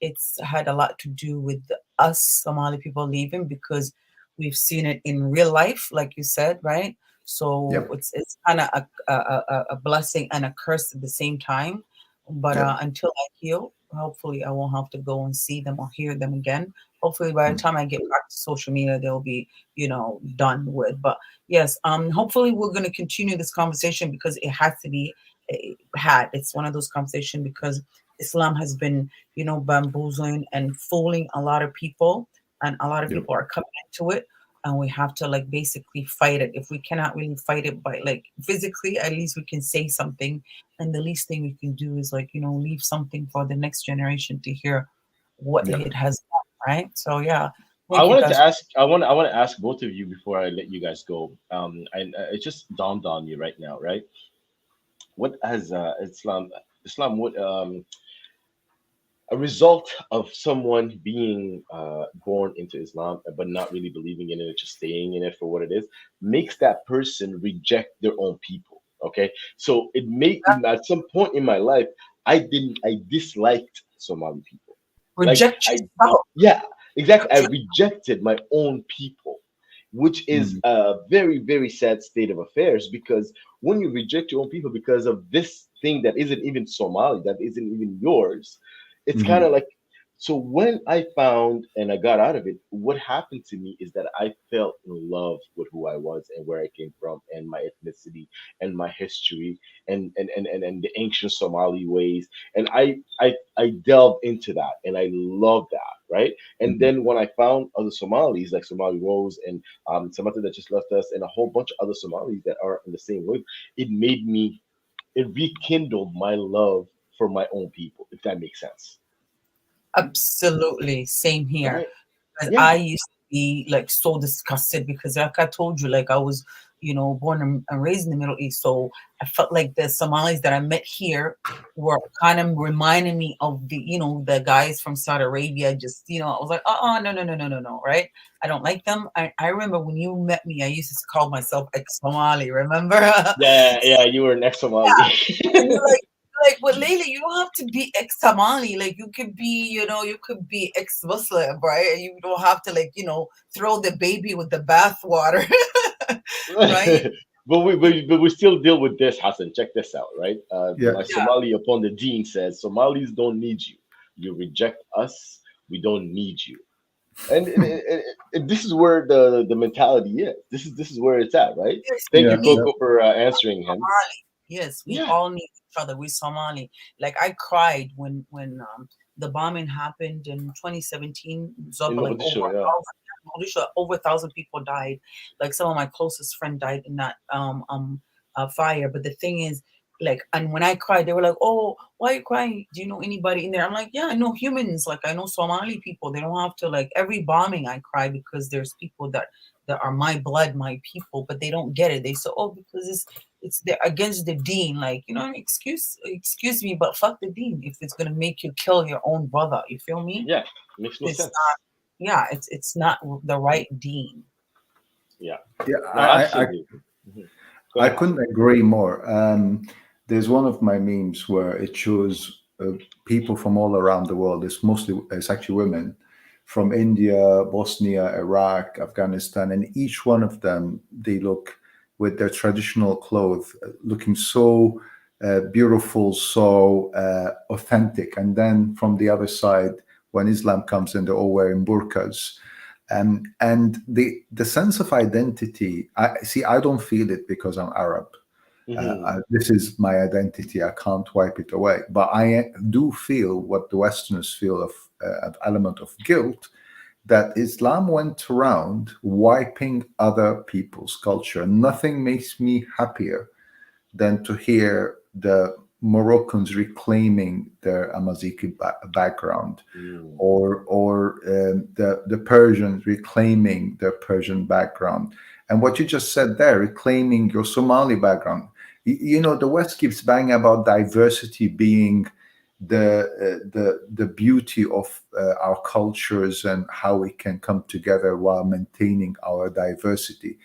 it's had a lot to do with us Somali people leaving, because we've seen it in real life, like you said, right. So Yep. it's kind of a blessing and a curse at the same time. But Yep. until I heal, hopefully I won't have to go and see them or hear them again. Hopefully by the time I get back to social media, they'll be, done with. But yes, hopefully we're going to continue this conversation, because it has to be had. It's one of those conversations, because Islam has been, bamboozling and fooling a lot of people, and a lot of Yep. people are coming into it. And we have to like basically fight it. If we cannot really fight it by like physically, at least we can say something, and the least thing we can do is like, leave something for the next generation to hear what Yep. it has done, right? So yeah, I thank you wanted guys. to ask. I want to ask both of you before I let you guys go. And it just dawned on me right now, right? What has Islam? What a result of someone being born into Islam but not really believing in it, just staying in it for what it is, makes that person reject their own people. Okay, so it made at some point in my life, I disliked Somali people. Like Reject yourself. yeah, exactly. I rejected my own people, which is Mm. a very, very sad state of affairs, because when you reject your own people because of this thing that isn't even Somali, that isn't even yours, it's kind of Mhm. like, so when I found and I got out of it, what happened to me is that I fell in love with who I was and where I came from and my ethnicity and my history and the ancient Somali ways. And I delved into that and I love that, right? And Mhm. then when I found other Somalis like Somali Rose and Samantha that just left us and a whole bunch of other Somalis that are in the same way, it made me, it rekindled my love for my own people, if that makes sense. Absolutely. Same here. Right? Because I Yeah. used to be like so disgusted, because like I told you, like I was, born and raised in the Middle East. So I felt like the Somalis that I met here were kind of reminding me of the guys from Saudi Arabia. Just, I was like, no, no, no, no, no, no, right? I don't like them. I remember when you met me, I used to call myself ex-Somali, remember? Yeah, yeah, you were an ex-Somali. And you're like, well, Layla, you don't have to be ex-Somali. Like, you could be, you could be ex-Muslim, right? And you don't have to, like, throw the baby with the bathwater, right? But we still deal with this, Hassan. Check this out, right? Yeah. My Yeah, Somali upon the Deen says Somalis don't need you. You reject us, we don't need you. And this is where the mentality is. This is where it's at, right? yes, Thank we Yeah. you, need Yeah. Coco, for answering him. Somali. Yes, we Yeah, all need each other. We Somali. Like I cried when the bombing happened in 2017. in Zoba, like over Mogadishu, a yeah. thousand, Mogadishu, over 1,000 people died. Like some of my closest friend died in that fire. But the thing is, like, and when I cried, they were like, "Oh, why are you crying? Do you know anybody in there?" I'm like, "Yeah, I know humans. Like I know Somali people. They don't have to like every bombing. I cry because there's people that are my blood, my people, but they don't get it. They say, oh, because it's against the deen. Like, excuse me, but fuck the deen if it's gonna make you kill your own brother. You feel me? Yeah, makes no It's sense. not. Yeah, it's not the right deen. Yeah, Yeah. no, absolutely. Mhm. Go I ahead, couldn't Hassan. agree more. There's one of my memes where it shows people from all around the world. It's actually women from India, Bosnia, Iraq, Afghanistan, and each one of them, they look with their traditional clothes, looking so beautiful, so authentic. And then from the other side, when Islam comes in, they're all wearing burqas. And the sense of identity, I see. I don't feel it because I'm Arab. Hmm. This is my identity. I can't wipe it away. But I do feel what the Westerners feel of an element of guilt, that Islam went around wiping other people's culture. Nothing makes me happier than to hear the Moroccans reclaiming their Amazighi background, Mm. or the Persians reclaiming their Persian background. And what you just said there, reclaiming your Somali background. You know, the West keeps banging about diversity being the beauty of our cultures and how we can come together while maintaining our diversity,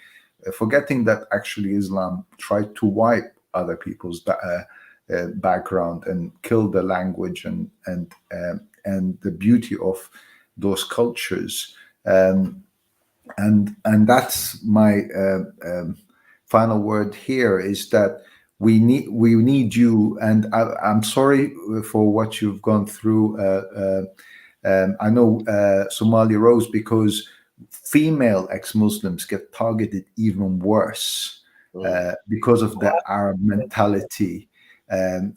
forgetting that actually Islam tried to wipe other people's background and kill the language and the beauty of those cultures. And that's my final word here, is that we need you. And I'm sorry for what you've gone through. I know Somali Rose, because female ex-Muslims get targeted even worse because of the Arab mentality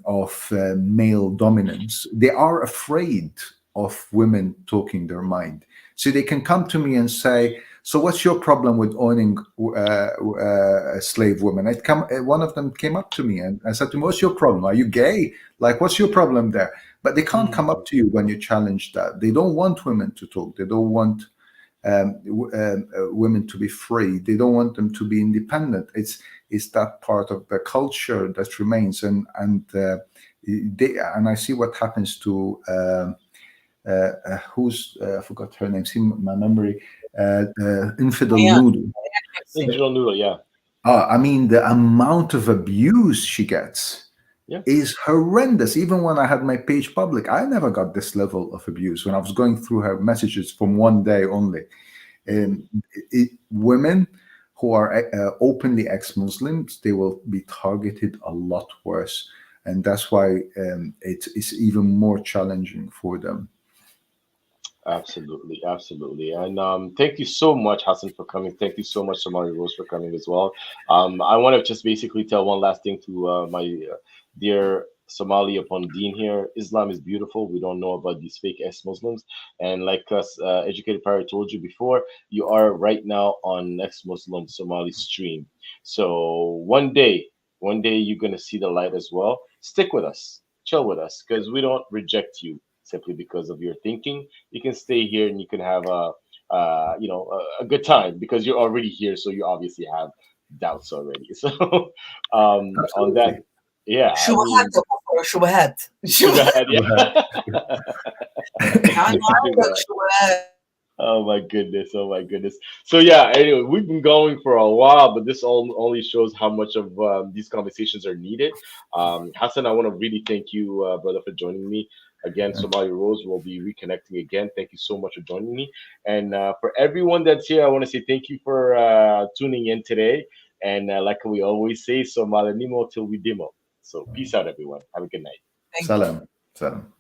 of male dominance. They are afraid of women talking their mind. So they can come to me and say, so what's your problem with owning slave women? One of them came up to me and I said to him, what's your problem? Are you gay? Like, what's your problem there? But they can't come up to you when you challenge that. They don't want women to talk. They don't want women to be free. They don't want them to be independent. It's that part of the culture that remains. And I see what happens to I forgot her name. See my memory. Infidel Yeah. Noodle. Infidel Noodle, yeah. I mean, the amount of abuse she gets is horrendous. Even when I had my page public, I never got this level of abuse when I was going through her messages from one day only. Women who are openly ex-Muslims, they will be targeted a lot worse. And that's why it's even more challenging for them. Absolutely, absolutely. And thank you so much, Hassan, for coming. Thank you so much, Somali Rose, for coming as well. I want to just basically tell one last thing to my dear Somali upon Dean here. Islam is beautiful. We don't know about these fake ex-Muslims. And like us, Educated Pirate told you before, you are right now on ex-Muslim Somali stream. So one day you're going to see the light as well. Stick with us, chill with us, because we don't reject you simply because of your thinking. You can stay here and you can have a good time because you're already here, so you obviously have doubts already. So on that, Absolutely. yeah, I Shubahat, mean, Shubahat. sugar head, yeah. I know that Shubahat. Oh my goodness, oh my goodness. So yeah, anyway, we've been going for a while, but this only shows how much of these conversations are needed. Hassan, I want to really thank you, brother, for joining me again. Somali Rose will be reconnecting again. Thank you so much for joining me, and for everyone that's here, I want to say thank you for tuning in today. And like we always say, Somali Nimo till we demo. So peace out, everyone. Have a good night. Thank you. Salam. Salam.